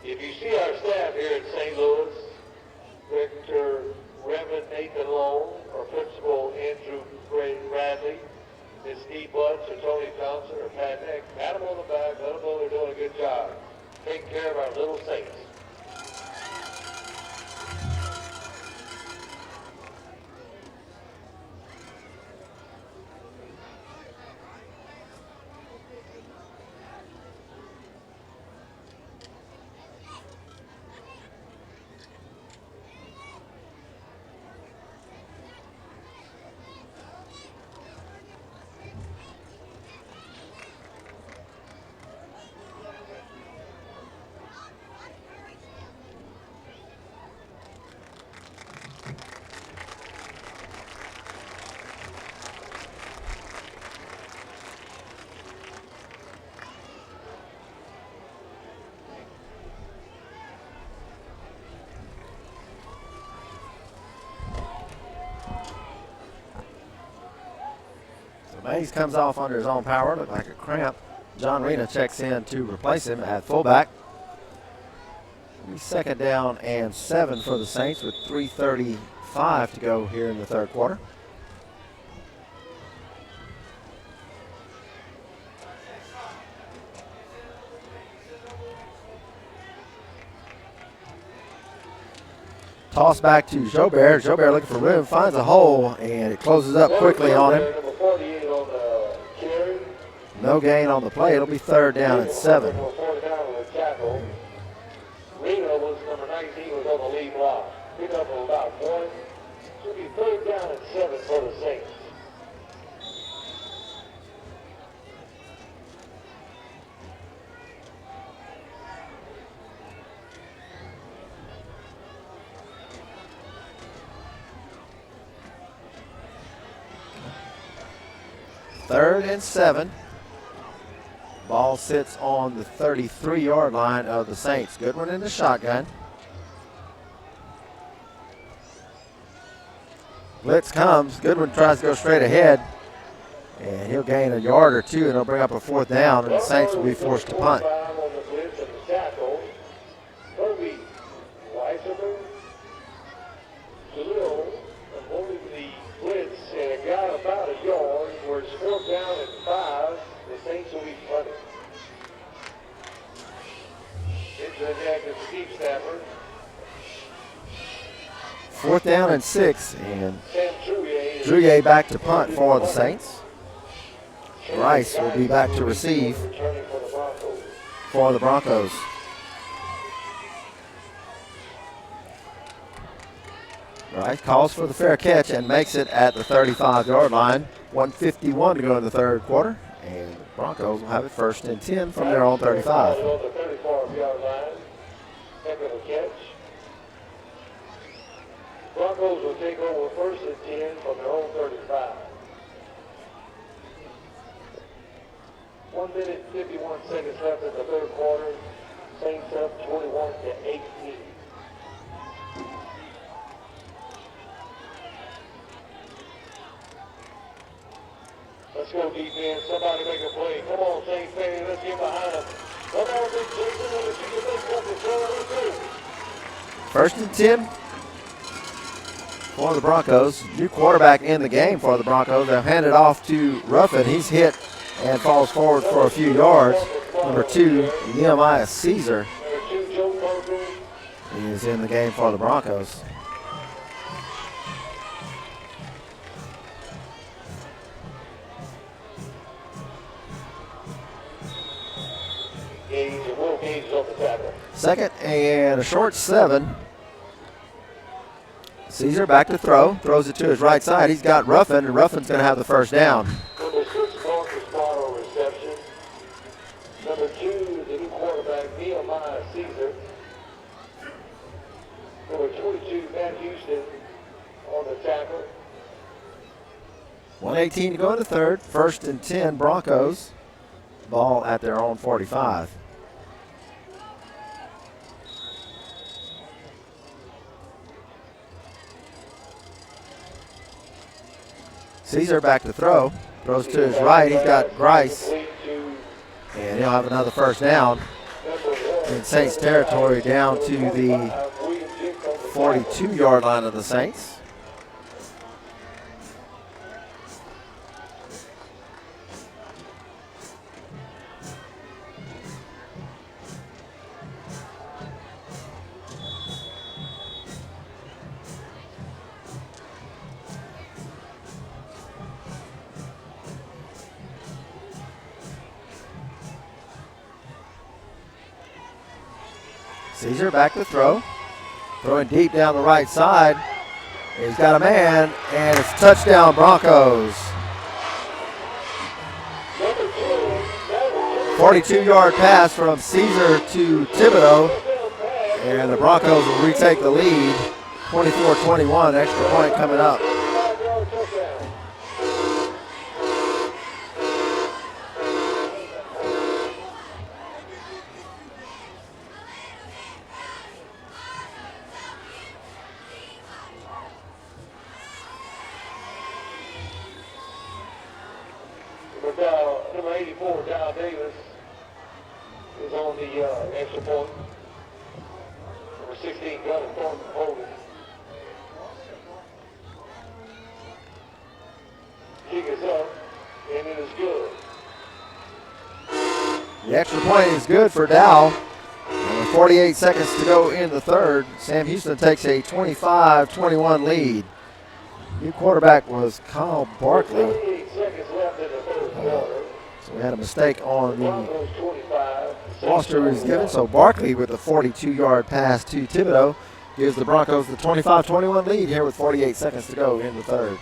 If you see our staff here at St. Louis, Director Reverend Nathan Long, or Principal Andrew Bradley, Ms. Steve Butts, or Tony Thompson, or Pat Nick, pat them on the back, let them know they're doing a good job. Take care of our little Saints. Mays comes off under his own power, looked like a cramp. John Rena checks in to replace him at fullback. 2nd down and 7 for the Saints with 3:35 to go here in the third quarter. Toss back to Jobert. Jobert looking for room, finds a hole, and it closes up quickly on him. Number 48 on the carry. No gain on the play. It'll be 3rd down and 7. Number 49 on the tackle. Reno was number 19, was on the lead block. Pick up about 1. So it'll be 3rd down and 7 for the Saints. Third and 7. Ball sits on the 33-yard line of the Saints. Goodwin in the shotgun. Blitz comes. Goodwin tries to go straight ahead. And he'll gain a yard or two, and he'll bring up a 4th down, and the Saints will be forced to punt. On the blitz and the tackle. Toby Weisserman, Jalil avoided the blitz and got about a yard, where it's 4th down and 5. The Saints will be punting. Into the neck of Steve Stafford. 4th down and 6, and Sam Trouillet. Trouillet back to punt for the Saints. Rice will be back to receive Returning for the Broncos. for the Broncos. Rice calls for the fair catch and makes it at the 35-yard line. 1:51 to go in the third quarter, and the Broncos will have it 1st and 10 from their own 35. On the 35-yard line. Heck of a catch. Broncos will take over 1st and 10 from their own 35. 1 minute, 51 seconds left in the third quarter. Saints up 21-18. Let's go defense. Somebody make a play. Come on, Saints fans. Let's get behind them. Come on, Big Jason. Let's see the big something. Let's 1st and 10 for the Broncos. New quarterback in the game for the Broncos. They'll hand it off to Ruffin. He's hit and falls forward for a few yards. Number 2, Nehemiah Caesar, Number 2, Joe Parker. is in the game for the Broncos. Gage and Will Gage is on the tackle. 2nd and a short 7. Caesar back to throw. Throws it to his right side. He's got Ruffin, and Ruffin's going to have the 1st down. Number 6, Marcus Potter on reception. Number 2, the new quarterback, Nehemiah Caesar. Number 22, Matt Houston on the tackle. 1:18 to go in the third. 1st and 10 Broncos. Ball at their own 45. Caesar back to throw. Throws to his right. He's got Grice. And he'll have another 1st down in Saints territory down to the 42-yard line of the Saints. Caesar back to throw. Throwing deep down the right side. He's got a man, and it's touchdown Broncos. 42-yard pass from Caesar to Thibodeau. And the Broncos will retake the lead. 24-21, extra point coming up. Number 84, Dow Davis, is on the extra point. Number 16, Gunnar Thornton holding. Kick is up, and it is good. The extra point is good for Dow. And with 48 seconds to go in the third, Sam Houston takes a 25-21 lead. New quarterback was Kyle Barkley. 38 seconds left in the third quarter. So we had a mistake on the Broncos 25. roster was given. So Barkley with the 42-yard pass to Thibodeau gives the Broncos the 25-21 lead here with 48 seconds to go in the third.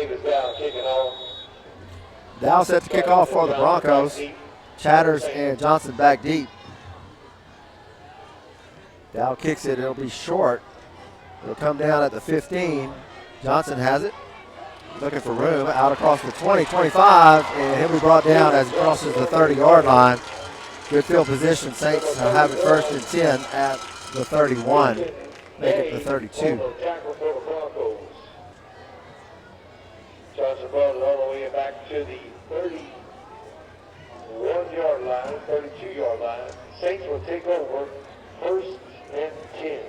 Davis Dow kicking off. Dow set to kick off for the Broncos. Chatters and Johnson back deep. Dow kicks it. It'll be short. It'll come down at the 15. Johnson has it. Looking for room. Out across the 20, 25. And he'll be brought down as he crosses the 30-yard line. Good field position. Saints have it first and 10 at the 31. Make it the 32. Johnson brought it all the way back to the 31-yard line, 32-yard line. Saints will take over first and 10.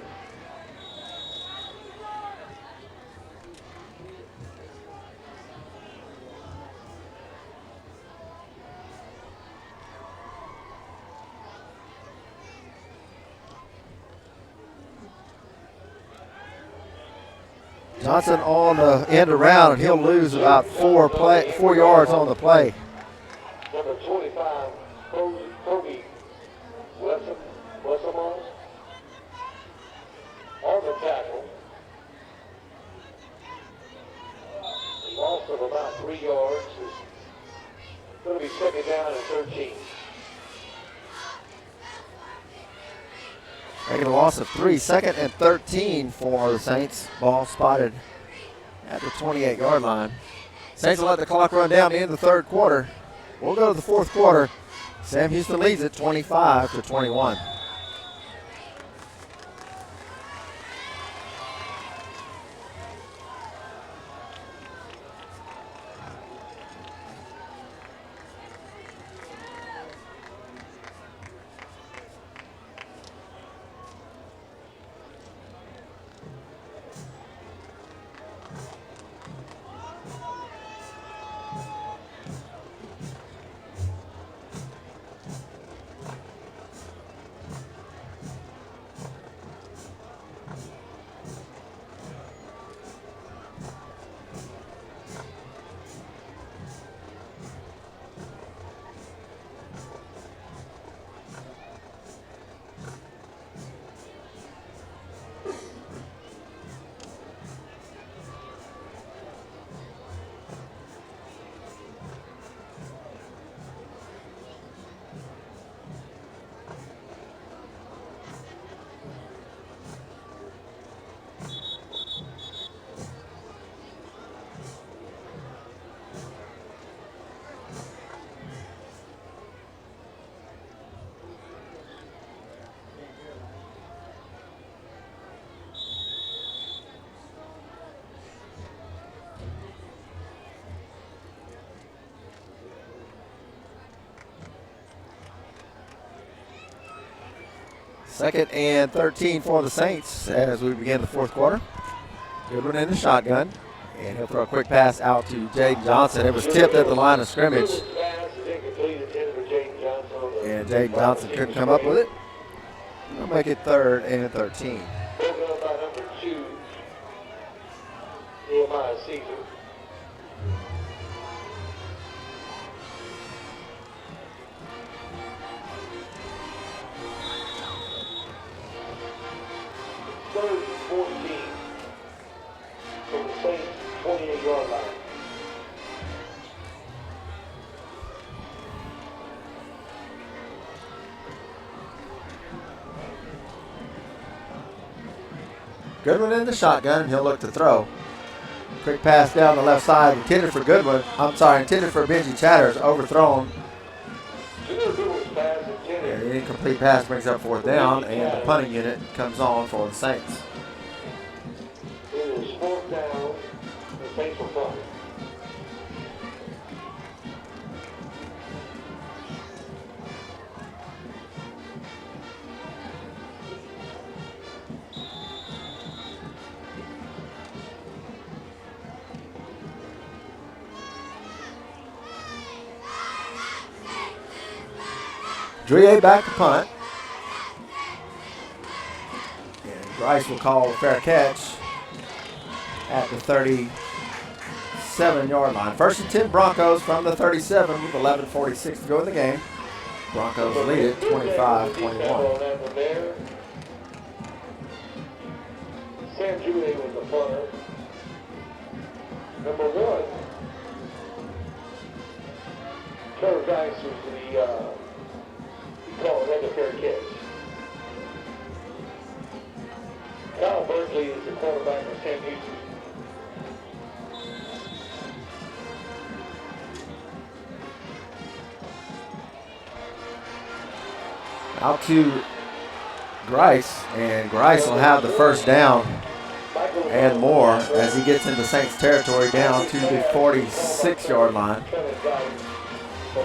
Johnson on the end around, and he'll lose about 4 yards on the play. Number 25, Kobe Wessamon on the tackle. Loss of about 3 yards. It's going to be second down and 13. Making a loss of 3, second and 13 for the Saints. Ball spotted at the 28-yard line. Saints will let the clock run down the end of the third quarter. We'll go to the fourth quarter. Sam Houston leads it 25-21. Second and 13 for the Saints as we begin the fourth quarter. Goodwin in the shotgun. And he'll throw a quick pass out to Jaden Johnson. It was tipped at the line of scrimmage. And Jaden Johnson couldn't come up with it. We'll make it third and 13. Number 2, Nehemiah Caesar. Third and 14 from the Saints 28-yard line. Goodwin in the shotgun. He'll look to throw. Quick pass down the left side. Intended for Goodwin. Intended for Benji Chatters. Overthrown. And the incomplete pass brings up fourth down, and the punting unit comes on for the Saints. It is fourth down. The Saints will punt. Drie back to punt. And Grice will call a fair catch at the 37-yard line. First and 10 Broncos from the 37 with 11:46 to go in the game. Broncos lead it 25-21. Sam Julie was the punter. Number 1, Trevor Grice was he called another fair catch. Kyle Berkeley is the quarterback for Sam Houston. Out to Grice, and Grice will have the first down and more as he gets into Saints territory down to the 46-yard line.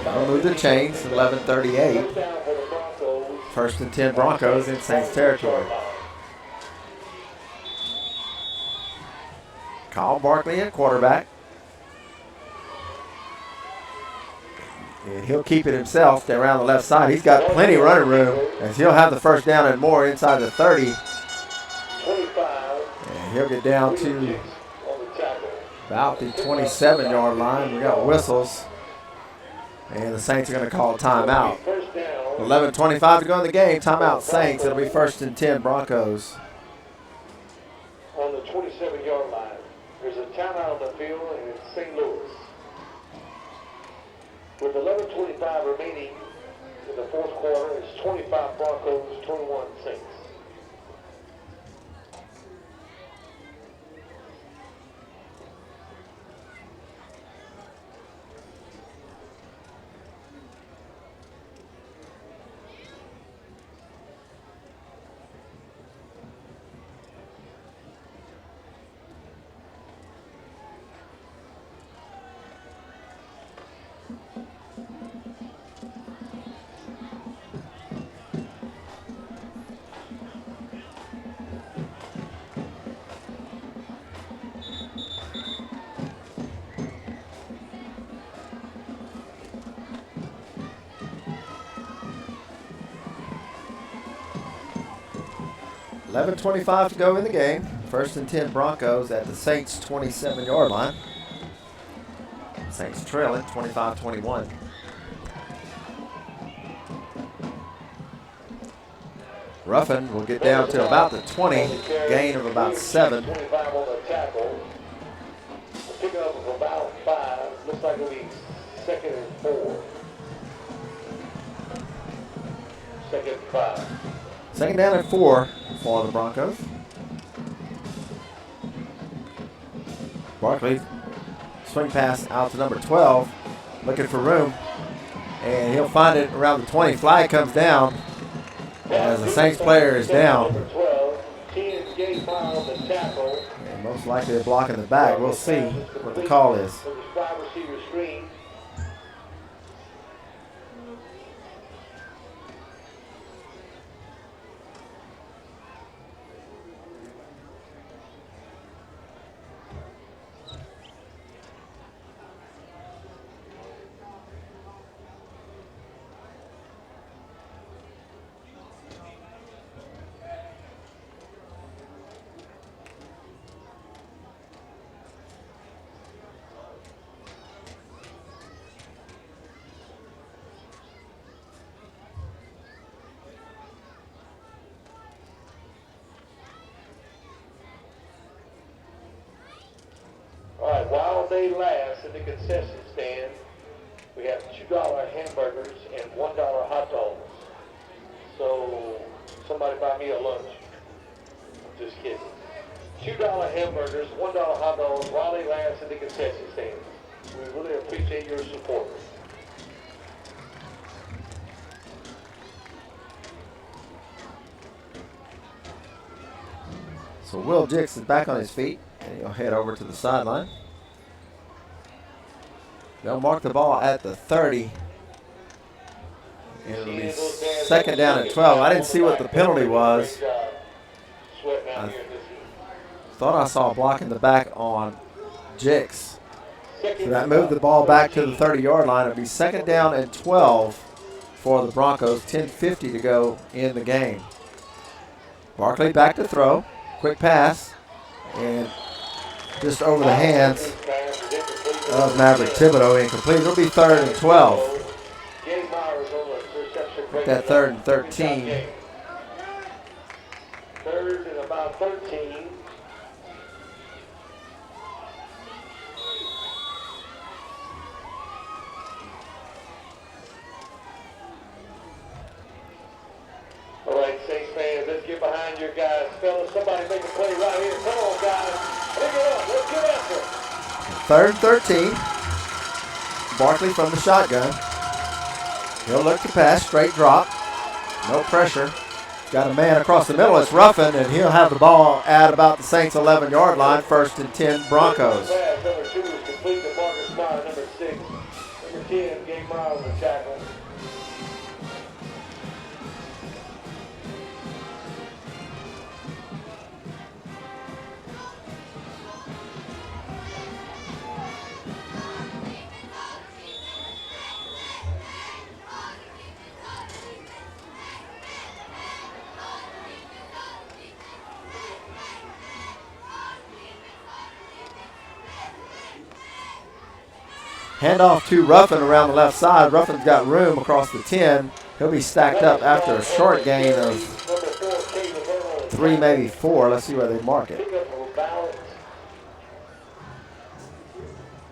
I'll move the chains, 11:38. First and 10 Broncos in Saints territory. Kyle Barkley at quarterback. And he'll keep it himself around the left side. He's got plenty of running room as he'll have the first down and more inside the 30. And he'll get down to about the 27-yard line. We got whistles. And the Saints are going to call a timeout. 11:25 to go in the game. Timeout Saints. It'll be first and 10 Broncos. On the 27-yard line. There's a timeout on the field, and it's St. Louis. With 11:25 remaining in the fourth quarter, it's 25 Broncos, 21 Saints. $11:25 to go in the game. First and 10 Broncos at the Saints 27-yard line. Saints trailing 25-21. Ruffin will get down to about the 20, gain of about 7. 25 on the tackle. Pick up of about 5. Looks like it'll be 2nd and 4. 2nd and 5. Second down and 4 for the Broncos. Barkley, swing pass out to number 12, looking for room, and he'll find it around the 20. Flag comes down as the Saints player is down. Number 12, 10 Gabe Meyer on the tackle. And most likely a block in the back. We'll see what the call is. For the wide receiver screen. While they last in the concession stand, we have $2 hamburgers and $1 hot dogs. So somebody buy me a lunch. I'm just kidding. $2 hamburgers, $1 hot dogs while they last in the concession stand. We really appreciate your support. So Will Dix is back on his feet, and he'll head over to the sideline. They'll mark the ball at the 30. It'll be second down and 12. I didn't see what the penalty was. I thought I saw a block in the back on Jix. So that moved the ball back to the 30-yard line. It'll be second down and 12 for the Broncos. 10:50 to go in the game. Barkley back to throw. Quick pass. And just over the hands of Maverick Thibodeau, incomplete. It'll be third and 12. That third and 13. Third and about 13. fans, let's get behind your guys. Fellas, somebody make a play right here. Come on, guys. Pick it up. Let's get after it. 3rd and 13. Barkley from the shotgun. He'll look to pass, straight drop. No pressure. Got a man across the middle. It's Ruffin, and he'll have the ball at about the Saints' 11-yard line. 1st and 10 Broncos. Number 2 is complete to Marcus Meyer. Number 6. Number 10, Gabe Meyer on the tackle. Handoff to Ruffin around the left side. Ruffin's got room across the 10. He'll be stacked up after a short gain of 3, maybe 4. Let's see where they mark it.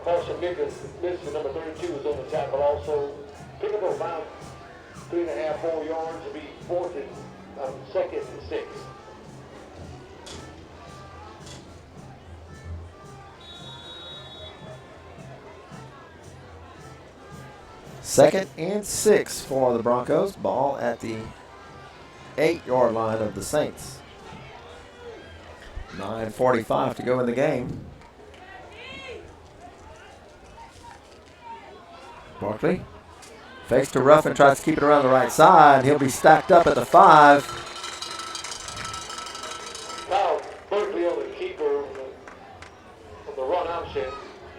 Carson Mixon, number 32, is on the tackle also. Pick up about 3.5, 4 yards to be 4th and 2nd and 6. Second and 6 for the Broncos. Ball at the 8-yard line of the Saints. 9:45 to go in the game. Barkley fakes to Ruffin, tries to keep it around the right side. He'll be stacked up at the 5. Now, Berkeley on the keeper on the run option.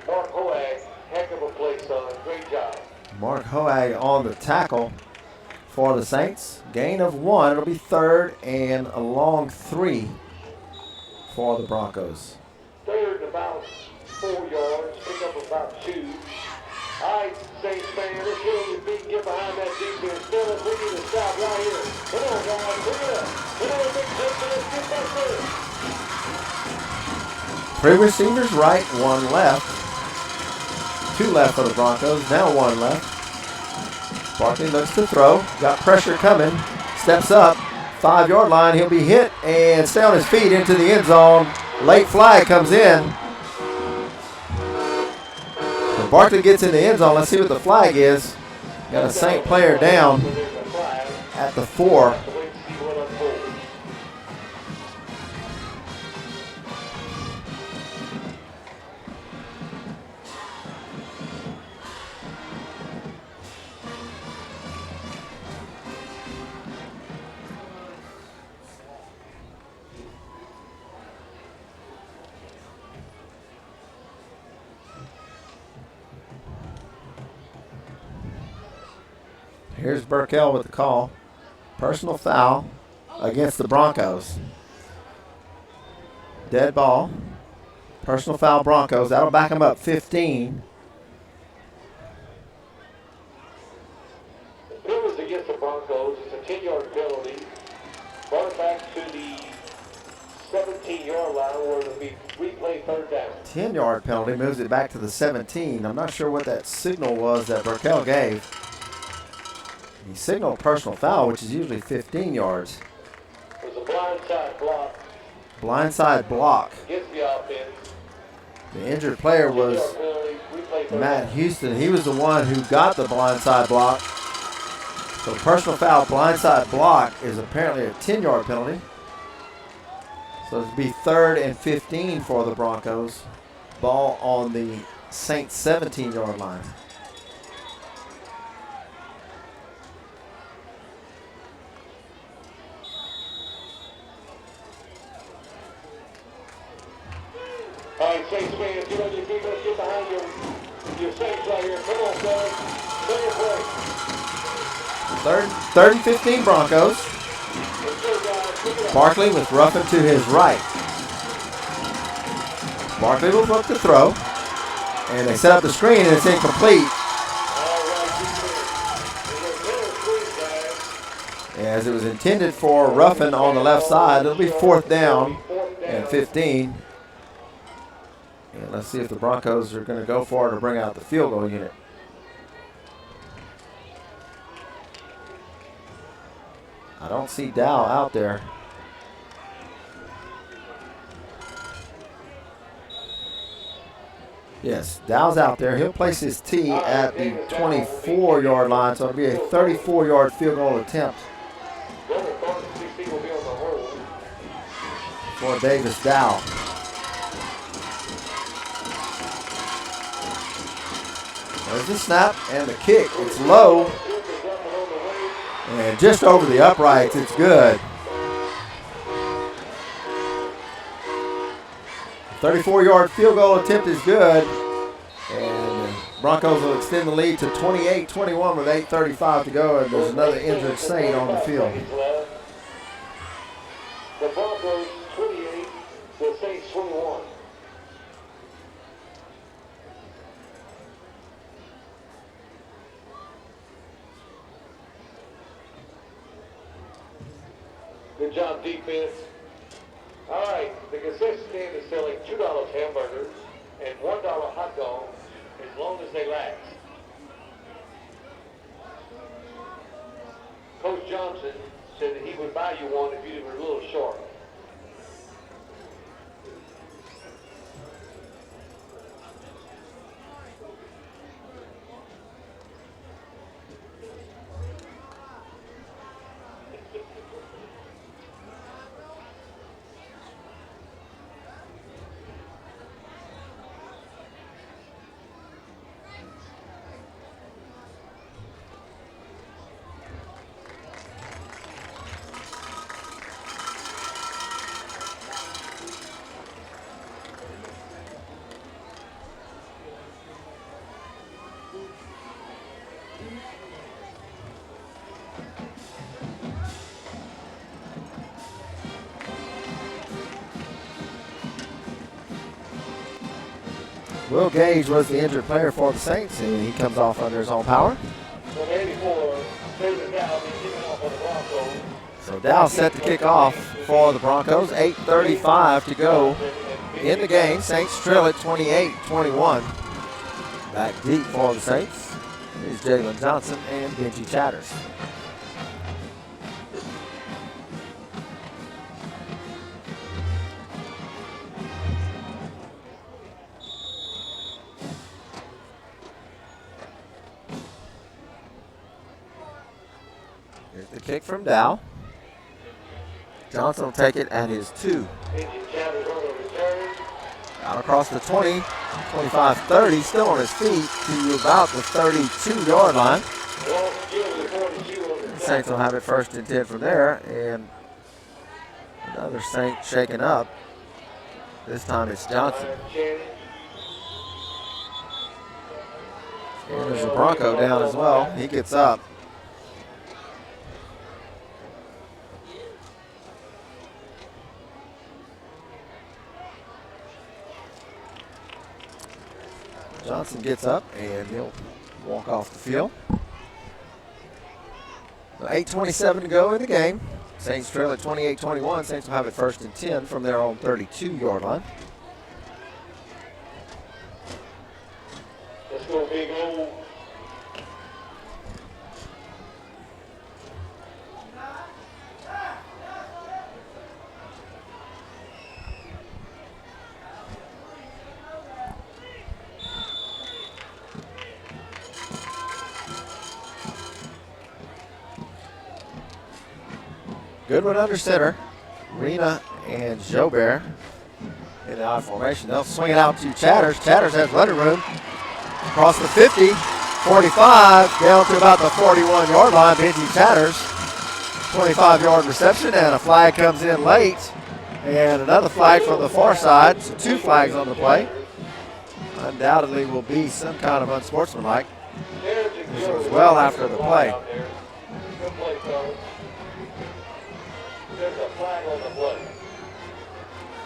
Mark Hoag, heck of a play, son. Great job. Mark Hoag on the tackle for the Saints. Gain of 1. It'll be 3rd and a long 3 for the Broncos. 3rd about 4 yards. Pick up about 2. All right, Saints fan, let's get on your feet and get behind that defense. Fellas, we need to stop right here. Come on, guys, pick it up. Come on, big Justin, let's get back there. 3 receivers right, 1 left. 2 left for the Broncos, now 1 left. Barkley looks to throw, got pressure coming, steps up, 5-yard line, he'll be hit and stay on his feet into the end zone. Late flag comes in. So Barkley gets in the end zone, let's see what the flag is. Got a Saint player down at the 4. Here's Burkell with the call. Personal foul against the Broncos. Dead ball. Personal foul Broncos. That'll back them up 15. It was against the Broncos. It's a 10-yard penalty. Brought it back to the 17-yard line where it'll be replay 3rd down. 10-yard penalty moves it back to the 17. I'm not sure what that signal was that Burkell gave. He signaled personal foul, which is usually 15 yards. It was a blindside block. Blindside block. Against the offense. The injured player was Matt Houston. He was the one who got the blindside block. So personal foul, blindside block is apparently a 10-yard penalty. So it'll be 3rd and 15 for the Broncos. Ball on the Saints 17-yard line. All right, Saints fans, get on your feet. Let's get behind your Saints right here. Come on, fellas. Play your play. 3rd and 15 Broncos. Barkley with Ruffin to his right. Barkley will look to throw. And they set up the screen and it's incomplete. As it was intended for Ruffin on the left side. It'll be 4th down and 15. And let's see if the Broncos are going to go for it or bring out the field goal unit. I don't see Dow out there. Yes, Dow's out there. He'll place his tee at the 24-yard line, so it'll be a 34-yard field goal attempt for Davis Dow. There's the snap and the kick. It's low and just over the uprights. It's good. 34-yard field goal attempt is good. And the Broncos will extend the lead to 28-21 with 8:35 to go. And there's another injured Saint on the field. The Broncos 28, the Saints 21. Good job, defense. All right, the concession stand is selling $2 hamburgers and $1 hot dogs as long as they last. Coach Johnson said that he would buy you one if you were a little short. Will Gage was the injured player for the Saints, and he comes off under his own power. So Dow set to kick off for the Broncos. 8:35 to go in the game. Saints trail at 28-21. Back deep for the Saints is Jalen Johnson and Benji Chatters. Here's the kick from Dow. Johnson will take it at his 2. Out across the 20, 25, 30, still on his feet to about the 32-yard line. Saints will have it 1st and 10 from there, and another Saint shaken up. This time it's Johnson. And there's a Bronco down as well. He gets up. Johnson gets up and he'll walk off the field. So 8:27 to go in the game. Saints trail at 28-21. Saints will have it 1st and 10 from their own 32-yard line. Let's go, big O. Goodwin under center. Rena and Jobert in the I formation. They'll swing it out to Chatters. Chatters has running room. Across the 50, 45, down to about the 41-yard line. Benji Chatters, 25-yard reception, and a flag comes in late. And another flag from the far side. So 2 flags on the play. Undoubtedly will be some kind of unsportsmanlike. This was well after the play. Good play, fellas. There's a flag on the play.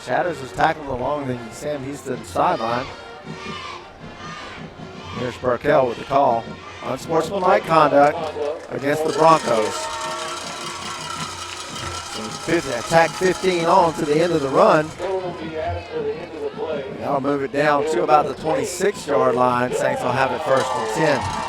Chatters was tackled along the Sam Houston sideline. Here's Burkell with the call. Unsportsmanlike conduct against the Broncos. So attack 15 on to the end of the run. That'll move it down to about the 26-yard line. Saints will have it 1st and 10.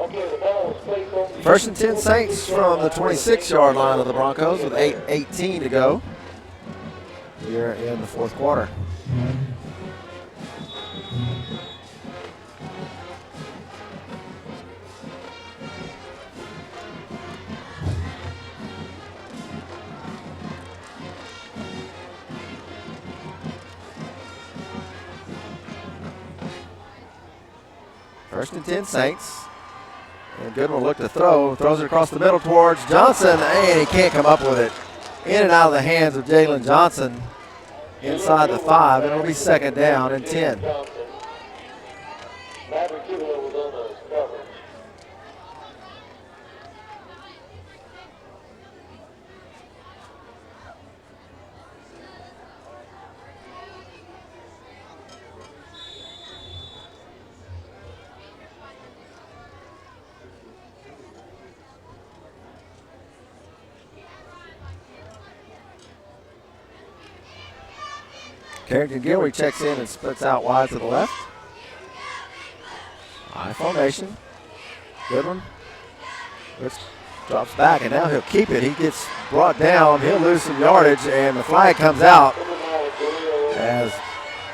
Okay, the ball is placed on First and 10 Saints from the 26-yard line of the Broncos with 8:18 to go here in the fourth quarter. First and 10 Saints. And Goodwin will look to throw. Throws it across the middle towards Johnson. And he can't come up with it. In and out of the hands of Jalen Johnson inside the 5. And it'll be second down and 10. Maverick Kilo was on the coverage. Carrington Gilroy checks in and splits out wide to the left. High formation. Goodwin drops back, and now he'll keep it. He gets brought down. He'll lose some yardage, and the flag comes out as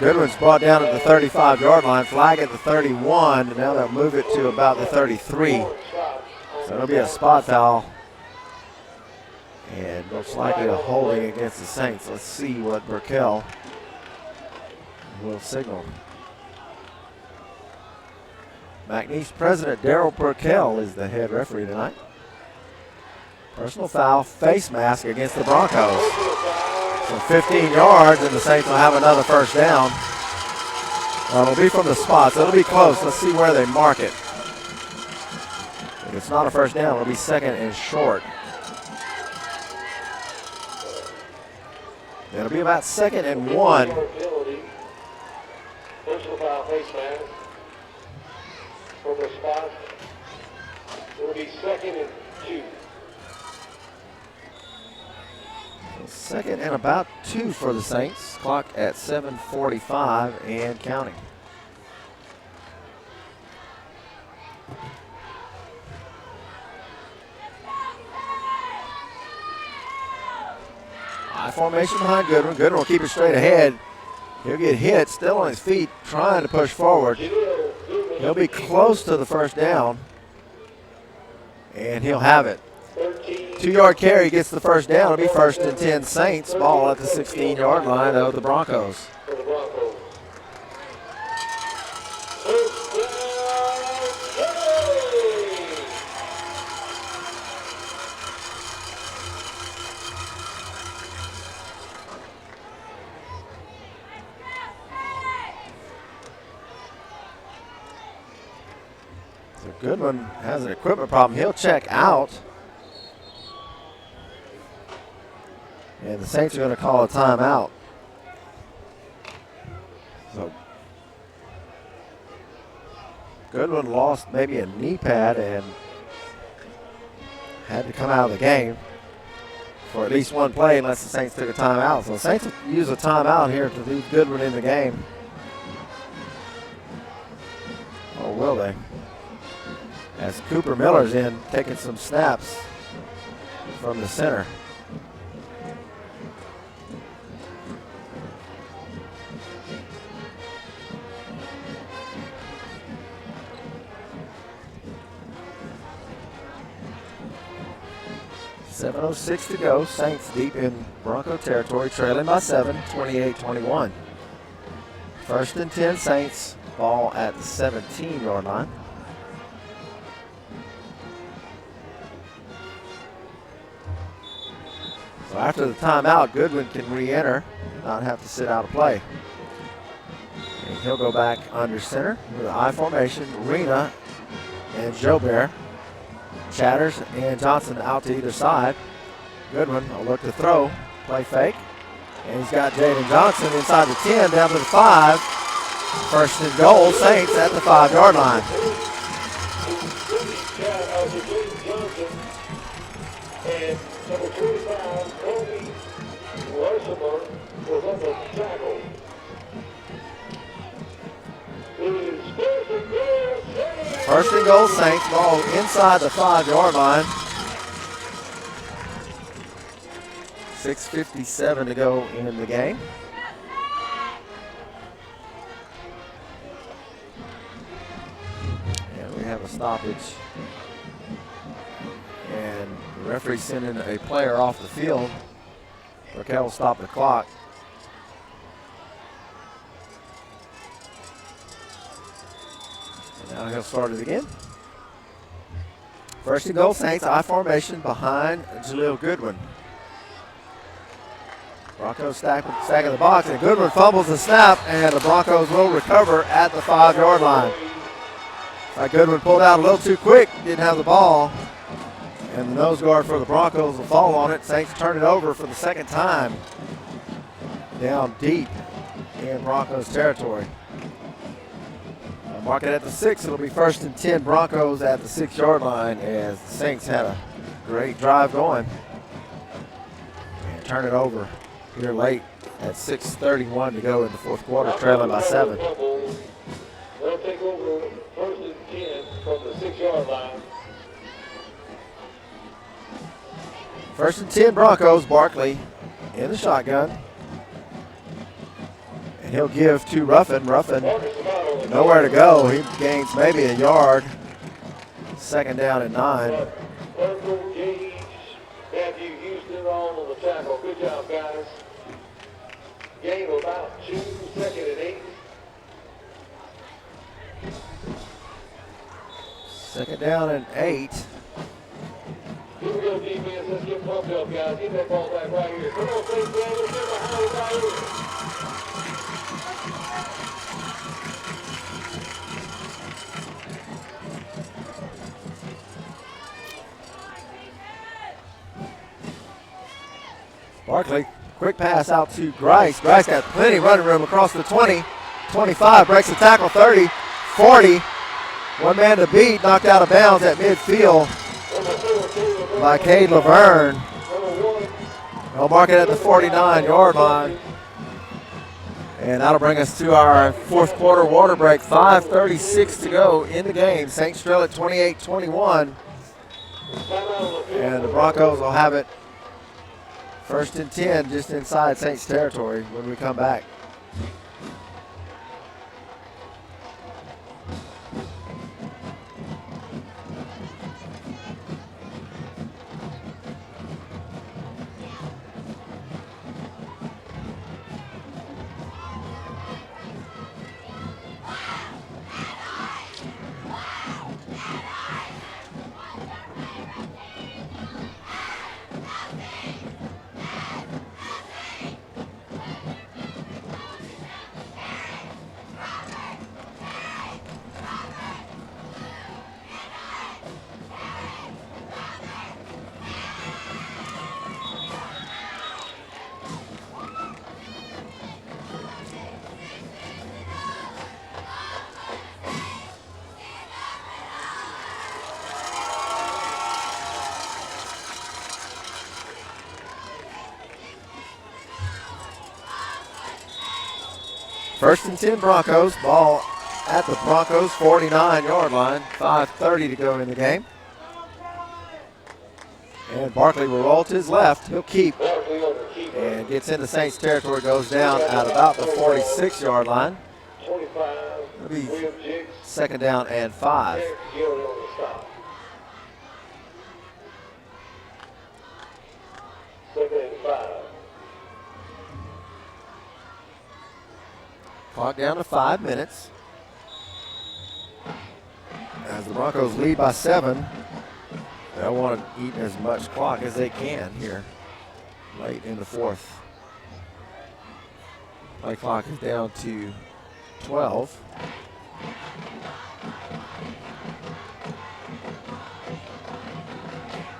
Goodwin's brought down at the 35-yard line. Flag at the 31, and now they'll move it to about the 33. So it'll be a spot foul. And most likely a holding against the Saints. Let's see what Burkell will signal. McNeese president Daryl Burkell is the head referee tonight. Personal foul, face mask against the Broncos. So 15 yards, and the Saints will have another first down. It'll be from the spots. It'll be close. Let's see where they mark it. If it's not a first down, it'll be second and short. It'll be about second and 1. Personal foul, face mask. From the spot. It'll be second and 2. Second and about 2 for the Saints. Clock at 7:45 and counting. High formation behind Goodwin. Goodwin will keep it straight ahead. He'll get hit, still on his feet, trying to push forward. He'll be close to the first down, and he'll have it. 2-yard carry gets the first down. It'll be first and 10 Saints. Ball at the 16-yard line of the Broncos. So Goodwin has an equipment problem. He'll check out. And the Saints are going to call a timeout. So Goodwin lost maybe a knee pad and had to come out of the game for at least one play unless the Saints took a timeout. So the Saints will use a timeout here to leave Goodwin in the game. Or will they? As Cooper Miller's in, taking some snaps from the center. .706 to go. Saints deep in Bronco territory, trailing by 7, 28-21. First and 10 Saints. Ball at the 17-yard line. So after the timeout, Goodwin can re-enter, not have to sit out a play. And he'll go back under center with an I formation. Rena and Jobert. Chatters and Johnson out to either side. Goodwin will look to throw, play fake. And he's got Jaden Johnson inside the 10, down to the 5. First and goal, Saints at the 5-yard line. And number 25, Kobe Larsimer, was on the tackle. It is first and goal, Saints. First and goal, Saints. Ball inside the 5-yard line. 6:57 to go in the game. And we have a stoppage. And the referee sending a player off the field. Raquel will stop the clock. And now he'll start it again. First and goal, Saints, I formation behind Jaleel Goodwin. Broncos stacking the box, and Goodwin fumbles the snap, and the Broncos will recover at the 5-yard line. Goodwin pulled out a little too quick, didn't have the ball, and the nose guard for the Broncos will fall on it. Saints turn it over for the second time down deep in Broncos territory. Mark it at the 6. It'll be 1st and 10 Broncos at the 6-yard line as the Saints had a great drive going. And turn it over here late at 6:31 to go in the fourth quarter, trailing by 7. They'll take over 1st and 10 from the 6-yard line. 1st and 10 Broncos. Barkley in the shotgun. And he'll give to Ruffin. Ruffin nowhere to go. He gains maybe a yard. 2nd down and 9. Urkel, Gage, Matthew Houston all on the tackle. Good job, guys. Gain of about 2, 2nd and 8. 2nd down and 8. Here we go, defense. Let's get pumped up, guys. Get that ball back right here. Come on, Saints, man. Let's get behind it right here. Barkley, quick pass out to Grice. Grice got plenty of running room across the 20, 25, breaks the tackle, 30, 40. One man to beat, knocked out of bounds at midfield by Cade Laverne. They'll mark it at the 49-yard line. And that'll bring us to our fourth quarter water break. 5:36 to go in the game. Saints trail at 28-21. And the Broncos will have it 1st and 10 just inside Saints territory when we come back. First and 10 Broncos. Ball at the Broncos 49-yard line. 5:30 to go in the game. And Barkley will roll to his left. He'll keep and gets into Saints territory. Goes down at about the 46-yard line. It'll be 2nd down and 5. Clock down to 5 minutes. As the Broncos lead by 7, they'll want to eat as much clock as they can here late in the fourth. Play clock is down to 12.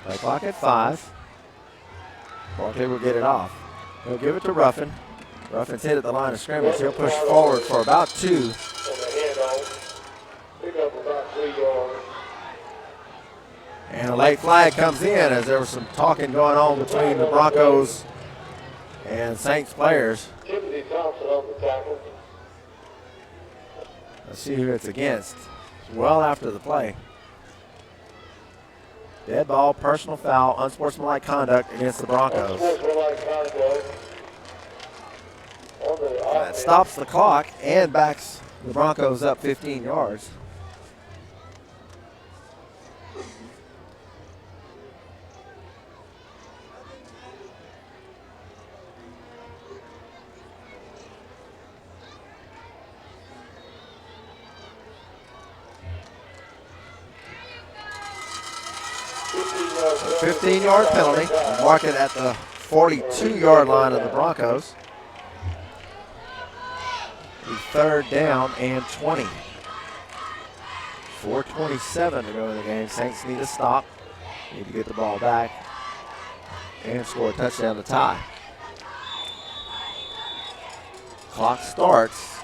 Play clock at 5. Barkley will get it off. He'll give it to Ruffin. Ruffin's hit at the line of scrimmage. He'll push forward for about 2. And a late flag comes in as there was some talking going on between the Broncos and Saints players. Timothy Thompson on the tackle. Let's see who it's against. well after the play. Dead ball, personal foul, unsportsmanlike conduct against the Broncos. Unsportsmanlike conduct on the That offense. stops the clock and backs the Broncos up 15 yards. A 15-yard penalty. Mark it at the 42-yard line of the Broncos. Third down and 20. 4:27 to go in the game. Saints need to stop. Need to get the ball back and score a touchdown to tie. Clock starts.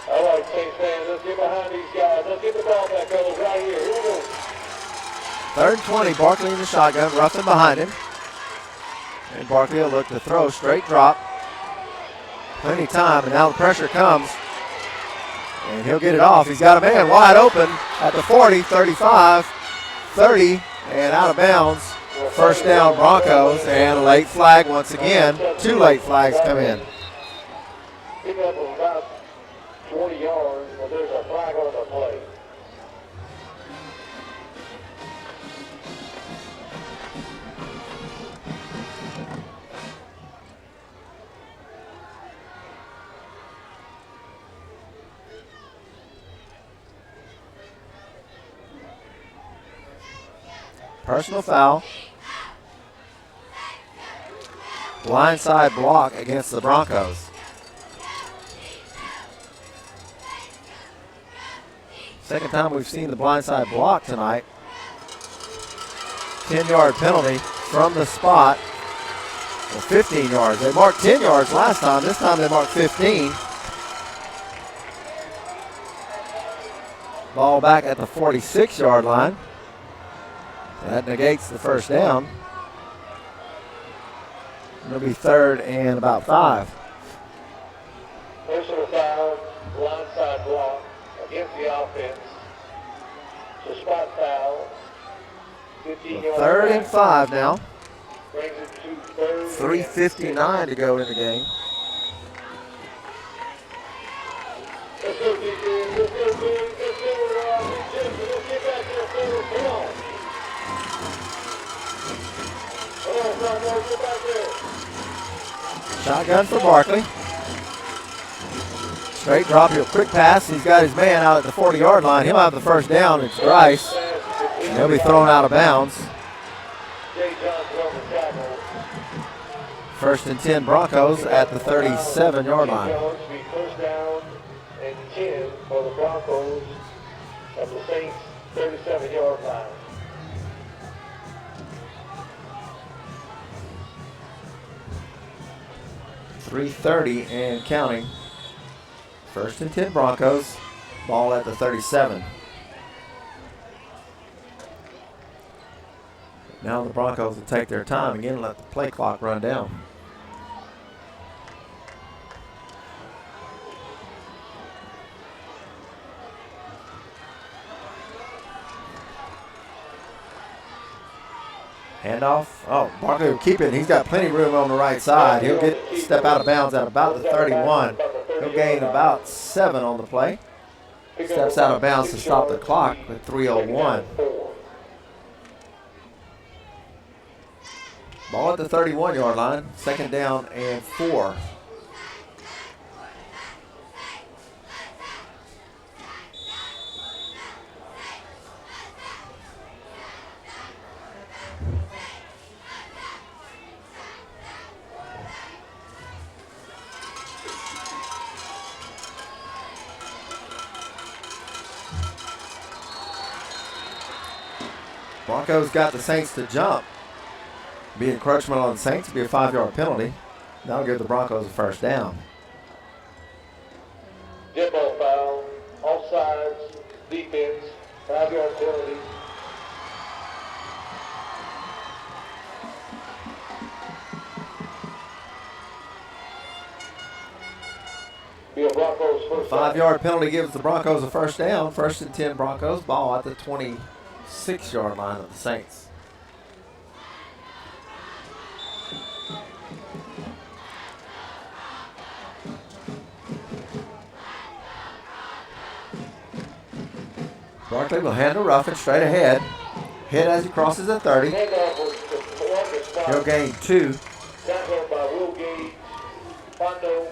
All right, Saints fans, let's get behind these guys. Let's get the ball back, fellas, right here. Here we go. Third and 20, Barkley in the shotgun, Ruffin behind him. And Barkley will look to throw, straight drop. Plenty of time, and now the pressure comes. And he'll get it off. He's got a man wide open at the 40, 35, 30, and out of bounds. First down Broncos, and a late flag once again. 2 late flags come in. Pick up about 20 yards, but there's a flag on the play. Personal foul. Blindside block against the Broncos. Second time we've seen the blindside block tonight. 10-yard penalty from the spot. Well, 15 yards. They marked 10 yards last time. This time they marked 15. Ball back at the 46-yard line. That negates the first down. It'll be third and about 5. Personal foul, blindside block against the offense. It's a spot foul. 15 yards. Third and 5 now. Brings it to third. 3:59 to go in the game. Let's go, defense. Let's go, boys. Let's go, let's get back there, fellas. Come on. Come on, Broncos, get back there. Shotgun for Barkley. Straight drop, he'll quick pass. He's got his man out at the 40-yard line. He'll have the first down. It's Grice. And he'll be thrown out of bounds. Jay Johnson on the tackle. First and 10 Broncos at the 37-yard line. Jones be first down and 10 for the Broncos at the Saints 37-yard line. .330 and counting. First and 10 Broncos. Ball at the 37. Now the Broncos will take their time again and let the play clock run down. Handoff. Oh, Barkley will keep it. He's got plenty of room on the right side. He'll step out of bounds at about the 31. He'll gain about 7 on the play. Steps out of bounds to stop the clock with 3:01. Ball at the 31-yard line. Second down and 4. Broncos got the Saints to jump. Be encroachment on the Saints, be a 5-yard penalty. That'll give the Broncos a first down. Dead ball foul, offsides, defense, 5-yard penalty. Be a Broncos first down. 5-yard penalty gives the Broncos a first down. 1st and 10 Broncos. Ball at the 26-yard line of the Saints. Barkley will hand to Ruffin straight ahead. Hit as he crosses the 30. Handoff was to Marcus Smart. He'll gain 2. Tackled by Will Gage, Fondo.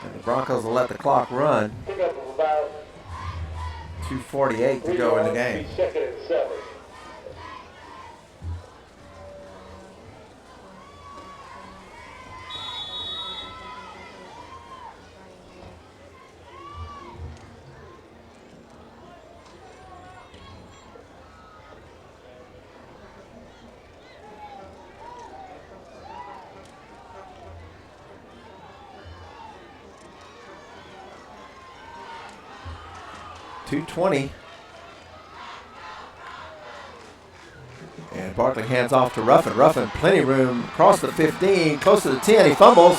And the Broncos will let the clock run. Pickup of about 2:48 to 3 go in the yards, game. be 2nd and 7. .220. And Barkley hands off to Ruffin. Ruffin, plenty of room across the 15, close to the 10. He fumbles.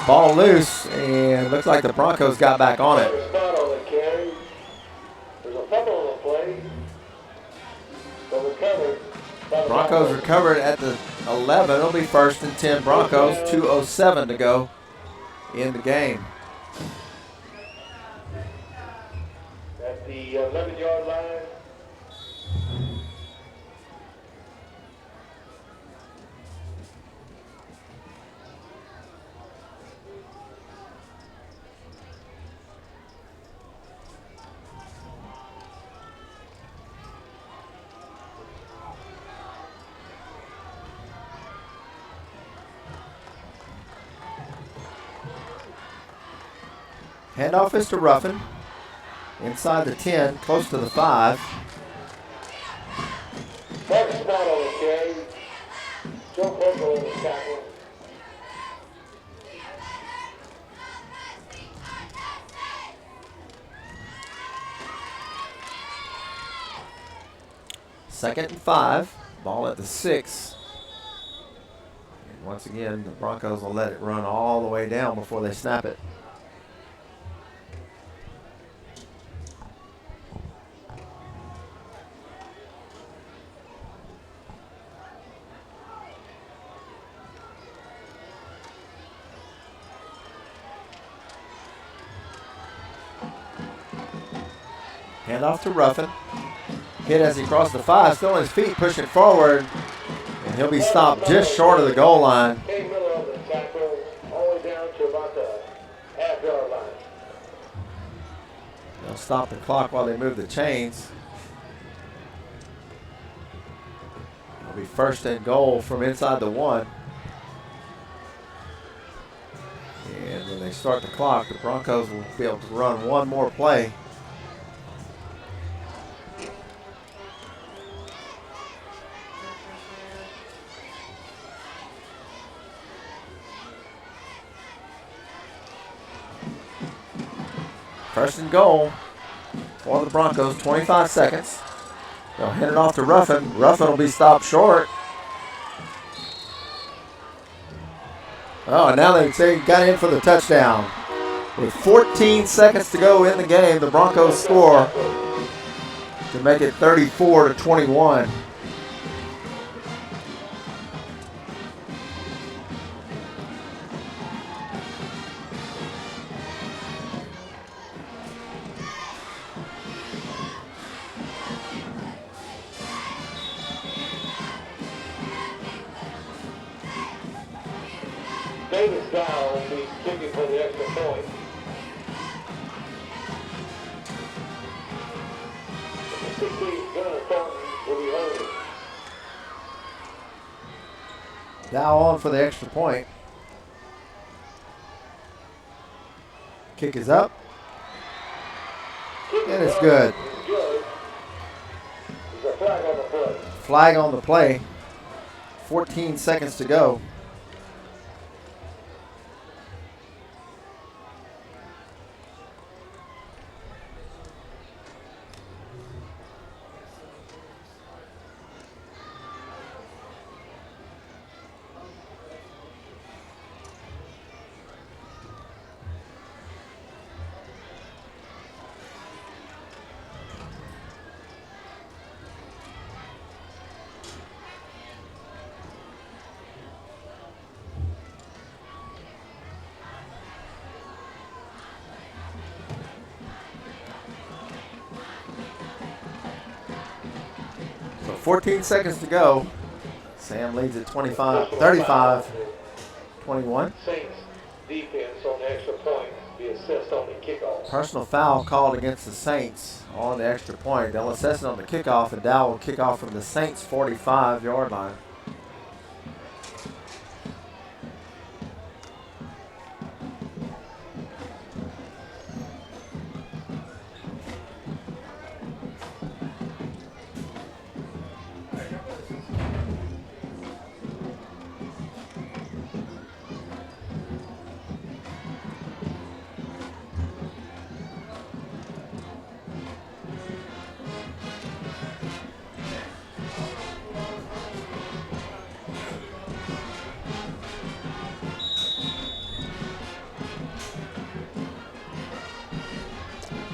Ball loose, and looks like the Broncos got back on it. There's not on the carry. There's a fumble on the play. But recovered by the Broncos recovered at the 11. It'll be 1st and 10 Broncos. 2:07 to go in the game. At the 11-yard line. Handoff is to Ruffin. Inside the 10, close to the 5. Marcus Smart on the carry. Joe Corporal on the tackle. Second and 5. Ball at the 6. And once again, the Broncos will let it run all the way down before they snap it. Handoff to Ruffin. Hit as he crossed the 5, still on his feet, pushing forward. And he'll be stopped just short of the goal line. Kay Miller on the tackle, all the way down to about the half-yard line. They'll stop the clock while they move the chains. It'll be 1st and goal from inside the 1. And when they start the clock, the Broncos will be able to run one more play. First and goal for the Broncos, 25 seconds. They'll hand it off to Ruffin. Ruffin will be stopped short. Oh, and now they say got in for the touchdown. With 14 seconds to go in the game, the Broncos score to make it 34-21. Davis Dow will be kicking for the extra point. The 16th Gunnar Thornton will be holding. Dow on for the extra point. Kick is up. And it's good. Good. There's a flag on the play. Flag on the play. 14 seconds to go. 14 seconds to go. Sam leads at 35-21. Saints defense on the extra point be assessed on the kickoff. Personal foul called against the Saints on the extra point. They'll assess it on the kickoff, and Dow will kick off from the Saints' 45-yard line.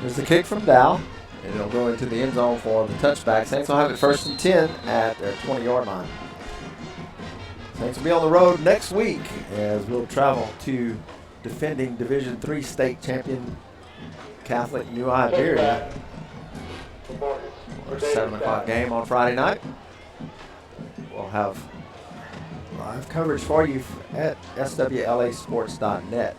Here's the kick from Dow, and it'll go into the end zone for the touchback. Saints will have it 1st and 10 at their 20-yard line. Saints will be on the road next week as we'll travel to defending Division III state champion Catholic New Iberia. Our 7 o'clock game on Friday night. We'll have live coverage for you at swlasports.net.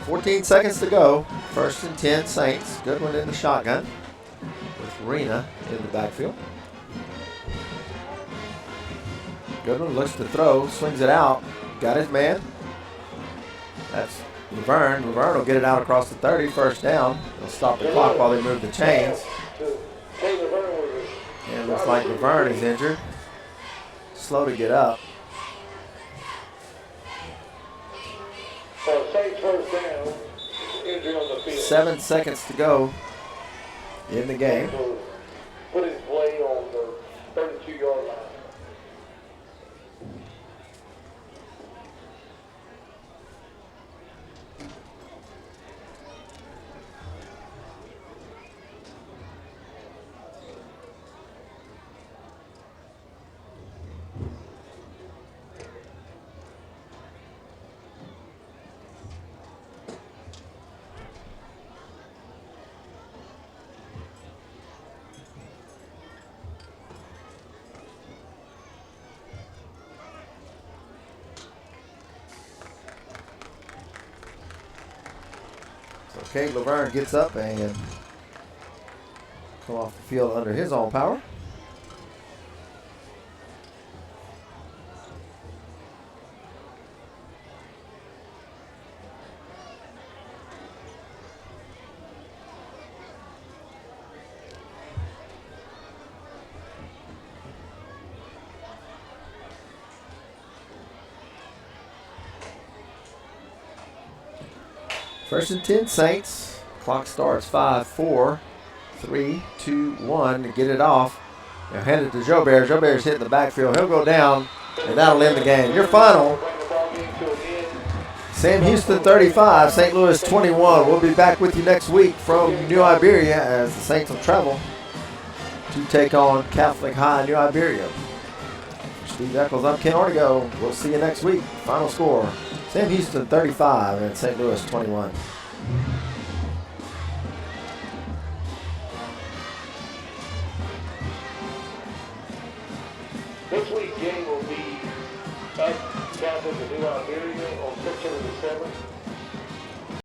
$14 seconds to go. 1st and 10 Saints. Goodwin in the shotgun with Rena in the backfield. Goodwin looks to throw, swings it out, got his man. That's Laverne. Laverne will get it out across the 30, 1st down. They'll stop the clock while they move the chains. And it looks like Laverne is injured. Slow to get up. So Saints 1st down, injury on the field. 7 seconds to go in the game. Put his play on the 32-yard line. Okay, Laverne gets up and come off the field under his own power. First and 10 Saints. Clock starts 5, 4, 3, 2, 1 to get it off. Now hand it to Jobert. Jobert's hitting the backfield. He'll go down, and that'll end the game. Your final, Sam Houston 35, St. Louis 21. We'll be back with you next week from New Iberia as the Saints will travel to take on Catholic High New Iberia. For Steve Eccles, I'm Ken Ortego. We'll see you next week. Final score, Sam Houston 35 and St. Louis 21. Next week's game will be at Catholic and New Iberia on September the 7th.